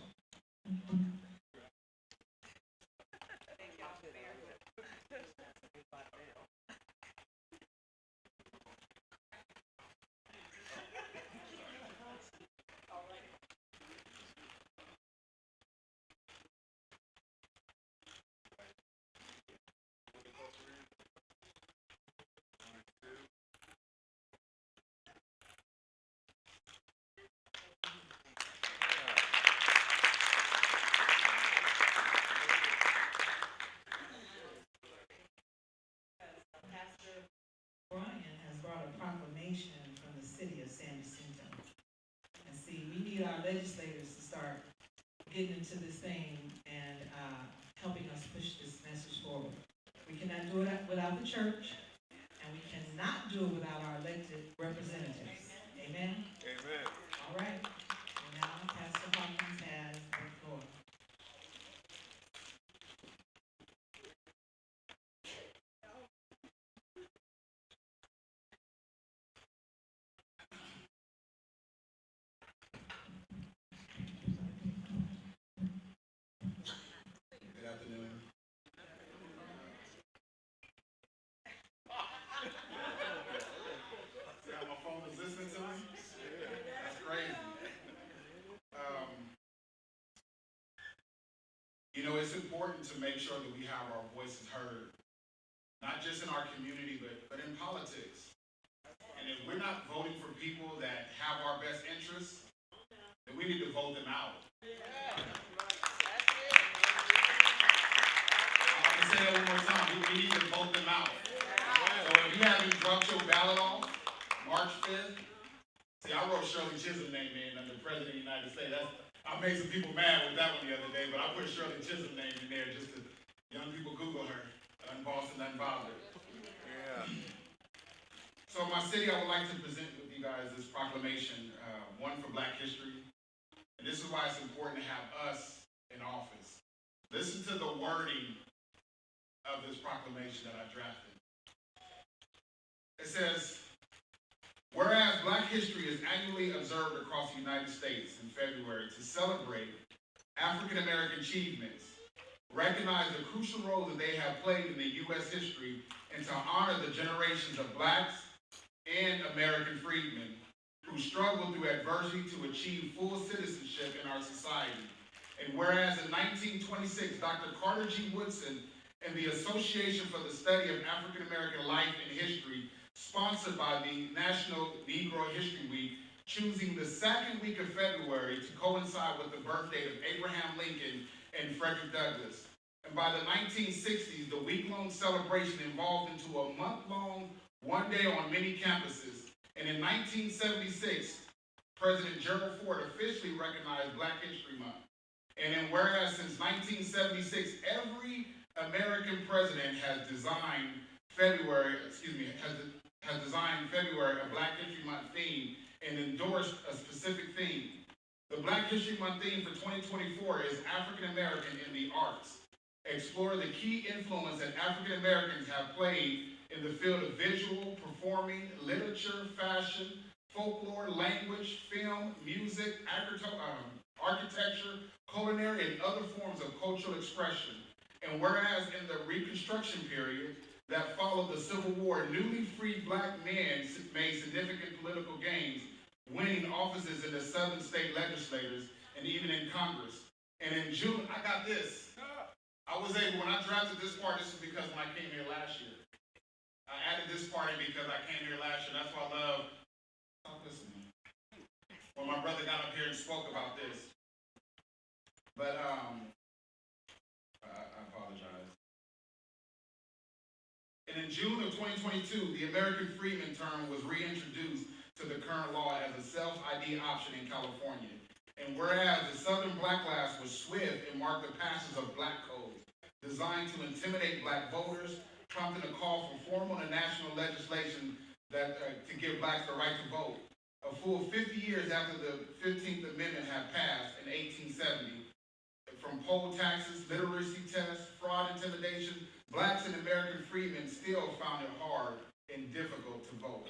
From the city of San Jacinto. And see, we need our legislators to start getting into this thing and helping us push this message forward. We cannot do it without the church, and we cannot do it without our elected representatives. Amen? Amen. All right. And now Pastor Hawkins has the floor. You know, it's important to make sure that we have our voices heard, not just in our community, but in politics. And if we're not voting for people that have our best interests, then we need to vote them out. I'm going to say that one more time. We need to vote them out. So if you haven't dropped your ballot off, March 5th, see, I wrote Shirley Chisholm's name in under the President of the United States. I made some people mad with that one the other day, but I put Shirley Chisholm's name in there just to young people Google her. Unbossed and unbothered. Yeah. So in my city, I would like to present with you guys this proclamation, one for Black history. And this is why it's important to have us in office. Listen to the wording of this proclamation that I drafted. It says, whereas Black history is annually observed across the United States in February to celebrate African American achievements, recognize the crucial role that they have played in the U.S. history, and to honor the generations of Blacks and American freedmen who struggled through adversity to achieve full citizenship in our society. And whereas in 1926, Dr. Carter G. Woodson and the Association for the Study of African American Life and History, sponsored by the National Negro History Week, choosing the second week of February to coincide with the birthday of Abraham Lincoln and Frederick Douglass, And by the 1960s, the week-long celebration evolved into a month-long, one day on many campuses. And in 1976, President Gerald Ford officially recognized Black History Month. And then whereas since 1976, every American president has designed February a Black History Month theme and endorsed a specific theme. The Black History Month theme for 2024 is African American in the Arts. Explore the key influence that African Americans have played in the field of visual, performing, literature, fashion, folklore, language, film, music, architecture, culinary, and other forms of cultural expression. And whereas in the Reconstruction period that followed the Civil War, newly freed Black men made significant political gains, winning offices in the Southern state legislatures and even in Congress. And in June, I got this. I was able, when I drafted this part, this is because when I came here last year. I added this part in because I came here last year. That's why I love, stop listening. When my brother got up here and spoke about this. But, I apologize. And in June of 2022, the American Freedmen term was reintroduced to the current law as a self-ID option in California. And whereas the Southern Backlash was swift and marked the passage of Black codes designed to intimidate Black voters, prompting a call for formal and national legislation that to give Blacks the right to vote. A full 50 years after the 15th Amendment had passed in 1870, from poll taxes, literacy tests, fraud, intimidation, Blacks and American freedmen still found it hard and difficult to vote.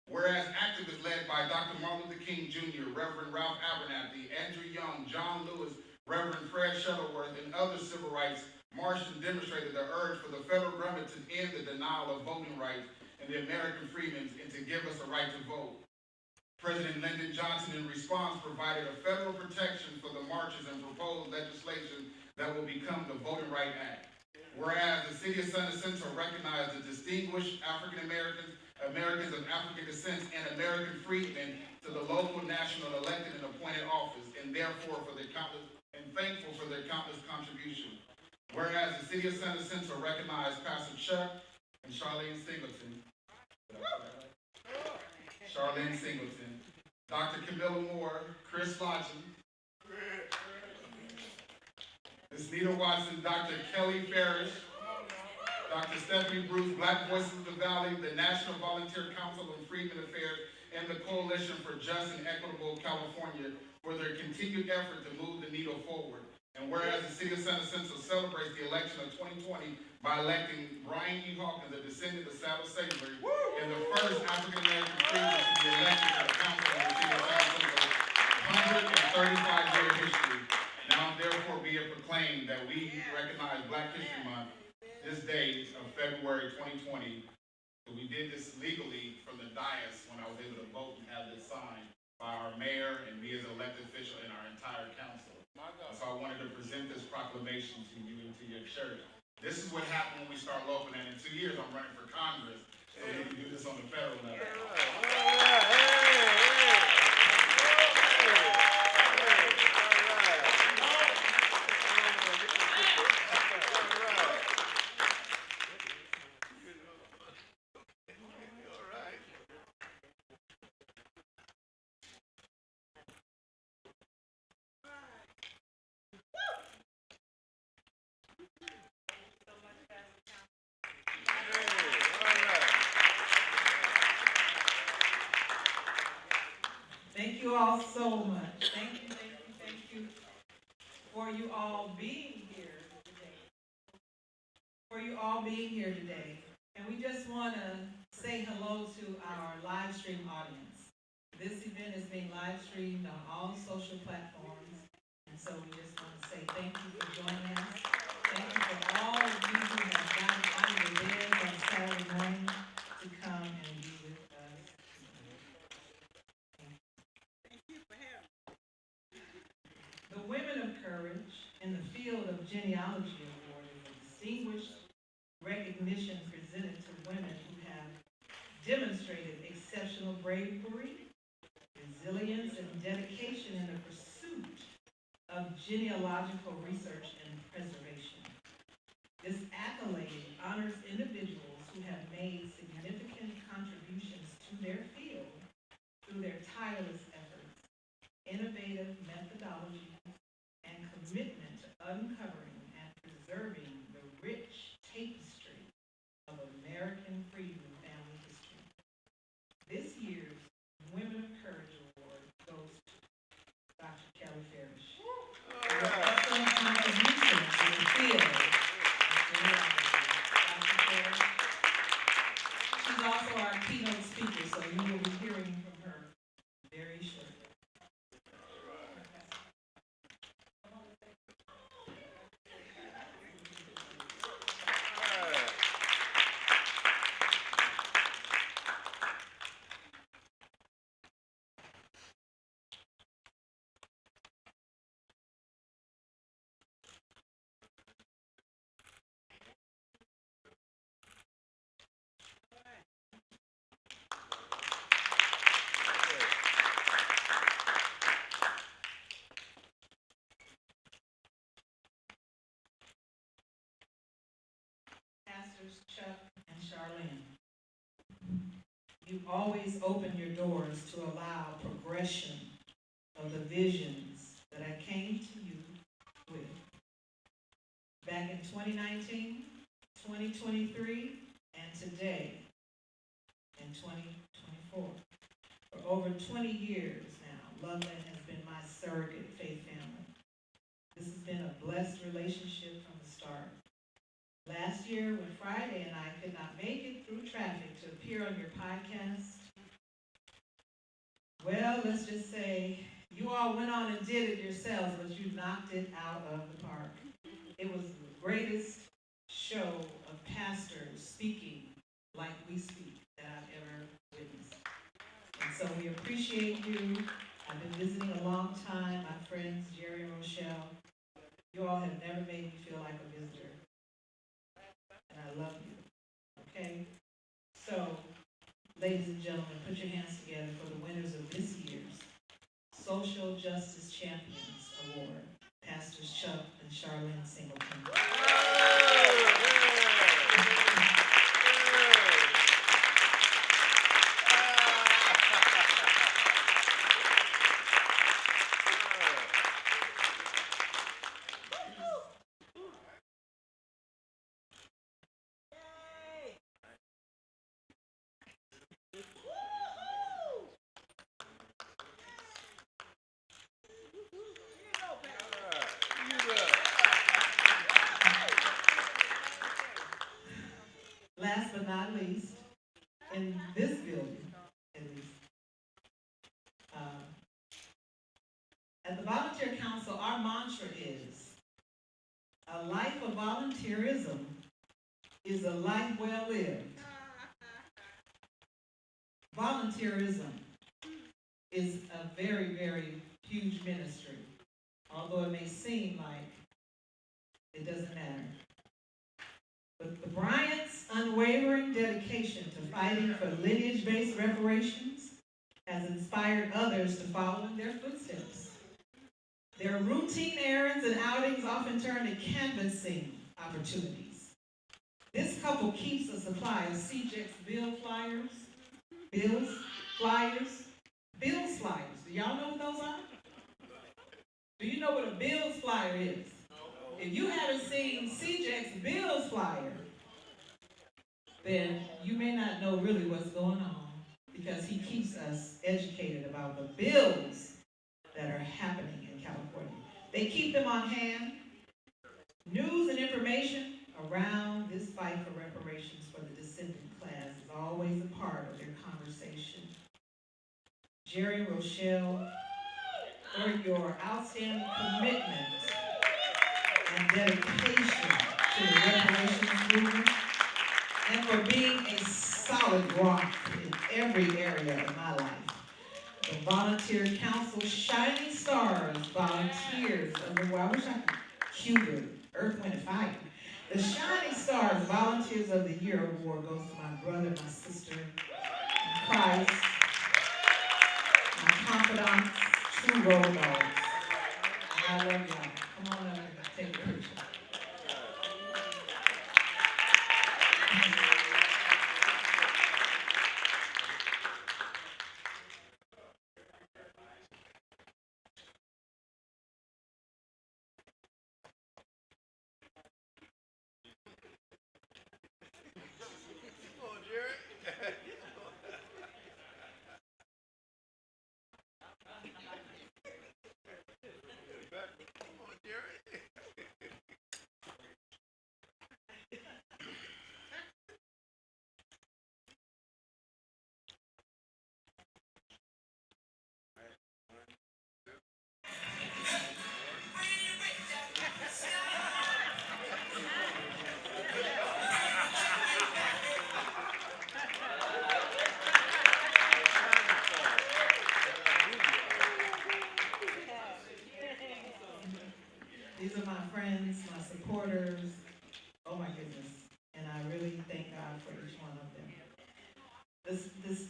Whereas activists led by Dr. Martin Luther King Jr., Reverend Ralph Abernathy, Andrew Young, John Lewis, Reverend Fred Shuttleworth, and other civil rights marched and demonstrated their urge for the federal government to end the denial of voting rights and the American freedmen and to give us a right to vote. President Lyndon Johnson, in response, provided a federal protection for the marches and proposed legislation that will become the Voting Rights Act. Whereas the city of San Jacinto recognized the distinguished African Americans, Americans of African descent, and American freedmen to the local, national, elected, and appointed office, and therefore thankful for their countless contributions. Whereas the city of San Jacinto recognized Pastor Chuck and Charlene Singleton, Dr. Camilla Moore, Chris Lodgen, Ms. Nita Watson, Dr. Kelly Farish, Dr. Stephanie Bruce, Black Voices of the Valley, the National Volunteer Council on Freedmen Affairs, and the Coalition for Just and Equitable California for their continued effort to move the needle forward. And whereas the city of San Jacinto celebrates the election of 2020 by electing Brian E. Hawkins, a descendant of Sabbath slavery, and the first African-American freedman to be elected to the council of the city of San Jacinto's 135-year history. Now therefore be it proclaimed that we recognize Black History Month this day of February 2020. We did this legally from the dais when I was able to vote and have this signed by our mayor and me as an elected official and our entire council. So I wanted to present this proclamation to you and to your church. This is what happened when we start local, and in 2 years I'm running for Congress, so we can do this on the federal level. Thank you all so much. Thank you for you all being here today. And we just want to say hello to our live stream audience. This event is being live streamed on all social platforms. And so we just want to say thank you for joining us. Thank you for all of you who have gotten out of your beds on Saturday morning to come and be with us. The Women of Courage in the Field of Genealogy Award is a distinguished recognition presented to women who have demonstrated exceptional bravery, resilience, and dedication in the pursuit of genealogical research and preservation. honors individuals who have made significant contributions to their field through their tireless efforts, innovative methodologies, and commitment to uncovering and preserving the rich tapestry of American freedom and family history. This year's Women of Courage Award goes to Dr. Kelly Farish. For her excellent contributions to the field of genealogy. Dr. Farish. She's also our keynote speaker, so you will be hearing from her very shortly. Pastors Chuck and Charlene, you've always opened your doors to allow progression of the visions that I came to you with. Back in 2019, 2023, and today in 2024. For over 20 years now, Loveland has been my surrogate faith family. This has been a blessed relationship from the start. Last year, when Friday and I could not make it through traffic to appear on your podcast, well, let's just say you all went on and did it yourselves, but you knocked it out of the park. It was the greatest show of pastors speaking like we speak that I've ever witnessed. And so we appreciate you. I've been visiting a long time. My friends, Jerry and Rochelle, you all have never made me feel like a visitor. And I love you, okay? So, ladies and gentlemen, put your hands together for the winners of this year's Social Justice Champions Award, Pastors Chuck and Charlene Singleton. Last but not least, in this building, at least, at the Volunteer Council, our mantra is, a life of volunteerism is a life well lived. Volunteerism is a very, very huge ministry, although it may seem like it doesn't matter. But the Bryant's unwavering dedication to fighting for lineage-based reparations has inspired others to follow in their footsteps. Their routine errands and outings often turn to canvassing opportunities. This couple keeps a supply of CJEX bill flyers. Do y'all know what those are? Do you know what a bills flyer is? If you haven't seen CJEX bills flyer, then you may not know really what's going on, because he keeps us educated about the bills that are happening in California. They keep them on hand. News and information around this fight for reparations for the descendant class is always a part of their conversation. Jerry and Rochelle, for your outstanding commitment and dedication to the reparations movement, and for being a solid rock in every area of my life. The Volunteer Council Shining Stars Volunteers of the, well, I wish I could cue the Earth, Wind, and Fire. The Shining Stars Volunteers of the Year Award goes to my brother, my sister in Christ, my confidants, true role models. I love y'all. Come on up and take a picture. These are my friends, my supporters. Oh my goodness. And I really thank God for each one of them. This is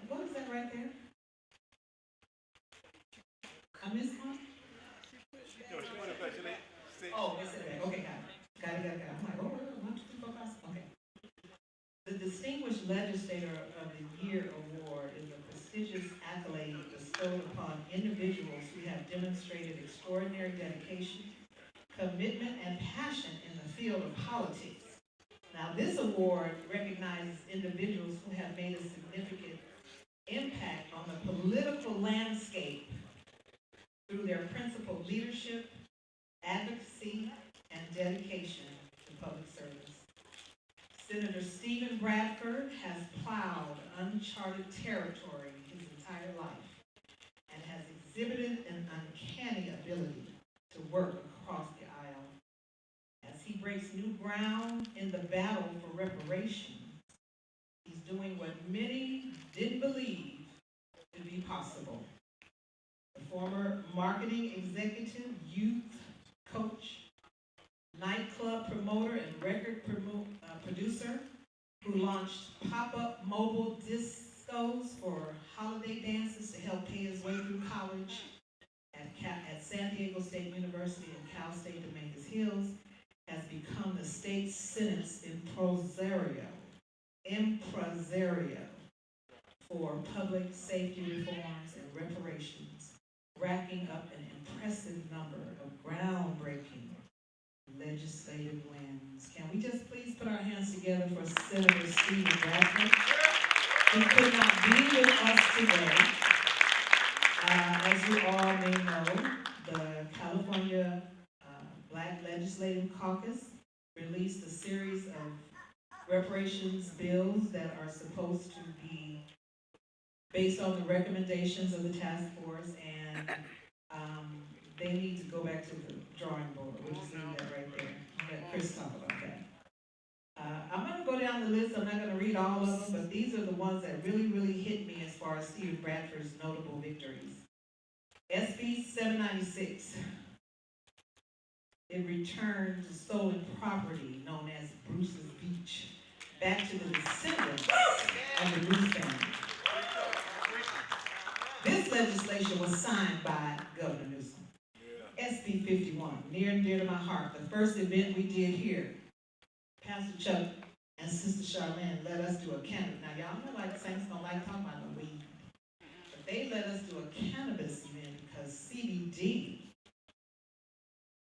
what is that right there? I missed one? Oh, they said that. Okay, got it. I'm like, oh, 1, 2, 3, 4, 5. Okay. The Distinguished Legislator of the Year Award is a prestigious accolade bestowed upon individuals who have demonstrated extraordinary dedication, commitment, and passion in the field of politics. Now, this award recognizes individuals who have made a significant impact on the political landscape through their principled leadership, advocacy, and dedication to public service. Senator Stephen Bradford has plowed uncharted territory his entire life and has exhibited an uncanny ability to work across the aisle. As he breaks new ground in the battle for reparations, he's doing what many didn't believe to be possible. The former marketing executive, youth coach, nightclub promoter, and record producer who launched pop-up mobile discos for holiday dances to help pay his way through college at San Diego State University and Cal State Dominguez Hills, has become the state Senate's impresario for public safety reforms and reparations, racking up an impressive number of groundbreaking legislative wins. Can we just please put our hands together for Senator Stephen Bradford, who could not be with us today. As you all may know, the California Black Legislative Caucus released a series of reparations bills that are supposed to be based on the recommendations of the task force, and they need to go back to the drawing board. We'll just leave that right there. I'll let Chris talk about that. I'm going to go down the list. I'm not going to read all of them, but these are the ones that really, really hit me as far as Stephen Bradford's notable victories. SB 796. It returned stolen property known as Bruce's Beach back to the descendants of the Bruce family. This legislation was signed by Governor Newsom. SB 51, near and dear to my heart. The first event we did here, Pastor Chuck and Sister Charlene let us do a cannabis. Now, y'all know like saints don't like talking about no weed. But they let us do a cannabis event because CBD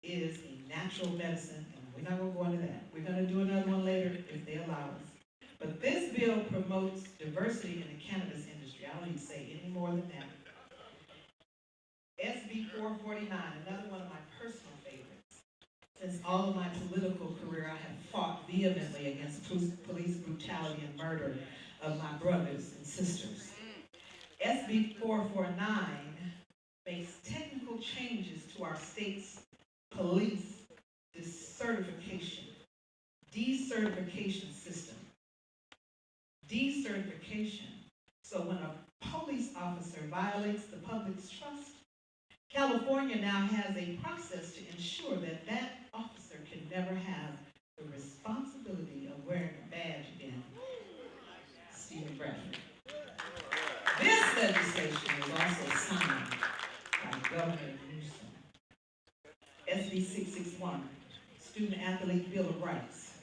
is a natural medicine, and we're not going to go into that. We're going to do another one later if they allow us. But this bill promotes diversity in the cannabis industry. I don't need to say any more than that. SB 449, another one of my personal favorites. Since all of my political career, I have fought vehemently against police brutality and murder of my brothers and sisters. SB 449 makes technical changes to our state's police decertification system. Decertification. So when a police officer violates the public's trust, California now has a process to ensure that that officer can never have the responsibility of wearing a badge again. Stephen Bradford. This legislation was also signed by Governor Newsom. SB 661, Student Athlete Bill of Rights.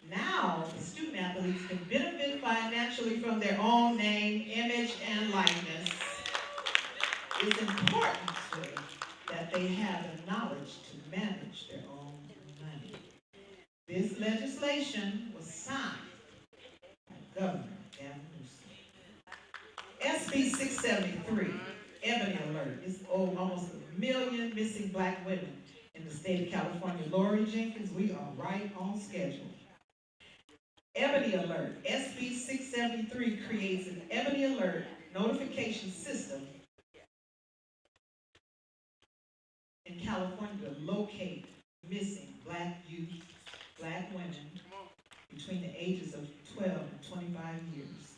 Now, the student athletes can benefit financially from their own name, image, and likeness. It's important that they have the knowledge to manage their own money. This legislation was signed by Governor Gavin Newsom. SB 673, Ebony Alert. It's almost 1 million missing Black women in the state of California. Lori Jenkins, we are right on schedule. Ebony Alert. SB 673 creates an Ebony Alert notification system in California to locate missing Black youth, Black women between the ages of 12 and 25 years.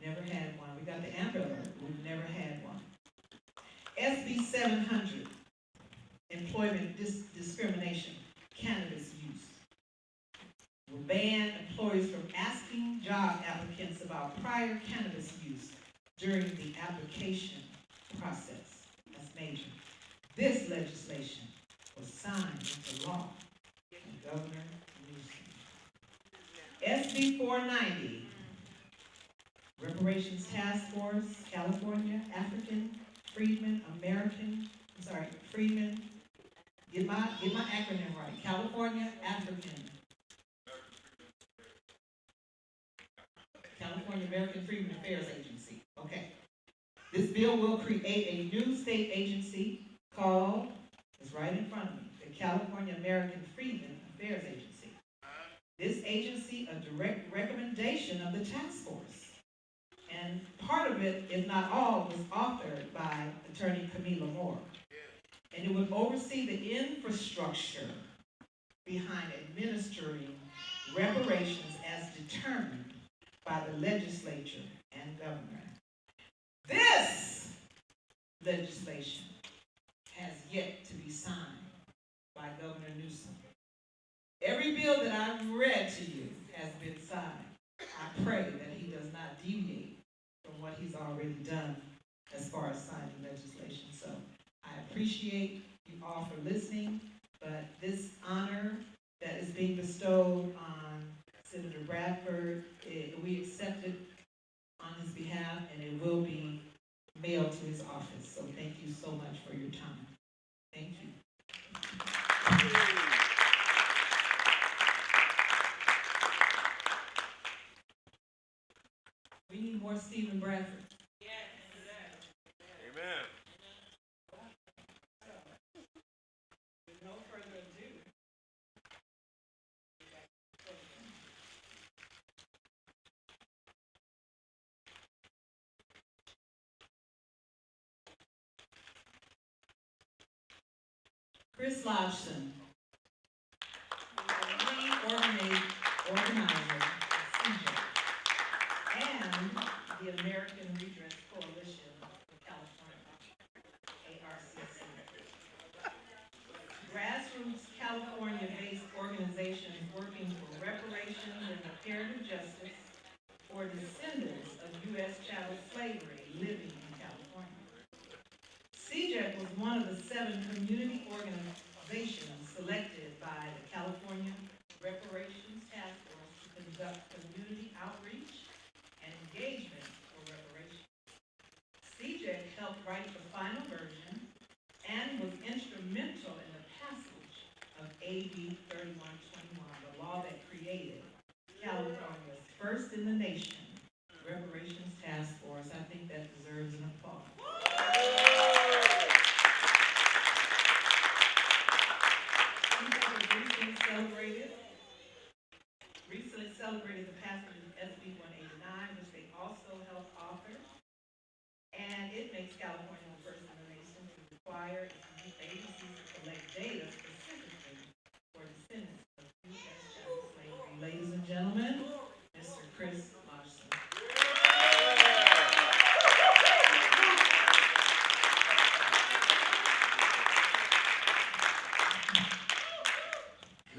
Never had one. We got the Amber Alert. We've never had one. SB 700. during the application process. That's major. This legislation was signed into law by Governor Newsom. SB 490, Reparations Task Force, California, Freedmen, get my acronym right. California American Freedmen Affairs Agency. Okay. This bill will create a new state agency called, it's right in front of me, the California American Freedmen Affairs Agency. This agency, a direct recommendation of the task force. And part of it, if not all, was authored by Attorney Camilla Moore. And it would oversee the infrastructure behind administering reparations as determined by the legislature and governor. This legislation has yet to be signed by Governor Newsom. Every bill that I've read to you has been signed. I pray that he does not deviate from what he's already done as far as signing legislation. So I appreciate you all for listening, but this honor that is being bestowed on Senator Bradford, we accept it on his behalf, and it will be mailed to his office. So thank you so much for your time. Thank you. We need more Stephen Bradford. Amen. With no further ado. Chris Lodgson, lead organizer of CJ and the American Redress Coalition of California, ARCC. Grassroots California-based organizations working for reparations and reparative justice for descendants of U.S. chattel slavery living in California. CJ was one of the 7 community organizations selected by the California Reparations Task Force to conduct community outreach and engagement for reparations. CJ helped write the final version and was instrumental in the passage of AB 3121, the law that created California's first in the nation Reparations Task Force. I think that deserves an applause. Recently celebrated the passage of SB 189, which they also helped author. And it makes California the first in the nation to require its youth agencies to collect data specifically for descendants of U.S. chattel slavery. Ladies and gentlemen, Mr. Chris Lodgson.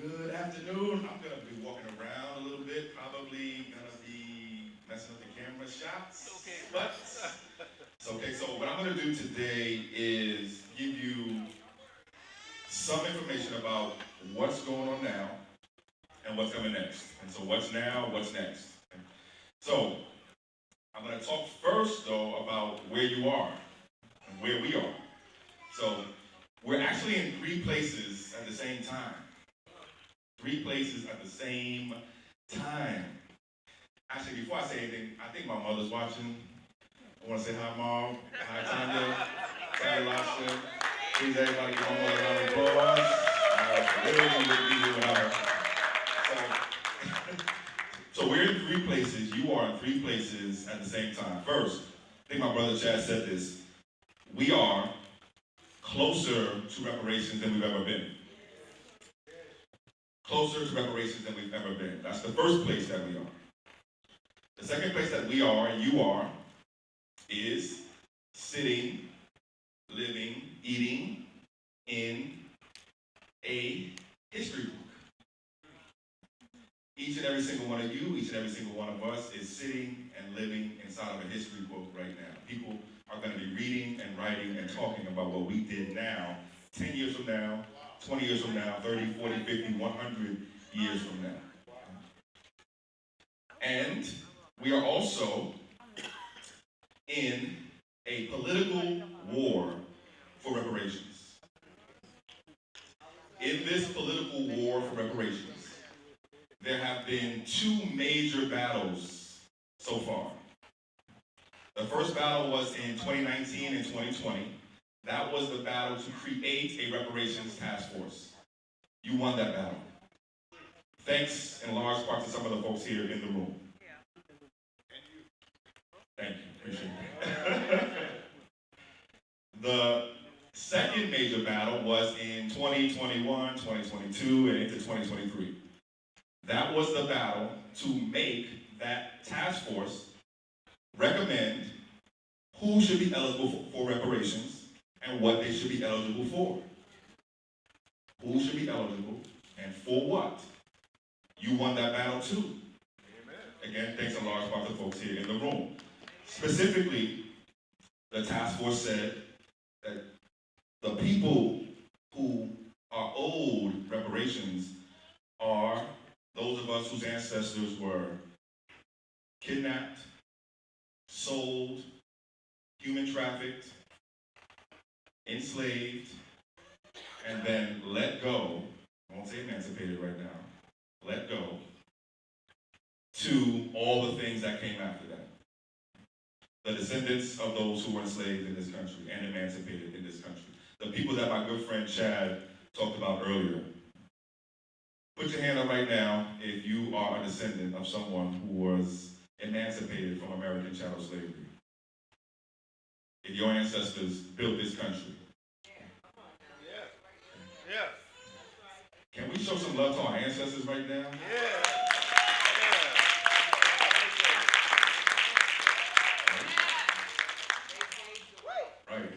Good afternoon. I'm going to be walking around a little bit, probably going to be messing up the camera shots. Okay. But it's okay. So what I'm going to do today is give you some information about what's going on now and what's coming next. And so what's now, what's next. So I'm going to talk first, though, about where you are and where we are. So we're actually in 3 places at the same time. 3 places at the same time. Actually, before I say anything, I think my mother's watching. I want to say hi, Mom. Hi, Tanya. Tanya Lobster. Please, everybody, give my mother a round of applause. Really wouldn't be here without her. So we're in 3 places. You are in 3 places at the same time. First, I think my brother Chad said this. We are closer to reparations than we've ever been. Closer to reparations than we've ever been. That's the first place that we are. The second place that we are, and you are, is sitting, living, eating in a history book. Each and every single single one of you, each and every single one of us is sitting and living inside of a history book right now. People are going to be reading and writing and talking about what we did now, 10 years from now, 20 years from now, 30, 40, 50, 100 years from now. And we are also in a political war for reparations. In this political war for reparations, there have been two major battles so far. The first battle was in 2019 and 2020. That was the battle to create a reparations task force. You won that battle. Thanks in large part to some of the folks here in the room. Thank you, appreciate that. The second major battle was in 2021, 2022, and into 2023. That was the battle to make that task force recommend who should be eligible for reparations and what they should be eligible for. Who should be eligible and for what? You won that battle too. Again, thanks in large part to folks here in the room. Specifically, the task force said that the people who are owed reparations are those of us whose ancestors were kidnapped, sold, human trafficked, enslaved, and then let go. I won't say emancipated right now. Let go to all the things that came after that. The descendants of those who were enslaved in this country and emancipated in this country. The people that my good friend Chad talked about earlier. Put your hand up right now if you are a descendant of someone who was emancipated from American chattel slavery. If your ancestors built this country. Yeah. Can we show some love to our ancestors right now? Yeah. Right.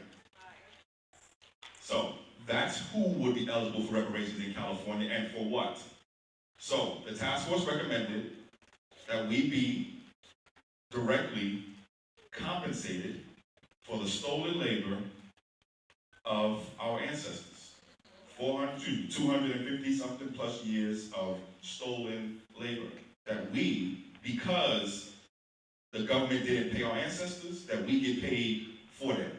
So that's who would be eligible for reparations in California and for what? So the task force recommended that we be directly compensated for the stolen labor of our ancestors. 250 something plus years of stolen labor that we, because the government didn't pay our ancestors, that we get paid for them.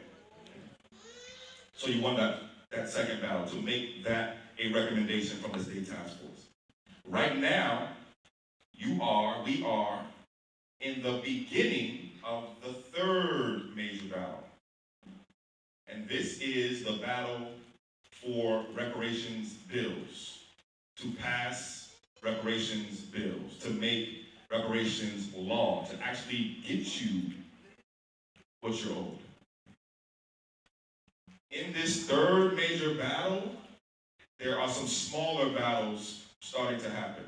So you won that second battle to make that a recommendation from the state task force. Right now, we are in the beginning of the third major battle. And this is the battle for reparations bills, to pass reparations bills, to make reparations law, to actually get you what you're owed. In this third major battle, there are some smaller battles starting to happen.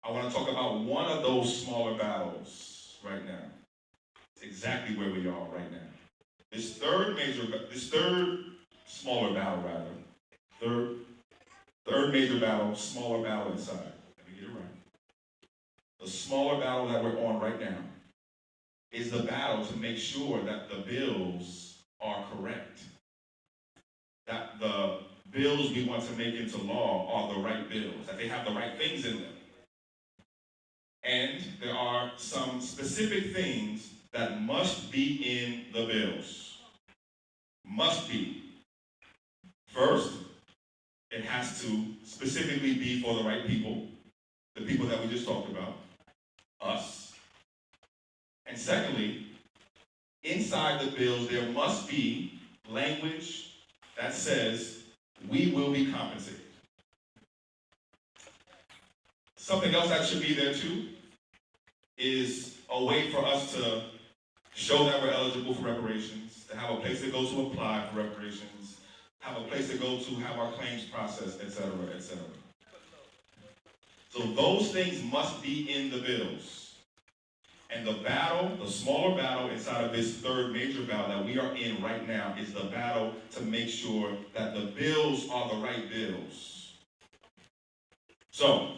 I want to talk about one of those smaller battles right now. It's exactly where we are right now. This third smaller battle, third major battle, smaller battle inside. Let me get it right. The smaller battle that we're on right now is the battle to make sure that the bills are correct. That the bills we want to make into law are the right bills, that they have the right things in them. And there are some specific things that must be in the bills. Must be. First, it has to specifically be for the right people, the people that we just talked about, us. And secondly, inside the bills, there must be language that says we will be compensated. Something else that should be there too is a way for us to show that we're eligible for reparations, to have a place to go to apply for reparations, have a place to go to have our claims processed, etc., etc. So those things must be in the bills. And the battle, the smaller battle inside of this third major battle that we are in right now is the battle to make sure that the bills are the right bills. So,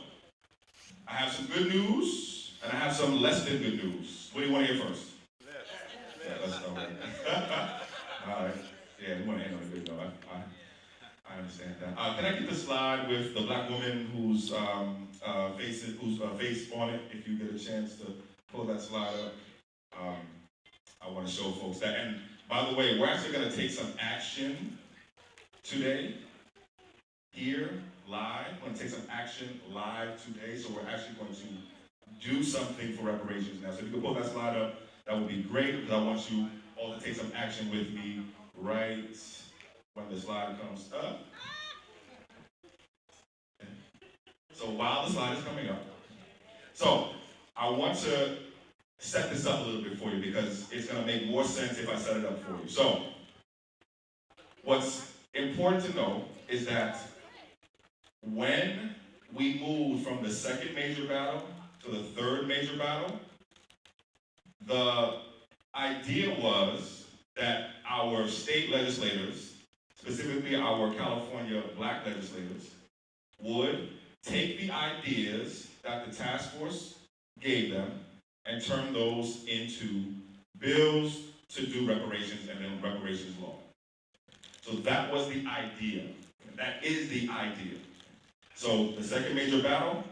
I have some good news, and I have some less than good news. What do you want to hear first? Yeah, let's start with that. All right. Yeah, we want to end on a good note. I understand that. Can I get the slide with the black woman whose face on it? If you get a chance to pull that slide up, I want to show folks that. And by the way, we're actually going to take some action today, here, live. We're going to take some action live today. So we're actually going to do something for reparations now. So if you can pull that slide up, that would be great, because I want you all to take some action with me right when the slide comes up. So while the slide is coming up, so I want to set this up a little bit for you, because it's going to make more sense if I set it up for you. So what's important to know is that when we moved from the second major battle to the third major battle, the idea was that our state legislators, specifically our California black legislators, would take the ideas that the task force gave them and turn those into bills to do reparations and then reparations law. So that was the idea. That is the idea. So the second major battle,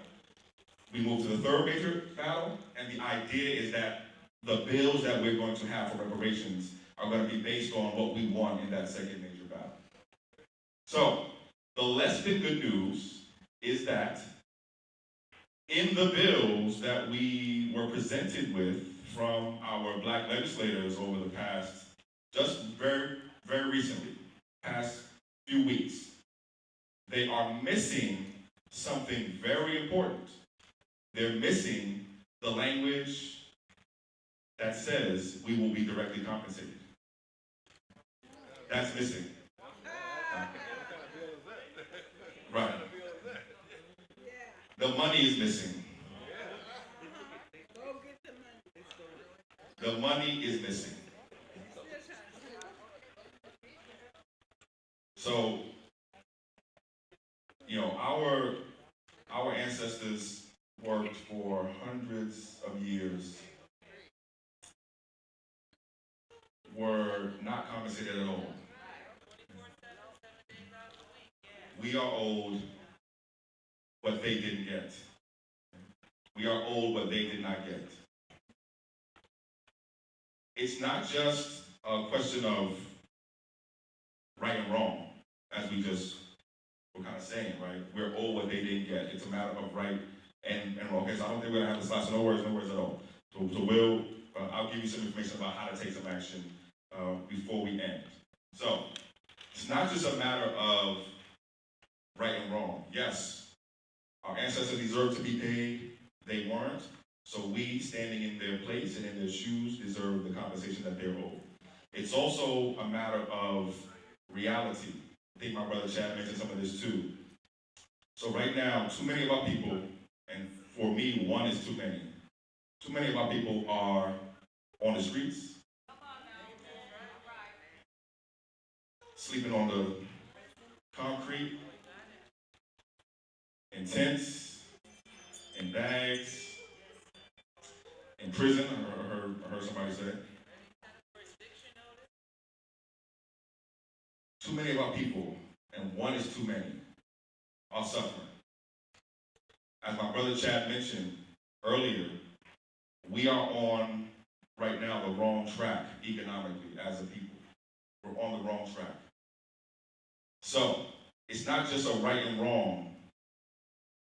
we move to the third major battle, and the idea is that the bills that we're going to have for reparations are going to be based on what we want in that second major battle. So the less than good news is that in the bills that we were presented with from our black legislators over the past, just very, very recently, past few weeks, they are missing something very important. They're missing the language that says we will be directly compensated. That's missing. Right. The money is missing. The money is missing. So, you know, our ancestors worked for hundreds of years, were not compensated at all. We are owed what they didn't get. We are owed what they did not get. It's not just a question of right and wrong, as we just were kind of saying, right? We're owed what they didn't get. It's a matter of right and wrong. Okay, so I don't think we're gonna have the slide, so no worries at all. So I'll give you some information about how to take some action before we end. So it's not just a matter of right and wrong. Yes, our ancestors deserve to be paid. They weren't. So we, standing in their place and in their shoes, deserve the compensation that they're owed. It's also a matter of reality. I think my brother Chad mentioned some of this too. So right now, too many of our people, and for me, one is too many. Too many of our people are on the streets, sleeping on the concrete, in tents, in bags, in prison. I heard somebody say. Too many of our people, and one is too many, are suffering. As my brother Chad mentioned earlier, we are on, right now, the wrong track economically as a people. We're on the wrong track. So, it's not just a right and wrong.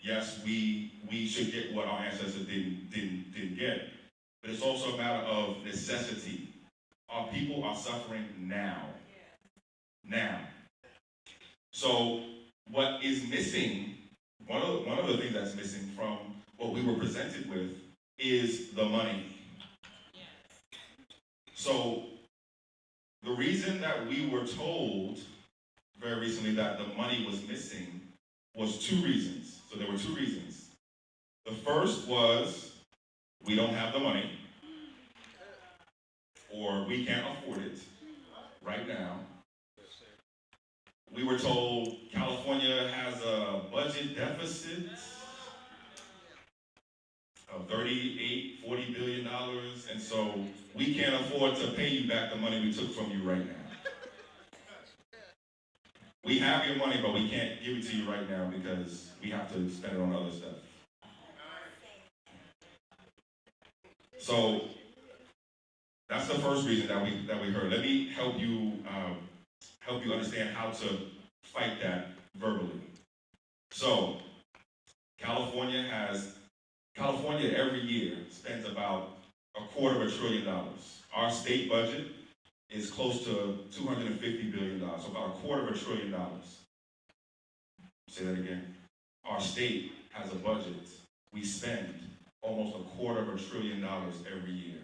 Yes, we should get what our ancestors didn't get, but it's also a matter of necessity. Our people are suffering now. Now. So, what is missing, one of the things that's missing from what we were presented with is the money. So, the reason that we were told very recently that the money was missing was two reasons. So there were two reasons. The first was we don't have the money, or we can't afford it right now. We were told California has a budget deficit. $38, $40 billion, and so we can't afford to pay you back the money we took from you right now. We have your money, but we can't give it to you right now because we have to spend it on other stuff. So that's the first reason that we heard. Let me help you understand how to fight that verbally. So California every year spends about $250 billion. Our state budget is close to $250 billion, so about $250 billion. Say that again. Our state has a budget. We spend almost $250 billion every year.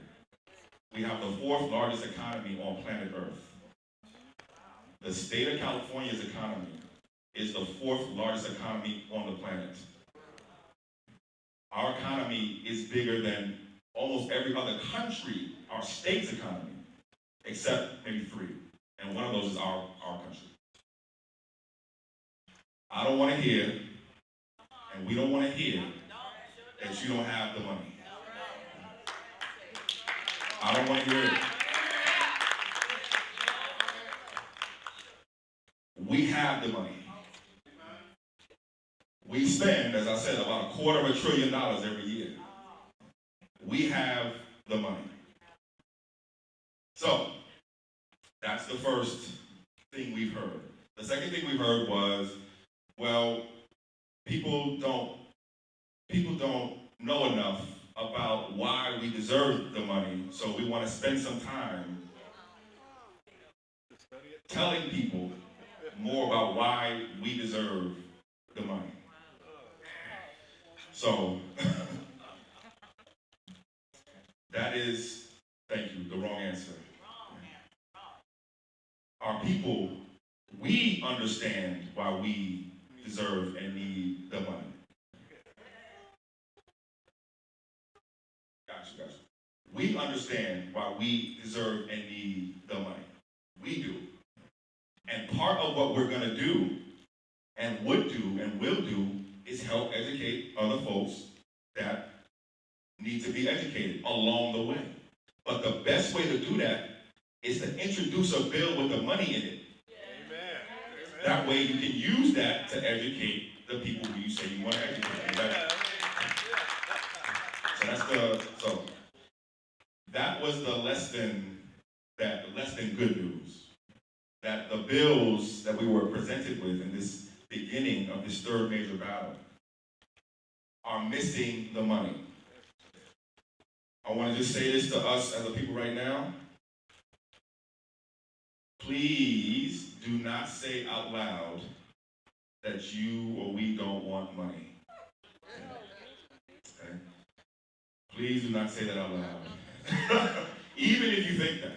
We have the 4th largest economy on planet Earth. The state of California's economy is the 4th largest economy on the planet. Our economy is bigger than almost every other country, our state's economy, except maybe 3. And one of those is our country. I don't want to hear, and we don't want to hear, that you don't have the money. I don't want to hear it. We have the money. We spend, as I said, about $250 billion every year. We have the money. So, that's the first thing we've heard. The second thing we heard was, well, people don't know enough about why we deserve the money, so we want to spend some time telling people more about why we deserve the money. So, that is, thank you, the wrong answer. Our people, we understand why we deserve and need the money. Gotcha. We understand why we deserve and need the money. We do. And part of what we're going to do and would do and will do is help educate other folks that need to be educated along the way. But the best way to do that is to introduce a bill with the money in it. Amen. That way you can use that to educate the people who you say you want to educate. So that was the less than good news. That the bills that we were presented with in this beginning of this 3rd major battle are missing the money. I want to just say this to us as a people right now. Please do not say out loud that you or we don't want money. Okay? Please do not say that out loud. Even if you think that.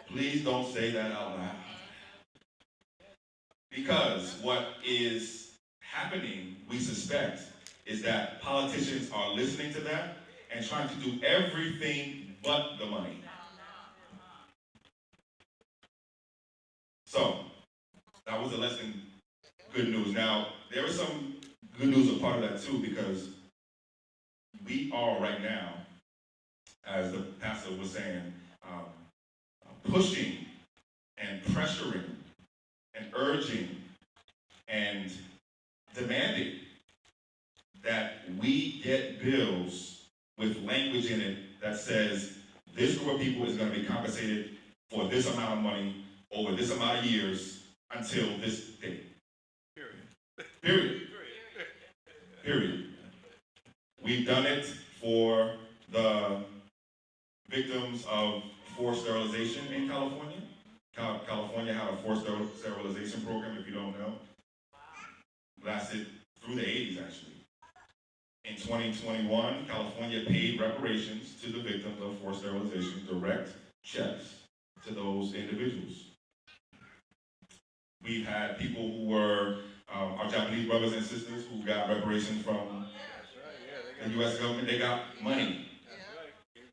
Please don't say that out loud. Because what is happening, we suspect, is that politicians are listening to that and trying to do everything but the money. So, that was the less than good news. Now, there is some good news a part of that too, because we are right now, as the pastor was saying, pushing and pressuring and urging and demanding that we get bills with language in it that says this group of people is going to be compensated for this amount of money over this amount of years until this date. Period. We've done it for the victims of forced sterilization in California. California had a forced sterilization program, if you don't know. Lasted through the 80s, actually. In 2021, California paid reparations to the victims of forced sterilization, direct checks to those individuals. We've had people who were our Japanese brothers and sisters who got reparations from the U.S. government. They got money,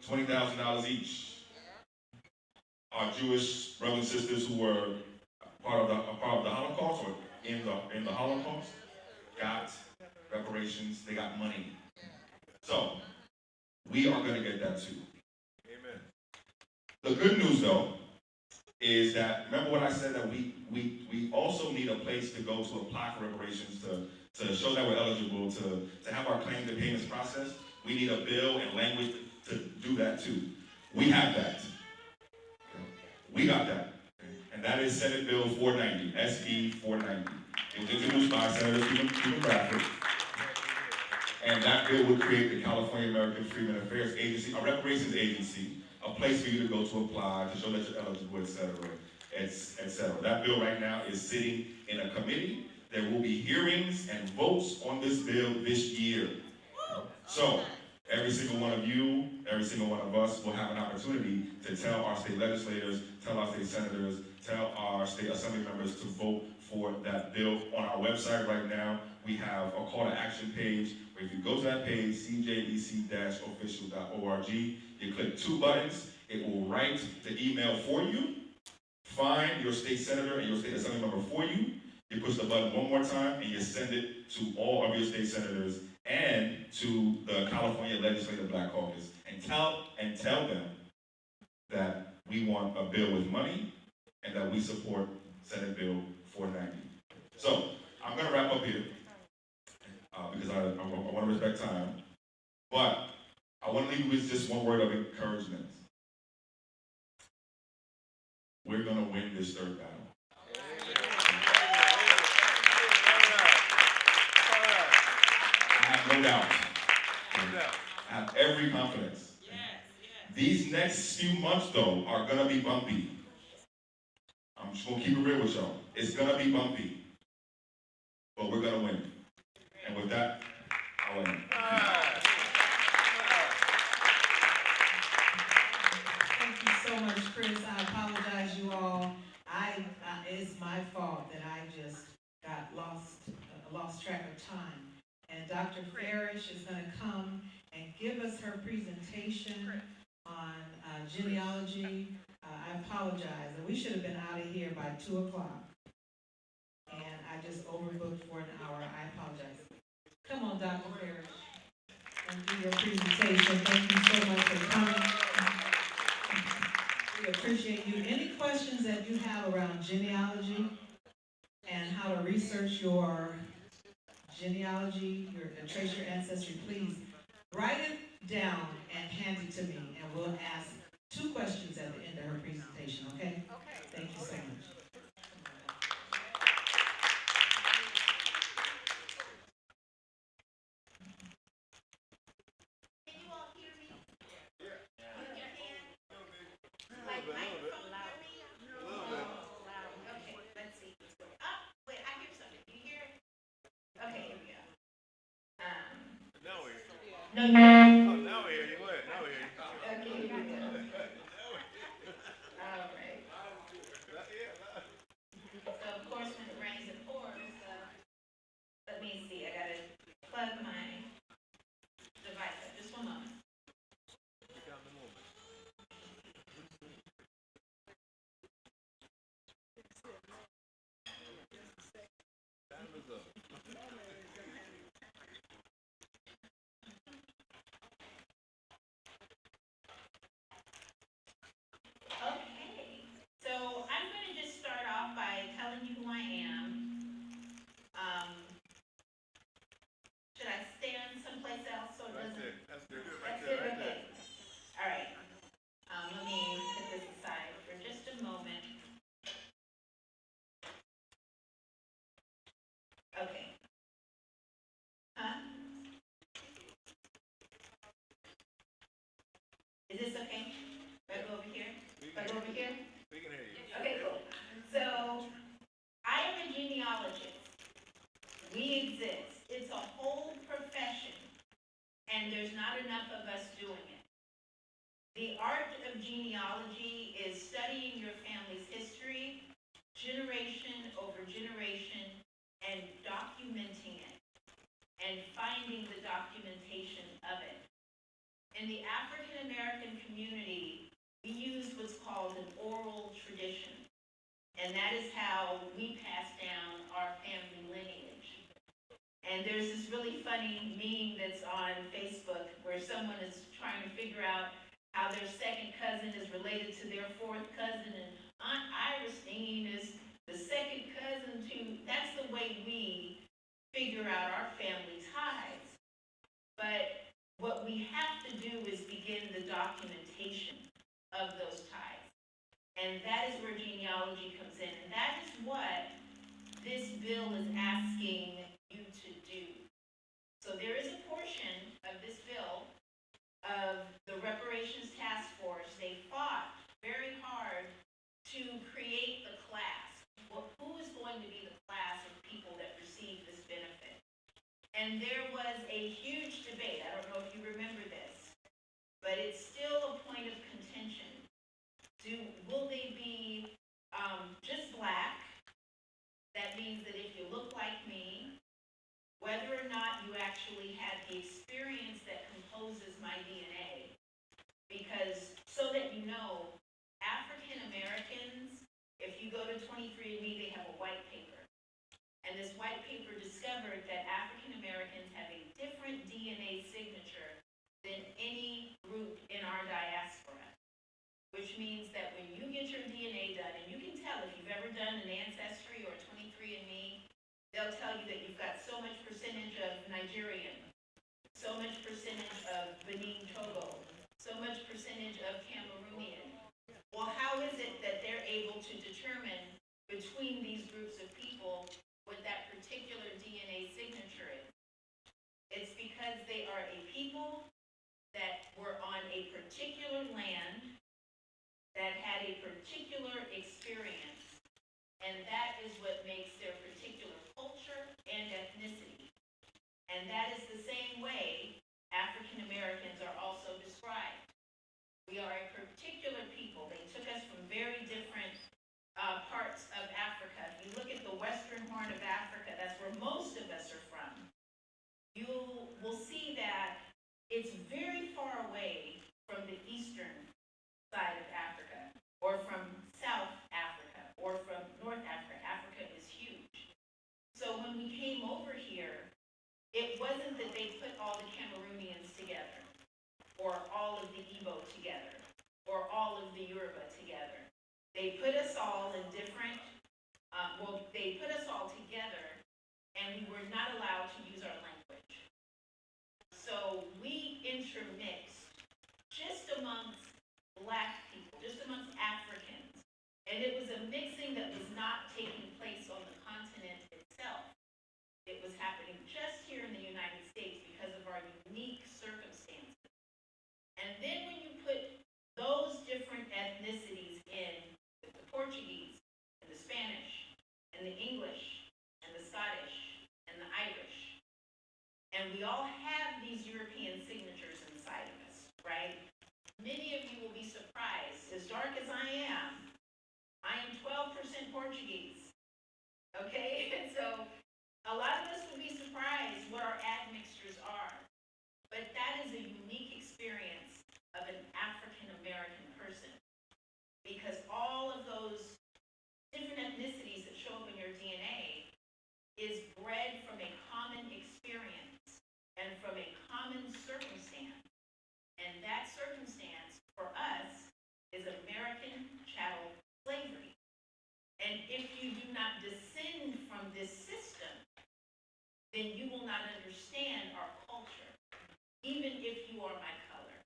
$20,000 each. Our Jewish brothers and sisters who were part of the Holocaust or in the Holocaust got reparations. They got money. So, we are going to get that too. Amen. The good news, though, is that, remember what I said, that we also need a place to go to apply for reparations, to show that we're eligible, to have our claims and payments processed. We need a bill and language to do that too. We have that. Okay. We got that. Okay. And that is Senate Bill 490, SB 490. It was introduced by Senator Stephen Bradford. And that bill would create the California American Freedmen Affairs Agency, a reparations agency, a place for you to go to apply, to show that you're eligible, et cetera. That bill right now is sitting in a committee. There will be hearings and votes on this bill this year. So, every single one of you, every single one of us will have an opportunity to tell our state legislators, tell our state senators, tell our state assembly members to vote for that bill. On our website right now, we have a call to action page, where if you go to that page, cjec-official.org, you click 2 buttons, it will write the email for you, find your state senator and your state assembly member for you, you push the button one more time, and you send it to all of your state senators and to the California Legislative Black Caucus, and tell them that we want a bill with money and that we support Senate Bill 490. So, I'm going to wrap up here because I want to respect time, but I want to leave you with just one word of encouragement. We're going to win this third battle. I have no doubt. I have every confidence. These next few months, though, are going to be bumpy. I'm just going to keep it real with y'all. It's going to be bumpy. But we're going to win. And with that, I'll end. Thank you so much, Chris. I apologize, you all. It's my fault that I just got lost track of time. And Dr. Farish is going to come and give us her presentation on genealogy. I apologize. We should have been out of here by 2 o'clock. And I just overbooked for an hour. I apologize. Come on, Dr. Farish, and do your presentation. Thank you so much for coming. We appreciate you. Any questions that you have around genealogy and how to research your genealogy, trace your ancestry, please write it down and hand it to me, and we'll ask 2 questions at the end of her presentation, okay? Okay. Thank you so much. Can you all hear me? With your hand? Like microphone hear me? Okay, let's see. Oh, wait, I hear something. Do you hear it? Okay, here we go. Now we hear you. No, you don't. Oh, now we hear you. What? Now we hear you. Okay, here we go. All right. So of course when it rains it pours. Let me see. I gotta plug my device up. Just one moment. Okay, so I'm going to just start off by telling you who I am. Should I stand someplace else so it doesn't? That's good. That's good, okay. All right. Let me put this aside for just a moment. Okay. Huh? Is this okay? Do I go over here? Do I go over here? We can hear you. Okay, cool. So, I am a genealogist. We exist. It's a whole profession, and there's not enough of us doing it. The art of genealogy is studying your family's history, generation over generation, and documenting it, and finding the documentation of it. In the African American community, we use what's called an oral tradition, and that is how we pass down our family lineage. And there's this really funny meme that's on Facebook where someone is trying to figure out how their second cousin is related to their fourth cousin, and Aunt Iristine is the second cousin to, that's the way we figure out our family ties. But what we have to do is begin the documentation of those ties. And that is where genealogy comes in. And that is what this bill is asking you to do. So there is a portion of this bill of the Reparations Task Force. They fought very hard to create the class. Well, who is going to be the class of people that receive this benefit? And there was a huge debate. I don't know if you remember this, but it's still a point of contention. Will they be just black? That means that if you look like me, whether or not you actually had the experience that composes my DNA, because so that you know, African Americans, if you go to 23andMe, they have a white paper. And this white paper discovered that African Americans have a different DNA signature than any group in our diaspora, which means that when you get your DNA done, and you can tell if you've ever done an Ancestry or 23andMe, they'll tell you that you've got so much percentage of Nigerian, so much percentage of Benin Togo, so much percentage of Cameroonian. Well, how is it that they're able to determine between these groups of people what that particular DNA signature is? It's because they are a people that were on a particular land that had a particular experience, and that is what makes their particular culture and ethnicity. And that is the same way African Americans are also described. We are a particular people. They took us from very different parts of Africa. If you look at the Western Horn of Africa, that's where most of us are from. You will see that it's very far away from the eastern side of Africa, or from South Africa, or from North Africa. Africa is huge. So when we came over here, it wasn't that they put all the Cameroonians together, or all of the Igbo together, or all of the Yoruba together. They put us all in different, they put us all together, and we were not allowed to use our language. So we intermixed just amongst black people, just amongst Africans. And it was a mixing that was not taking place on the continent itself. It was happening just here in the United States because of our unique circumstances. And then when you put those different ethnicities in, with the Portuguese, and the Spanish, and the English, and the Scottish, and the Irish, and we all have these European signatures inside of us, right? Many of you will be surprised. As dark as I am 12% Portuguese, okay? And so a lot of us will be surprised what our admixtures are, but that is a unique experience of an African American person, because all of those different ethnicities that show up in your DNA is bred from a common experience and from a common circumstance. And that circumstance for us is American chattel slavery. And if you do not descend from this system, then you will not understand our culture, even if you are my color.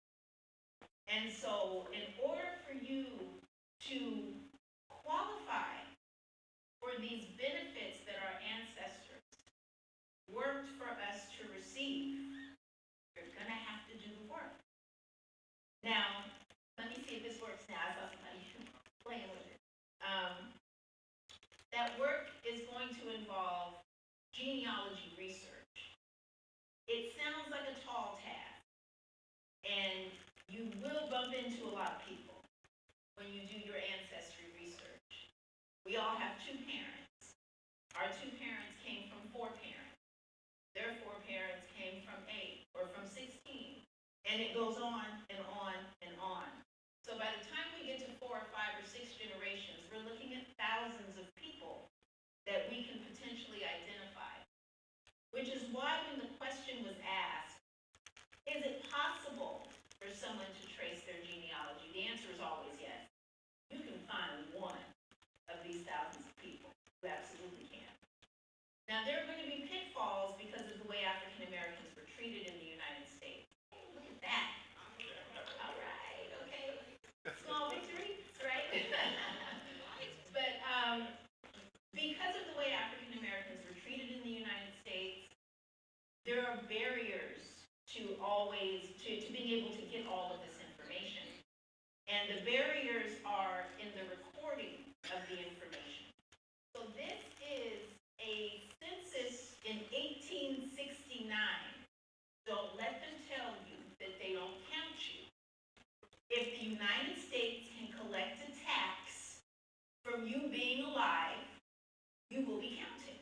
And so in order for you to qualify for these benefits that our ancestors worked for us to receive, you're going to have to do the work. Now, let me see if this works now. I saw somebody playing with it. That work is going to involve genealogy research. It sounds like a tall task, and you will bump into a lot of people when you do your ancestry research. We all have two parents. Our two parents came from four parents. Their four parents came from 8 or from 16. And it goes on and on and on. So by the time we get to 4 or 5 or 6 generations, we're looking at thousands of people that we can potentially identify. Now, there are going to be pitfalls because of the way African Americans were treated in the United States. Hey, look at that. All right, okay. Small victories, right? But because of the way African Americans were treated in the United States, there are barriers to being able to get all of this information. And the barriers are in the recording of the information. So this is a census in 1869. Don't let them tell you that they don't count you. If the United States can collect a tax from you being alive, you will be counted.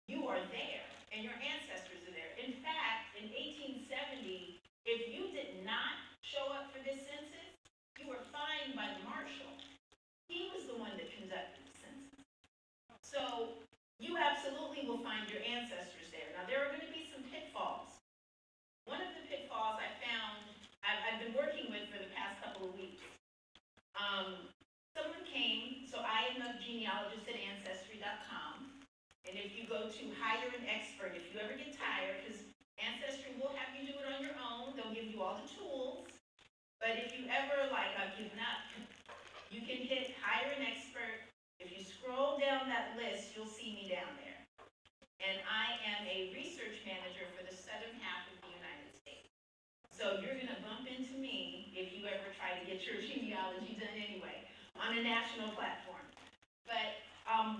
You are there, and your ancestors are there. In fact, in 1870, if you did not show up for this census, you were fined by the marshal. He was the one that conducted the census. So you absolutely will find your ancestors there. Now, there are going to be some pitfalls. One of the pitfalls I found, I've been working with for the past couple of weeks. Someone came, so I am a genealogist at Ancestry.com, and if you go to hire an expert, if you ever get tired, because Ancestry will have you do it on your own, they'll give you all the tools, but if you ever, like, I've given up, you can hit hire an expert. If you scroll down that list, you'll see me down there. And I am a research manager for the southern half of the United States. So you're going to bump into me if you ever try to get your genealogy done anyway, on a national platform. But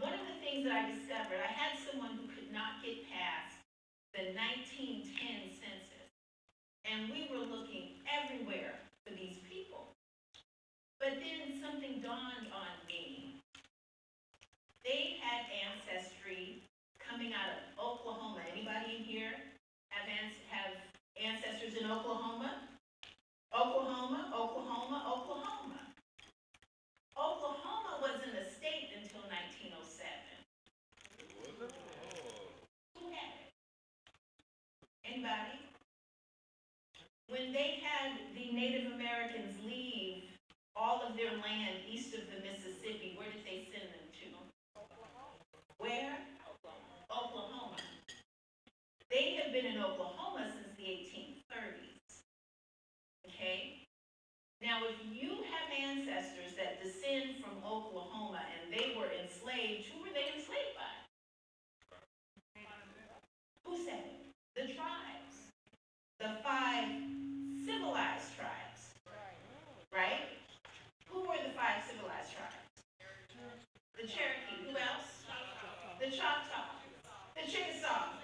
one of the things that I discovered, I had someone who could not get past the 1910 census. And we were looking everywhere for these people. But then something dawned on me. They had ancestry coming out of Oklahoma. Anybody in here have ancestors in Oklahoma? Oklahoma, Oklahoma, Oklahoma. Oklahoma wasn't a state until 1907. Who had it? Anybody? When they had the Native Americans leave all of their land east of the Mississippi, where did they send them to? Where? Oklahoma. They have been in Oklahoma since the 1830s. Okay? Now, if you have ancestors that descend from Oklahoma and they were enslaved, who were they enslaved by? Who said it? The tribes. The 5 civilized tribes. Right? Who were the 5 civilized tribes? The Cherokee. Who else? The Choctaw. The Chickasaw.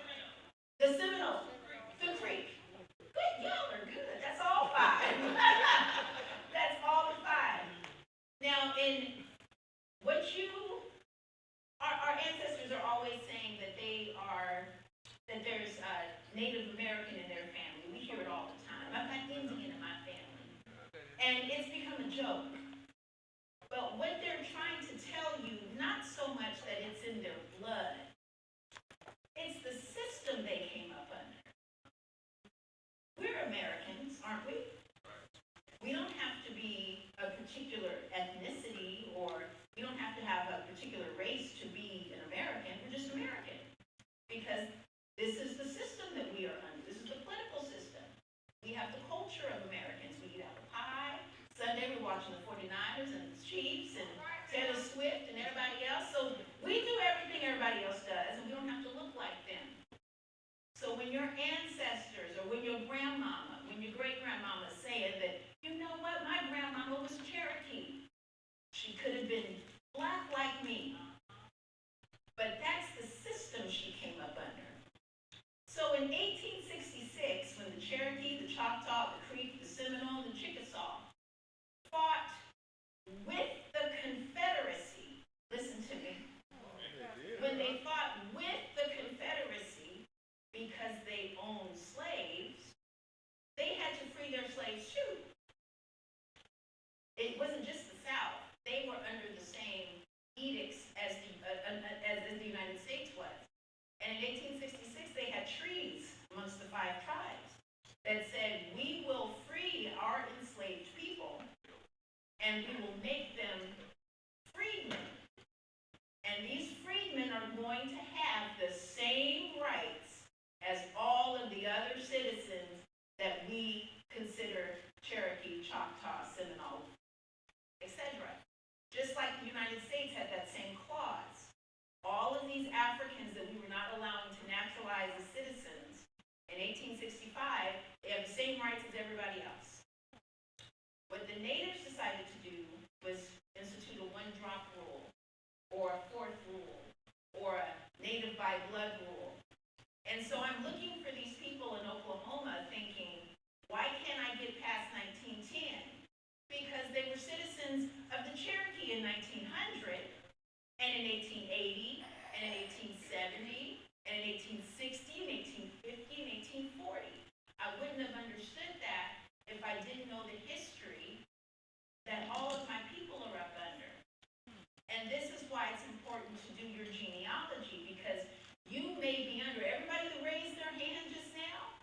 The Seminole. The Creek. Good, y'all are good. That's all 5. That's all the 5. Now, in what our ancestors are always saying that there's Native American in their family. We hear it all the time. I've got Indian in my family. And it's become a joke. But what they're trying to tell you, not so much that it's in their blood, it's the system they came up under. We're Americans, aren't we? We don't have to be a particular ethnicity, or we don't have to have a particular race to be an American. We're just American. Because this is the system that we are under. This is the political system. We have the culture of Americans. We eat apple pie. Sunday we're watching the 49ers and the Chiefs and Taylor Swift and everybody else. So we do everything everybody else does, and we don't have to look like them. So when your ancestors, or when your grandmama, when your great-grandmama is saying that, you know what, my grandmama was Cherokee. She could have been black like me. But that's the system she came up under. So in 1866, when the Cherokee, the Choctaw, the Creek, the Seminole, the Chickasaw fought with the Confederacy, listen to me, when they fought with the Confederacy because they owned slaves, they had to free their slaves too. It wasn't just the South. They were under the same 1865, they have the same rights as everybody else. What the natives decided to do was institute a one-drop rule, or a fourth rule, or a native by blood rule. And so I'm looking for these people in Oklahoma thinking, why can't I get past 1910? Because they were citizens of the Cherokee in 1900, and in 1880, and in 1870, and in 1860, and 1850, and 1840. I wouldn't have understood that if I didn't know the history that all of my people are up under. And this is why it's important to do your genealogy, because you may be under, everybody that raised their hand just now,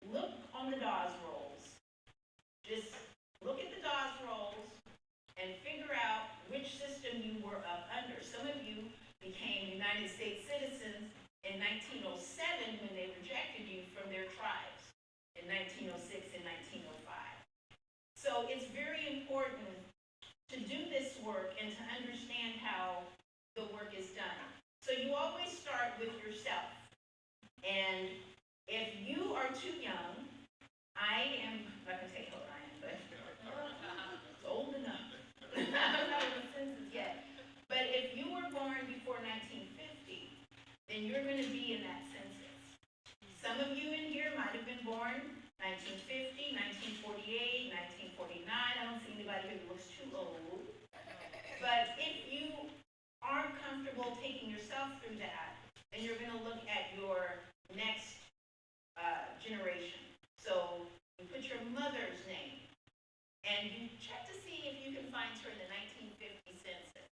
look on the Dawes rolls. Just look at the Dawes rolls and figure out which system you were up under. Some of you became United States citizens in 1907 when they rejected you from their tribes in 1906 and 1905. So it's very important to do this work and to understand how the work is done. So you always start with yourself. And if you are too young, I am, I'm not going to say how old I am, but it's old enough. I'm not in the census yet. But if you were born before 1950, then you're going to be in that census. Some of you in here might have been born 1950, 1948, 1949. I don't see anybody who looks too old. But if you aren't comfortable taking yourself through that, then you're going to look at your next generation. So you put your mother's name, and you check to see if you can find her in the 1950 census.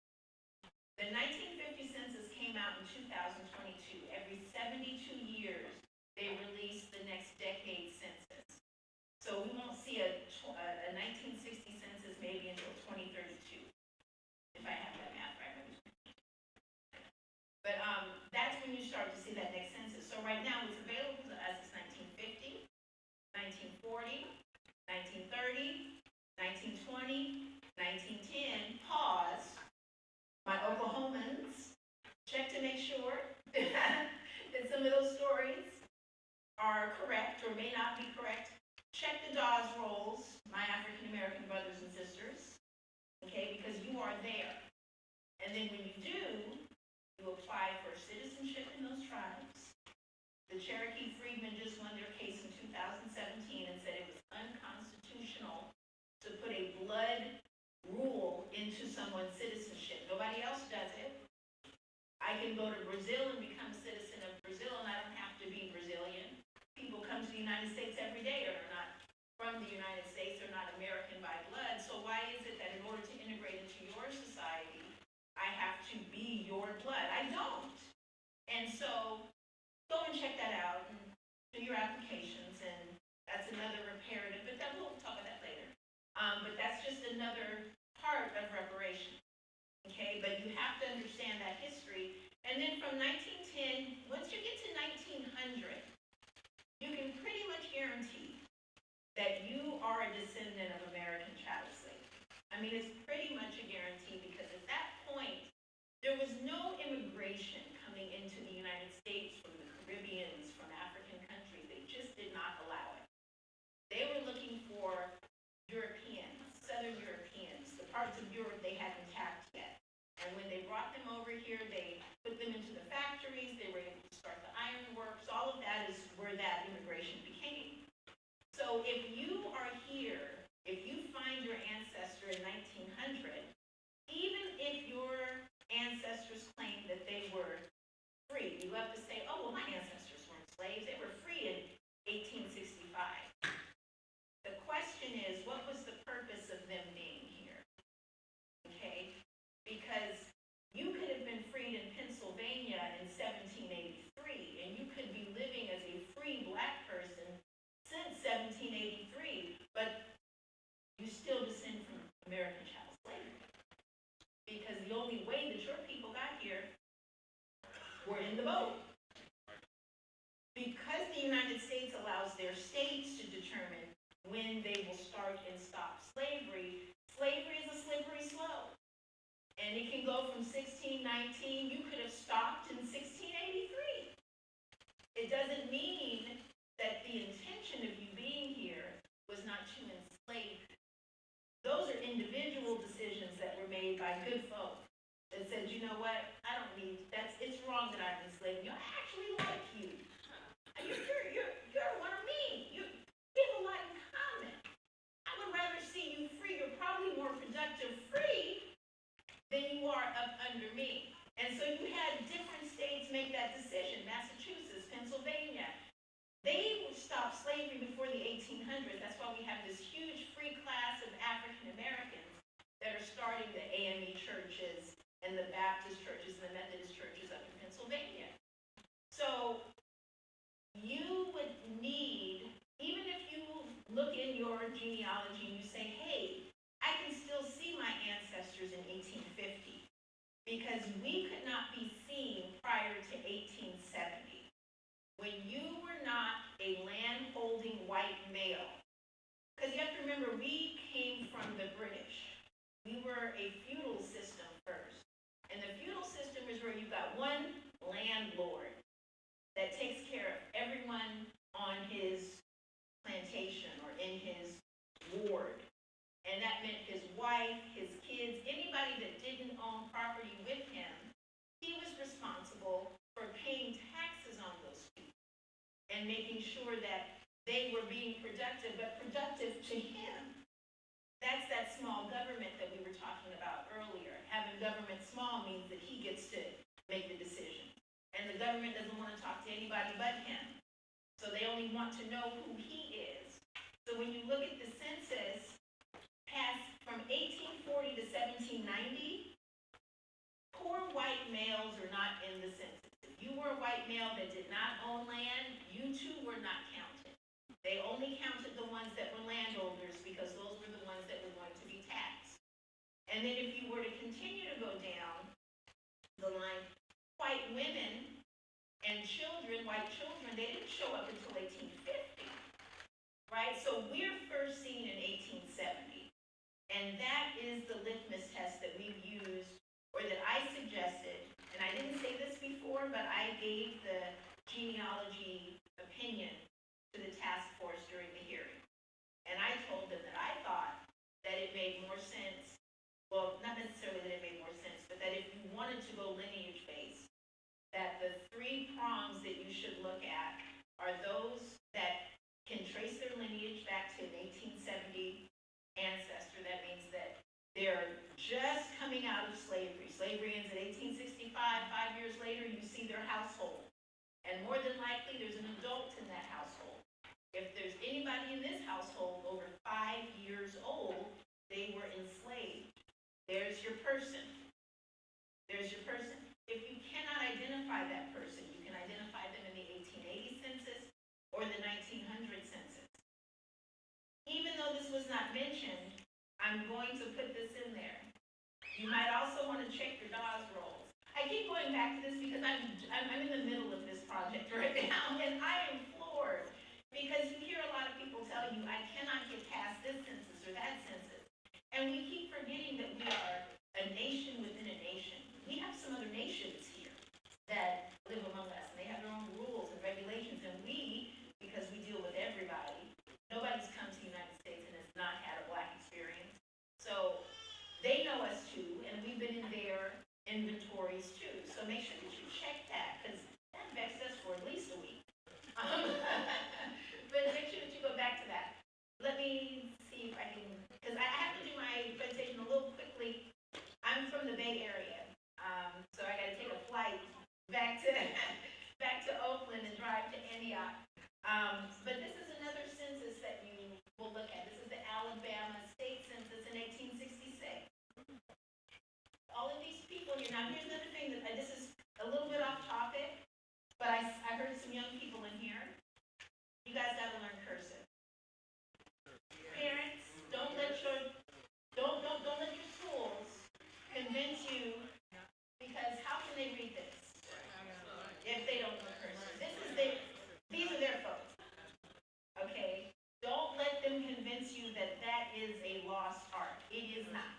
The 1950 census came out in 2022. Every 72 years, they release the next decade census. So we won't see a 1960 census maybe until 2032, if I have that math right. But that's when you start to see that next census. So right now, what's available to us is 1950, 1940, 1930, 1920, 1910, pause. My Oklahomans, check to make sure that some of those stories are correct or may not be correct. Check the Dawes rolls, my African American brothers and sisters, okay, because you are there. And then when you do, you apply for citizenship in those tribes. The Cherokee freedmen just won their case in 2017 and said it was unconstitutional to put a blood rule into someone's citizenship. Nobody else does it. I can go to Brazil and become a citizen of Brazil, and I don't have to be Brazilian. People come to the United States every day or are not from the United States, they're not American by blood. So why is it that in order to integrate into your society, I have to be your blood? I don't. And so go and check that out and do your applications, and that's another reparative, but that we'll talk about that later. But that's just another part of reparation, okay? But you have to understand that history. And then from 1910, once you get to 1900, you can pretty much guarantee that you are a descendant of American chattel slaves. I mean, it's pretty much a guarantee, because at that point, there was no immigration coming into the United States from the Caribbeans, from African countries. They just did not allow it. They were looking for Europeans, Southern Europeans, the parts of Europe they hadn't tapped yet. And when they brought them over here, they put them into the factories, they were able to start the ironworks. All of that is where that immigration became. So if you are here, if you find your ancestor in 1900, even if your ancestors claim that they were free, you have to say, oh, well, my ancestors weren't slaves, they were free in 1865. The question is, what was the purpose of them being here? Okay, because you could have been freed in Pennsylvania in 1783, and you could be living as a free black person since 1783, but you still descend from American chattel slavery. Because the only way that your people got here were in the boat. Because the United States allows their states to determine when they will start and stop slavery, slavery is a slippery slope. And it can go from 1619, you could have stopped in 1683. It doesn't mean by good folk that said, you know what, I don't need, it's wrong that I'm enslaving you. I actually like you. You're one of me. You have a lot in common. I would rather see you free. You're probably more productive free than you are up under me. And so you had different states make that decision. Massachusetts, Pennsylvania. They stopped slavery before the 1800s. That's why we have this huge free class of African Americans that are starting the AME churches and the Baptist churches and the Methodist churches up in Pennsylvania. So you would need, even if you look in your genealogy and you say, hey, I can still see my ancestors in 1850 because we could not be seen prior to 1870. When you were not a land-holding white male, because you have to remember, we came from the British. We were a feudal system first. And the feudal system is where you've got one landlord that takes care of everyone on his plantation or in his ward. And that meant his wife, his kids, anybody that didn't own property with him, he was responsible for paying taxes on those people and making sure that they were being productive, but productive to him. That's that small government that we were talking about earlier. Having government small means that he gets to make the decision. And the government doesn't want to talk to anybody but him. So they only want to know who he is. So when you look at the census, passed from 1840 to 1790, poor white males are not in the census. If you were a white male that did not own land, you too were not counted. They only counted the ones that were landowners because those were the ones that were going to be taxed. And then if you were to continue to go down the line, white women and children, white children, they didn't show up until 1850, right? So we're first seen in 1870. And that is the litmus test that we've used, or that I suggested, and I didn't say this before, but I gave the genealogy opinion to the task force during the hearing. And I told them that I thought that it made more sense, well, not necessarily that it made more sense, but that if you wanted to go lineage-based, that the three prongs that you should look at are those that can trace their lineage back to an 1870 ancestor. That means that they're just coming out of slavery. Slavery ends in 1865. 5 years later, you see their household. And more than likely, there's an adult in that household. If there's anybody in this household over 5 years old, they were enslaved. There's your person. There's your person. If you cannot identify that person, you can identify them in the 1880 census or the 1900 census. Even though this was not mentioned, I'm going to put this in there. You might also want to check your DAWS rolls. I keep going back to this because I'm in the middle of this project right now, and I am floored because you hear a lot of people tell you, I cannot get past this census or that census. And we keep forgetting that we are a nation within a nation. We have some other nations here that live among us, and they have their own rules and regulations, and we, because we deal with everybody, nobody's come to the United States and has not had a Black experience. So they know us too, and we've been in their inventories too. So make sure that you check that, because that vexed us for at least a week. But make sure that you go back to that. Let me see if I can, because I have to do my presentation a little quickly. I'm from the Bay Area, so I got to take a flight back to Oakland and drive to Antioch. But this is another census that you will look at. This is the Alabama state census in 1866. All of these people here, now here's another thing, that this is a little bit off topic, but I heard some young people in here. You guys got to learn cursive. Parents, don't let your schools convince you, because how can they read this if they don't know cursive? These are their folks. Okay? Don't let them convince you that that is a lost art. It is not.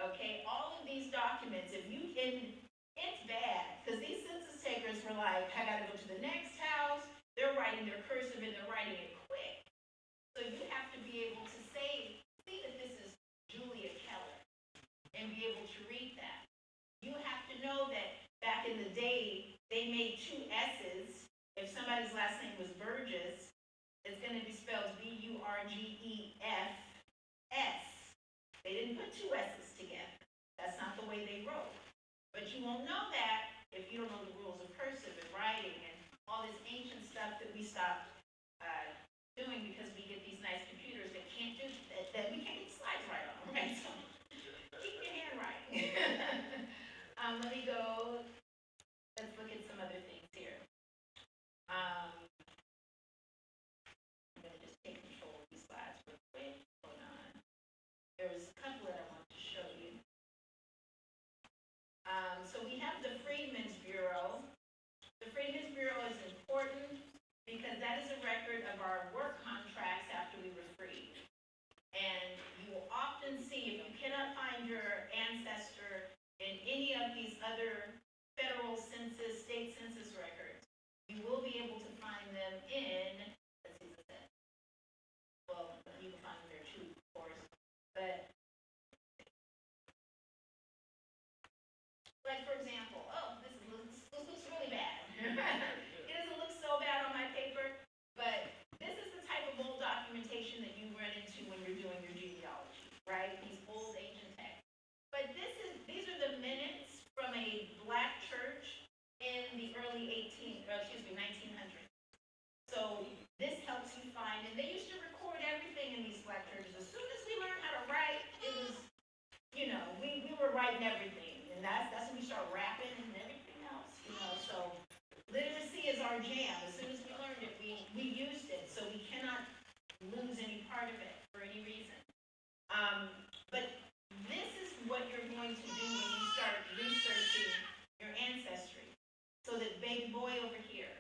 Okay? All of these documents, it's bad, because these census takers were like, I gotta go to the next house. They're writing their cursive and they're writing it quick. So you have to be able to see that this is Julia Keller and be able to read that. You have to know that back in the day, they made 2 S's. If somebody's last name was Burgess, it's going to be spelled Burgess. They didn't put 2 S's together. That's not the way they wrote. But you won't know that if you don't know the rules of cursive and writing and all this ancient stuff that we stopped doing because we get these nice computers that can't do that we can't get slides right on, right? So keep your handwriting. Let me go. Let's look at some other things here. I'm going to just take control of these slides real quick. Hold on. There's a couple that I want to show you. So we have the Freedmen's Bureau. The Freedmen's Bureau is important because that is a record of our work contracts after we were freed. And you will often see, if you cannot find your ancestor in any of these other federal census, state census records, you will be able to find them in, let's see what that. Well, you can find them there too, of course. But like, for example, this looks really bad. It doesn't look so bad on my paper, but this is the type of old documentation that you run into when you're doing your genealogy, right? These old ancient texts. But these are the minutes from a black church in the early 1900s. So this helps you find, and they used to record everything in these black churches. As soon as we learned how to write, it was, we were writing everything. And that's when we start rapping and everything else, So literacy is our jam. As soon as we learned it, we used it. So we cannot lose any part of it for any reason. But this is what you're going to do when you start researching your ancestry. So that baby boy over here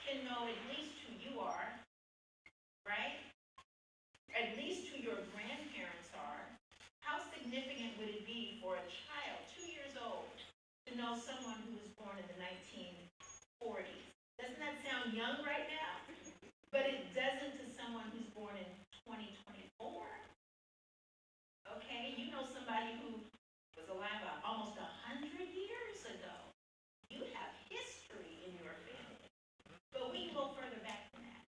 can know at least who you are, right? At least who your grandparents are. How significant would it be for a child, 2 years old, to know someone who was born in the 1940s? Doesn't that sound young right now? But it doesn't to someone who's born in 2024. Okay, you know somebody who was alive almost 100 years ago. You have history in your family. But we can go further back than that.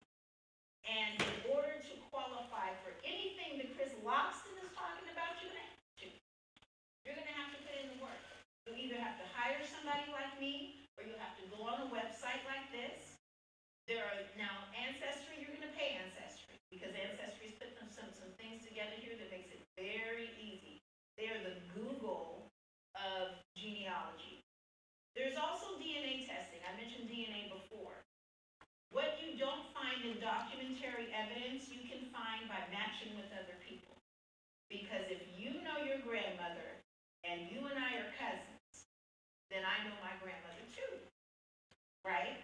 And in order to qualify for anything that Chris Loxton is talking about, you're going to have to put in the work. You'll either have to hire somebody like me, or you'll have to go on a website like this. There are now Ancestry, you're going to pay Ancestry, because Ancestry's put some things together here that makes it very easy. They are the Google of genealogy. There's also DNA testing. I mentioned DNA before. What you don't find in documentary evidence, you can find by matching with other people. Because if you know your grandmother, and you and I are cousins, then I know my grandmother too, right?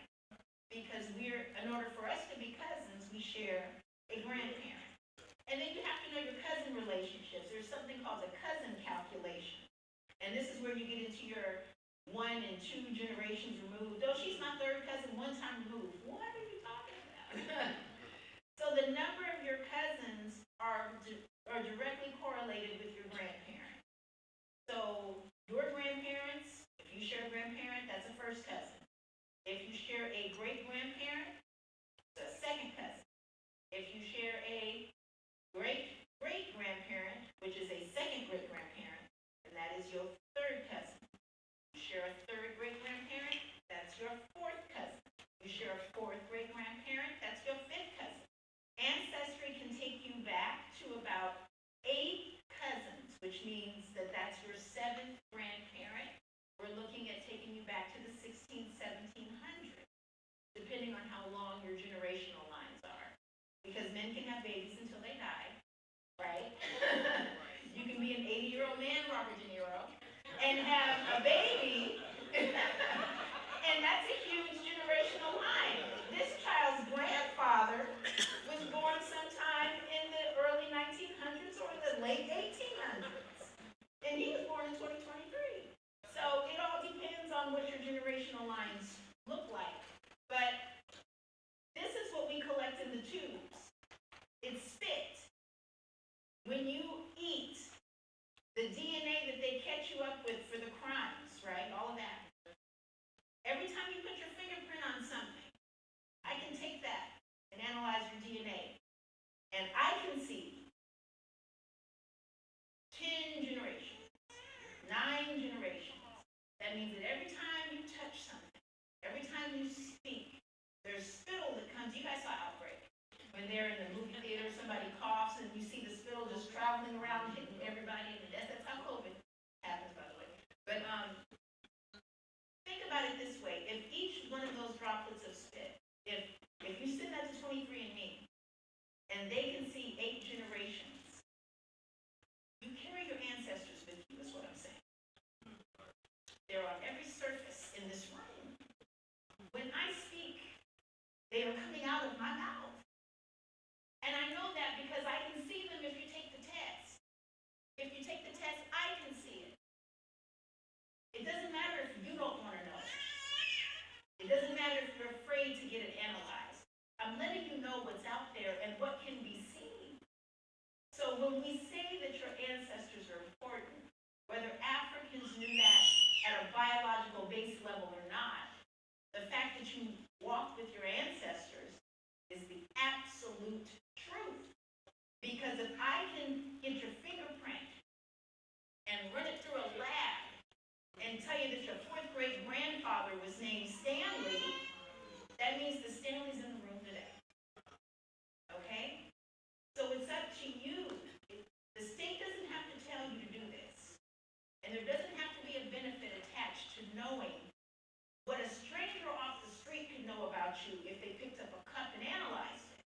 Because in order for us to be cousins, we share a grandparent. And then you have to know your cousin relationships. There's something called a cousin calculation. And this is where you get into your 1 and 2 generations removed. Oh, she's my third cousin, 1 time removed. What are you talking about? So the number of your cousins are directly correlated with your grandparent. So your grandparents, if you share a grandparent, that's a first cousin. If you share a great-grandparent, it's a second cousin. If you share a great-great-grandparent, which is a second great-grandparent, then that is your third cousin. You share a third great-grandparent, that's your fourth cousin. You share a fourth great-grandparent, that's your fifth cousin. Ancestry can take you back to about 8 cousins, which means that that's your 7th grandparent. We're looking at taking you back to the 1700s, depending on how long your generational lines are. Because men can have babies until they die, right? You can be an 80-year-old man, Robert De Niro, and have a baby, and that's a huge generational line. This child's grandfather was born sometime in the early 1900s or the late 1800s. And he was born in 2023. So it all depends on what your generational lines look like. But this is what we collect in the tubes. It's spit. When you eat, the DNA that they That means that every time you touch something, every time you speak, there's spittle that comes. You guys saw Outbreak. When they're in the movie theater, somebody coughs and you see the spittle just traveling around hitting everybody in the desk. That's how COVID happens, by the way. But think about it this way. If each one of those droplets of spit, if you send that to 23andMe and they can see 8 generations, you carry your ancestors with you, is what I'm saying. They're on every surface in this room. When I speak, they are coming out of my mouth. And I know that because I can see them if you take the test. If you take the test, I can see it. It doesn't matter if you don't want to know. It doesn't matter if you're afraid to get it analyzed. I'm letting you know what's out there and what can be seen. So when we say that your ancestors are important, whether Africans knew that at a biological base level or not, the fact that you walk with your ancestors is the absolute truth. Because if I can get your fingerprint and run it through a lab and tell you that your 4th great grandfather was named Stanley, that means the Stanley's in the room today. Okay? So it's up to you. The state doesn't have to tell you to do this. And there doesn't have to be a benefit attached to knowing what a stranger off the street could know about you if they picked up a cup and analyzed it.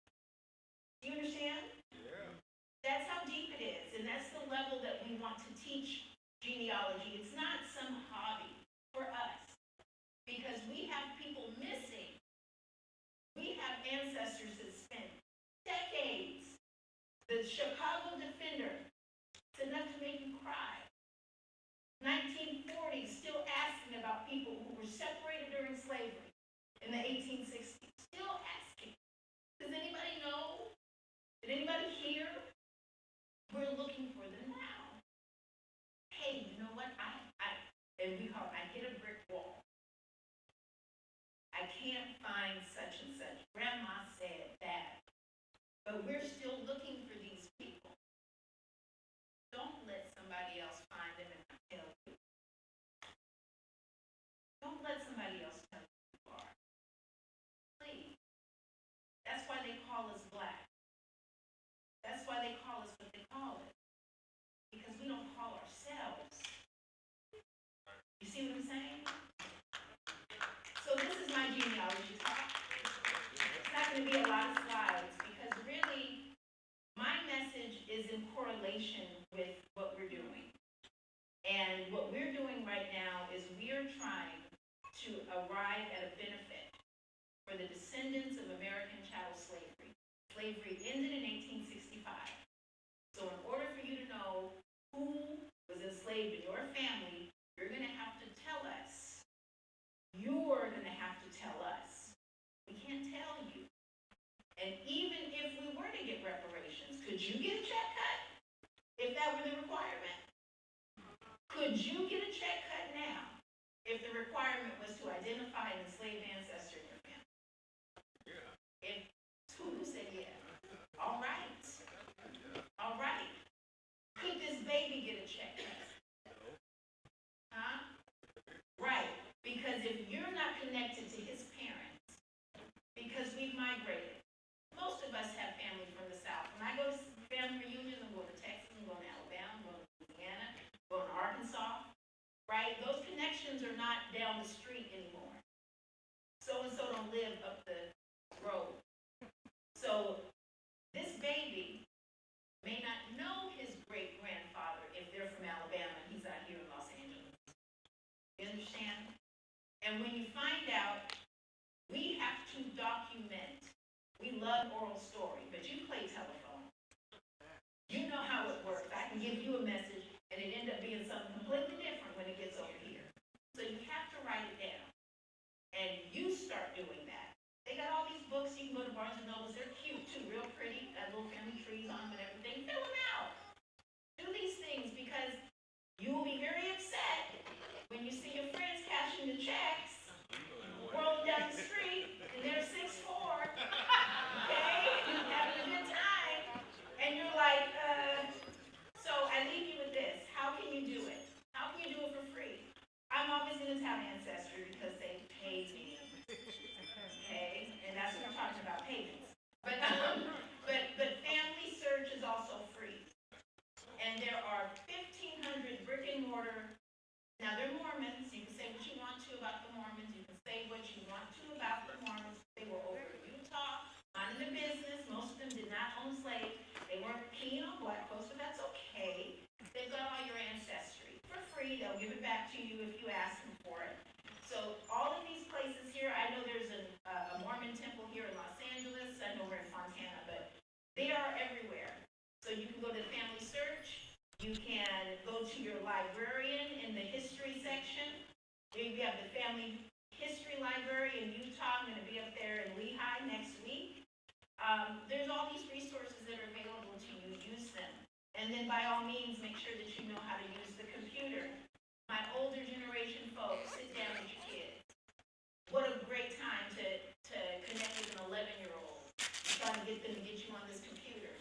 Do you understand? Yeah. That's how deep it is, and that's the level that we want to teach genealogy. It's not some hobby for us, because we have people missing. We have ancestors that spent decades. The Chicago Defender, it's enough to make you cry. 1940s, still asking about people who were separated during slavery in the 1860s. Still asking. Does anybody know? Did anybody hear? We're looking for them now. Hey, you know what? And we call it, I hit a brick wall. I can't find such and such. Grandma said that. But we're still looking for these people. Don't let somebody else find them and not tell you. Don't let somebody else tell you who you are. Please. That's why they call us Black. That's why they call us what they call it. Because we don't call ourselves. You see what I'm saying? So this is my genealogy talk. It's not going to be a lot of slides because really my message is in correlation with what we're doing. And what we're doing right now is we're trying to arrive at a benefit for the descendants of American chattel slavery. Slavery ended in 1865. So in order for you to know who was enslaved in your family, you're going to have to tell us. You're going to have to tell us. We can't tell you. And even if we were to get reparations, could you get a check cut if that were the requirement? Could you get a check cut now if the requirement was to identify an enslaved ancestor in your family? Yeah. If who said yeah? All right. All right. Could this baby get a check cut? Huh? Right. Because if you're not connected to his parents, because we've migrated, most of us have family from the South. When I go to family reunions, I'm going to Texas, I'm going to Alabama, I'm going to Louisiana, I'm going to Arkansas, right? Those connections are not down the street anymore. So-and-so don't live up the road. So this baby may not know his great-grandfather if they're from Alabama and he's out here in Los Angeles. You understand? And when you find out, we have to document. We love oral story, but you play telephone. You know how it works. I can give you a message and it end up being something completely different when it gets over here. So you have to write it down. And you start doing that. They got all these books. You can go to Barnes & Nobles. They're cute too, real pretty. Got little family trees on them and everything. Fill them out. Do these things because you will be very upset when you see your friends cashing the checks. about Ancestry because they paid me. Okay, and that's what I'm talking about, payments. But Family Search is also free. And there are 1,500 brick and mortar. Now they're Mormons. You can say what you want to about the Mormons. You can say what you want to about the Mormons. They were over in Utah, minding their business. Most of them did not own slaves. They weren't keen on black folks, but that's okay. They've got all your ancestry for free. They'll give it back to you if you ask them for it. So all of these places here, I know there's a Mormon temple here in Los Angeles. I know we're in Fontana, but they are everywhere. So you can go to Family Search. You can go to your librarian in the history section. We have the Family History Library in Utah. I'm going to be up there in Lehigh next week. There's all these resources that are available to you. Use them. And then by all means, make sure that you know how to use the computer. My older generation folks, sit down with your kids. What a great time to connect with an 11-year-old. Trying to get them to get you on this computer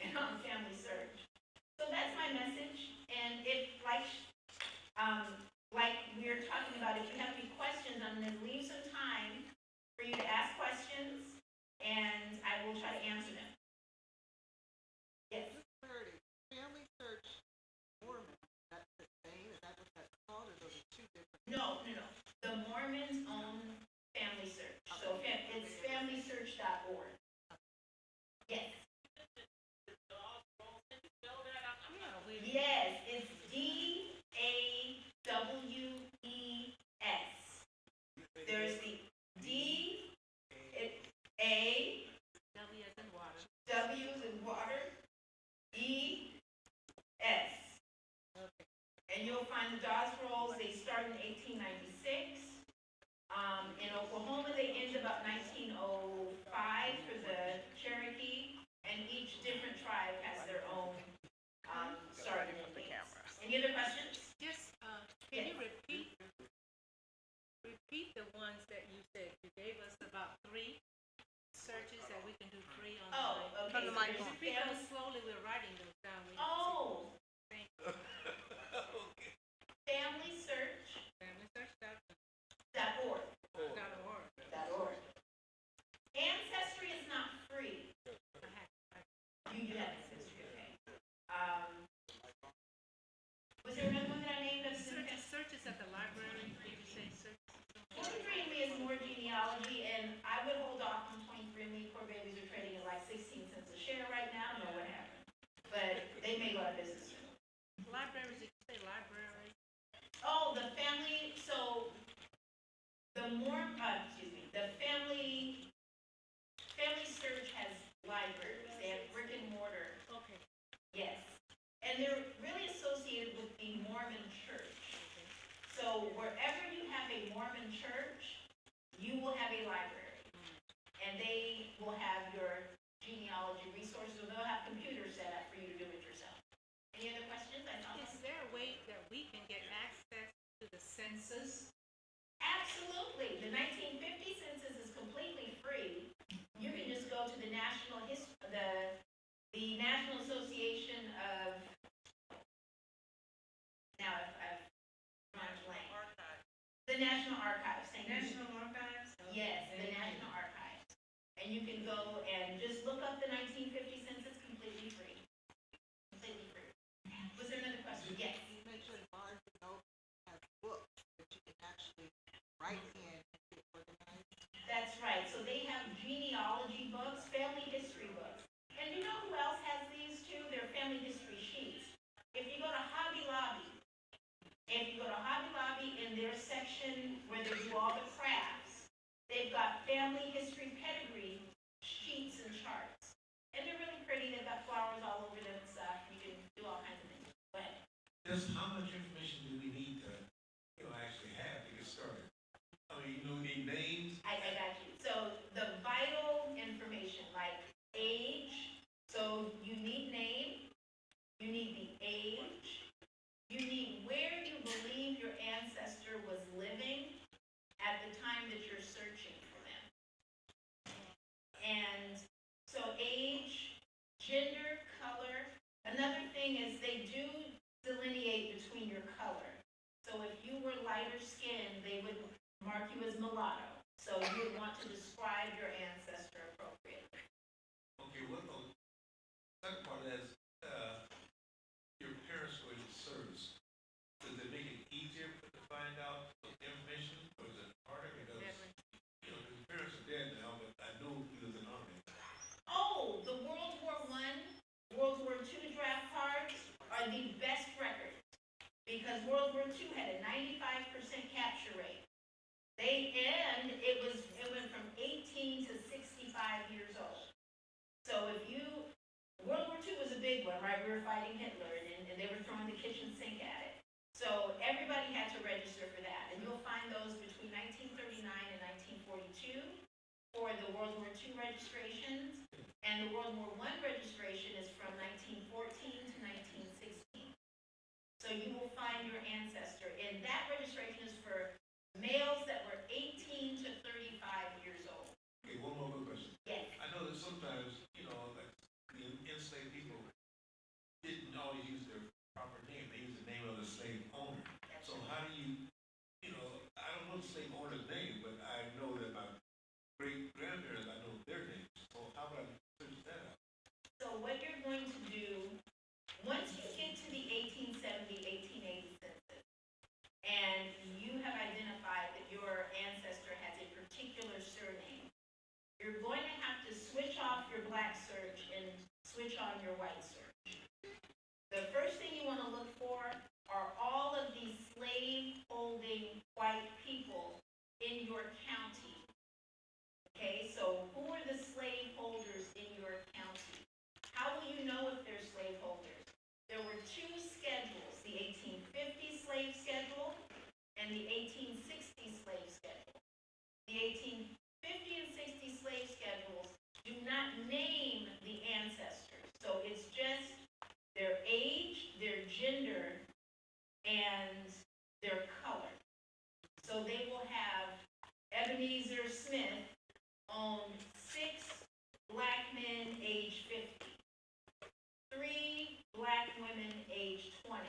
and on Family Search. So that's my message. And if, like we're talking about, if you have any questions, I'm going to leave some time for you to ask questions, and I will try to answer them. Yes? Family Search Mormon, that's the same? Is that what that's called, or those are two different? No. The Mormons own Family Search. So it's familysearch.org. Yes. Yes, it's DAWES. There's the W as in water, ES. And you'll find the Dawes Rolls. They start in 1896. In Oklahoma, they end about 1905 for the Cherokee, and each different tribe has their own starting dates. Any other questions? Just, can you repeat the ones that you said? You gave us about 3 searches that we can do free on. Oh, okay. From the microphone. Repeat those slowly. We're writing those down. Oh. Family Search. .org. Ancestry is not free. You do have ancestry, okay. Was there another one that I named? Searches at the library. Did you say searches? 23andMe is more genealogy, and I would hold off on 23andMe. Poor babies are trading at like 16 cents a share right now. I don't know what happened. But they make a lot of business. Libraries, did you say library? Oh, the family, so the Family Search has libraries. They have brick and mortar. Okay. Yes. And they're really associated with the Mormon church. So wherever you have a Mormon church, you will have a library. And they will have your genealogy resources, or they'll have computers set up for you to do it yourself. Any other questions? Is there a way that we can get access to the census? Absolutely. The 1950 census is completely free. You can just go to the National Association of, now I've drawn a blank. The National Archives. National Archives? Yes, the National Archives. And you can go and just look up the 1950 census completely free. Completely free. Was there another question? Yes. Make sure Barnes & Noble has books that you can actually write in and get organized. That's right. So they have genealogy books, family history books. And you know who else has these too? They're family history sheets. If you go to Hobby Lobby in their section where they do all the crafts, they've got family history pedigree sheets and charts. And they're really pretty. They've got flowers all over them and stuff. You can do all kinds of things. Go ahead. Just how much information do we need to, actually have to get started? I mean, we need names. I got you. So the vital information, like age, so you need name, you need the age, you need where you believe your ancestor was living at the time that you're searching for them. And so age, gender, color, you as mulatto. So you would want to describe your ancestor appropriately. Okay, what the second part of that is, your parents were in the service. Does it make it easier to find out information, or is it harder? Because, you know, his parents are dead now, but I know he was in the army. Oh, the World War I, World War II draft cards are the best records because World War II had a 95% capture rate. It went from 18 to 65 years old. So World War II was a big one, right? We were fighting Hitler and they were throwing the kitchen sink at it. So everybody had to register for that. And you'll find those between 1939 and 1942 for the World War II registrations. And the World War I registration is from 1914 to 1916. So you will find your ancestor. And that registration is for males that were 18 to 35 years old. Okay, one more good question. Yes. I know that sometimes, you know, like the enslaved people didn't always use their proper name. They used the name of the slave owner. So how do you know, I don't know the slave owner's name, but I know that my great-grandparents, I know their names. So how would I search that out? So what you're going to do, once you get to the 1870, 1880 census, and you have identified that your ancestor has a particular surname, you're going to have to switch off your black search and switch on your white search. The first thing you want to look for are all of these slave-holding white people in your county. Okay, so who are the slaveholders in your county? How will you know if they're slaveholders? There were two schedules, the 1850 slave schedule and the 1860 slave schedule. The 1850 and 60 slave schedules do not name the ancestors. So it's just their age, their gender, and their color. So they will have Ebenezer Smith owned 6 black men age 50, 3 black women age 20,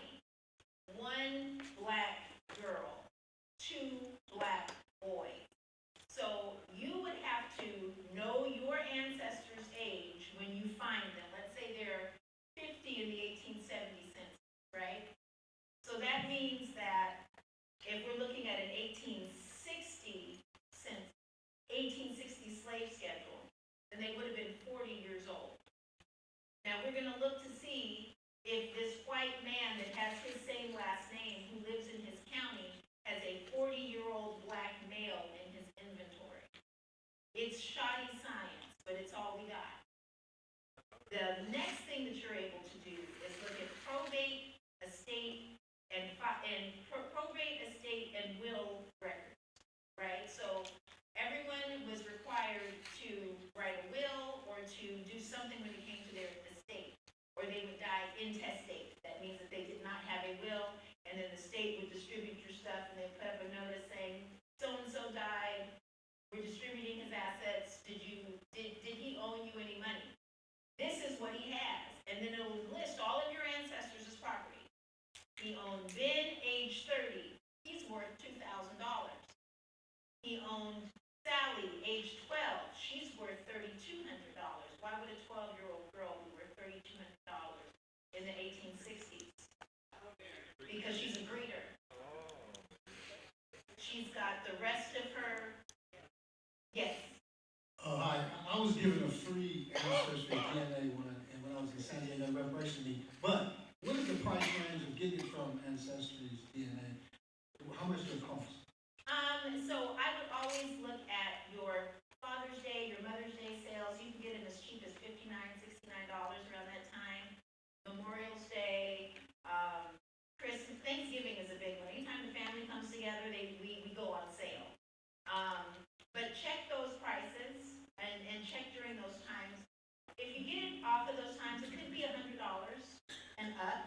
1 black girl, 2 black boys. So you would have to know your ancestors' age when you find them. Let's say they're 50 in the 1870 census, right? So that means that if we're looking at an 1860 slave schedule, then they would have been 40 years old. Now we're going to look to see if this white man that has his same last name who lives in his county has a 40-year-old black male in his inventory. It's shoddy science, but it's all we got. The next thing that you're able to do is look at probate, estate, probate, estate, and will records, right? So everyone was required to write a will or to do something when it came to their estate, or they would die intestate. That means that they did not have a will, and then the state would distribute your stuff, and they put up a notice saying, so-and-so died, we're distributing his assets, did he owe you any money? This is what he has, and then it will list all of your ancestors as property. He owned Ben, age 30, he's worth $2,000. He owned Sally, age 12, she's worth $3,200. Why would a 12-year-old girl be worth $3,200 in the 1860s? Because she's a breeder. She's got the rest of her, yes. Hi, I was given a free ancestry DNA when I was in San Diego Reparation meeting. But what is the price range of getting it from Ancestry's DNA? How much does it cost? So I would always look at your Father's Day, your Mother's Day sales. You can get them as cheap as $59, $69 around that time. Memorial's Day, Christmas, Thanksgiving is a big one. Anytime the family comes together, we go on sale. But check those prices and check during those times. If you get it off of those times, it could be $100 and up.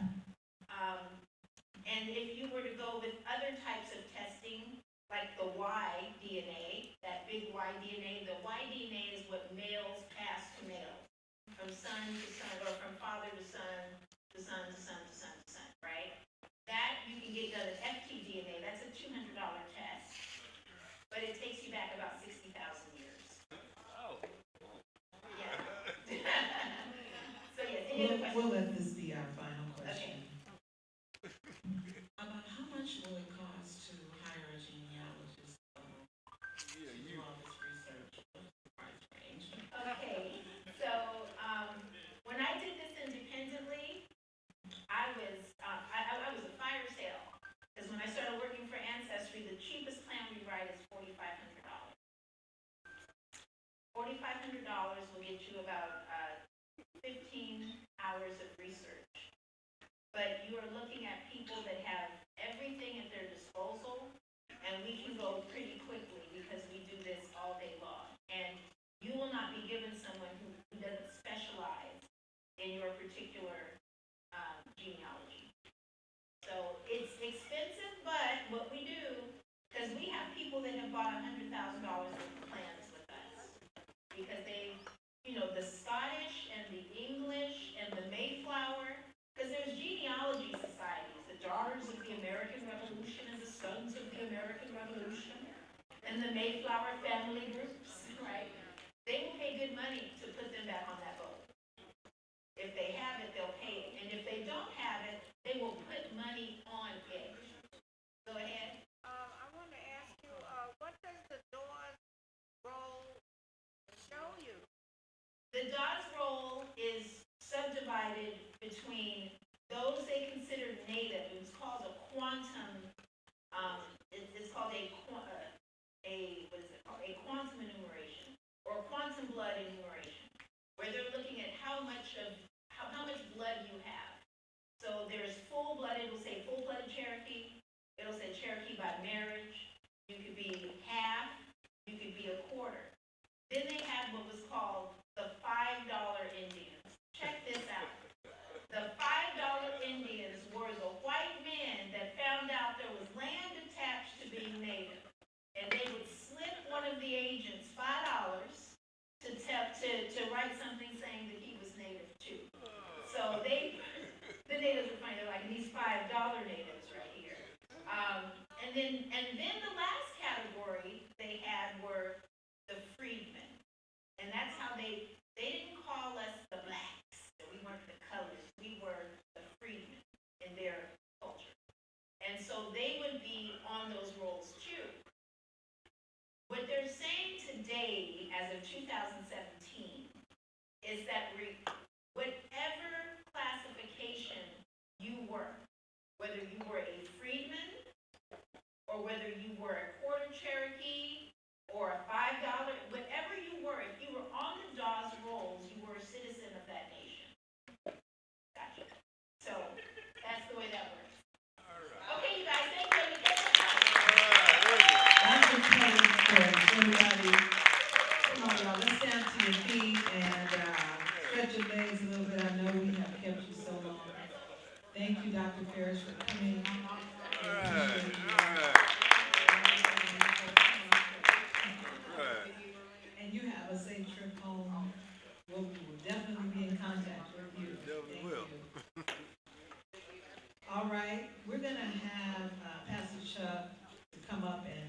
And if you were to go with other types of testing, like the Y DNA, that big Y DNA, the Y DNA is what males pass to males, from son to son, or from father to son, to son to son to son to son, right? That you can get done at FTDNA, that's a $200 test. But it will get you about 15 hours of research. But you are looking at people that have everything at their disposal, and we can go pretty quickly because we do this all day long. And you will not be given someone who doesn't specialize in your particular genealogy. So it's expensive, but what we do, because we have people that have bought $100,000 worth of plans with us, because they, you know, the Scottish and the English and the Mayflower, because there's genealogy societies, the Daughters of the American Revolution and the Sons of the American Revolution, and the Mayflower family groups, right? They will pay good money to put them back on that boat. If they have it, they'll pay it. And if they don't have it, they will put money on it. Go ahead. I want to ask you, what does the Dawes roll show you? The Dawes roll is subdivided between those they consider native. It's called a quantum. It's called a what is it called? A quantum enumeration or quantum blood enumeration, where they're looking at how much blood you have. So there's full blood. It will say full blooded Cherokee. It'll say Cherokee by marriage. You could be half. You could be a quarter. Then they had what was called the $5 Indians. Check this out. The $5 Indians were the white men that found out there was land attached to being native. And they would slip one of the agents $5 to write something saying that he was native too. So the natives were funny. They're like, these $5 natives right here. And then the last category they had were the freedmen. And that's how they didn't call us the blacks. We weren't the colors. We were the freedmen in their culture. And so they would be on those rolls too. What they're saying today, as of 2017, is that whatever classification you were, whether you were a freedman, or whether you were a quarter Cherokee, or a $5, whatever you were, if you were on the Dawes rolls, you were a citizen of that nation. Gotcha. So that's the way that works. Okay, you guys, thank you. Dr. Kelly, for everybody. Come on, y'all, let's stand to your feet and stretch your legs a little bit. I know we have kept you so long. Thank you, Dr. Ferris, for coming. And you have a safe trip home.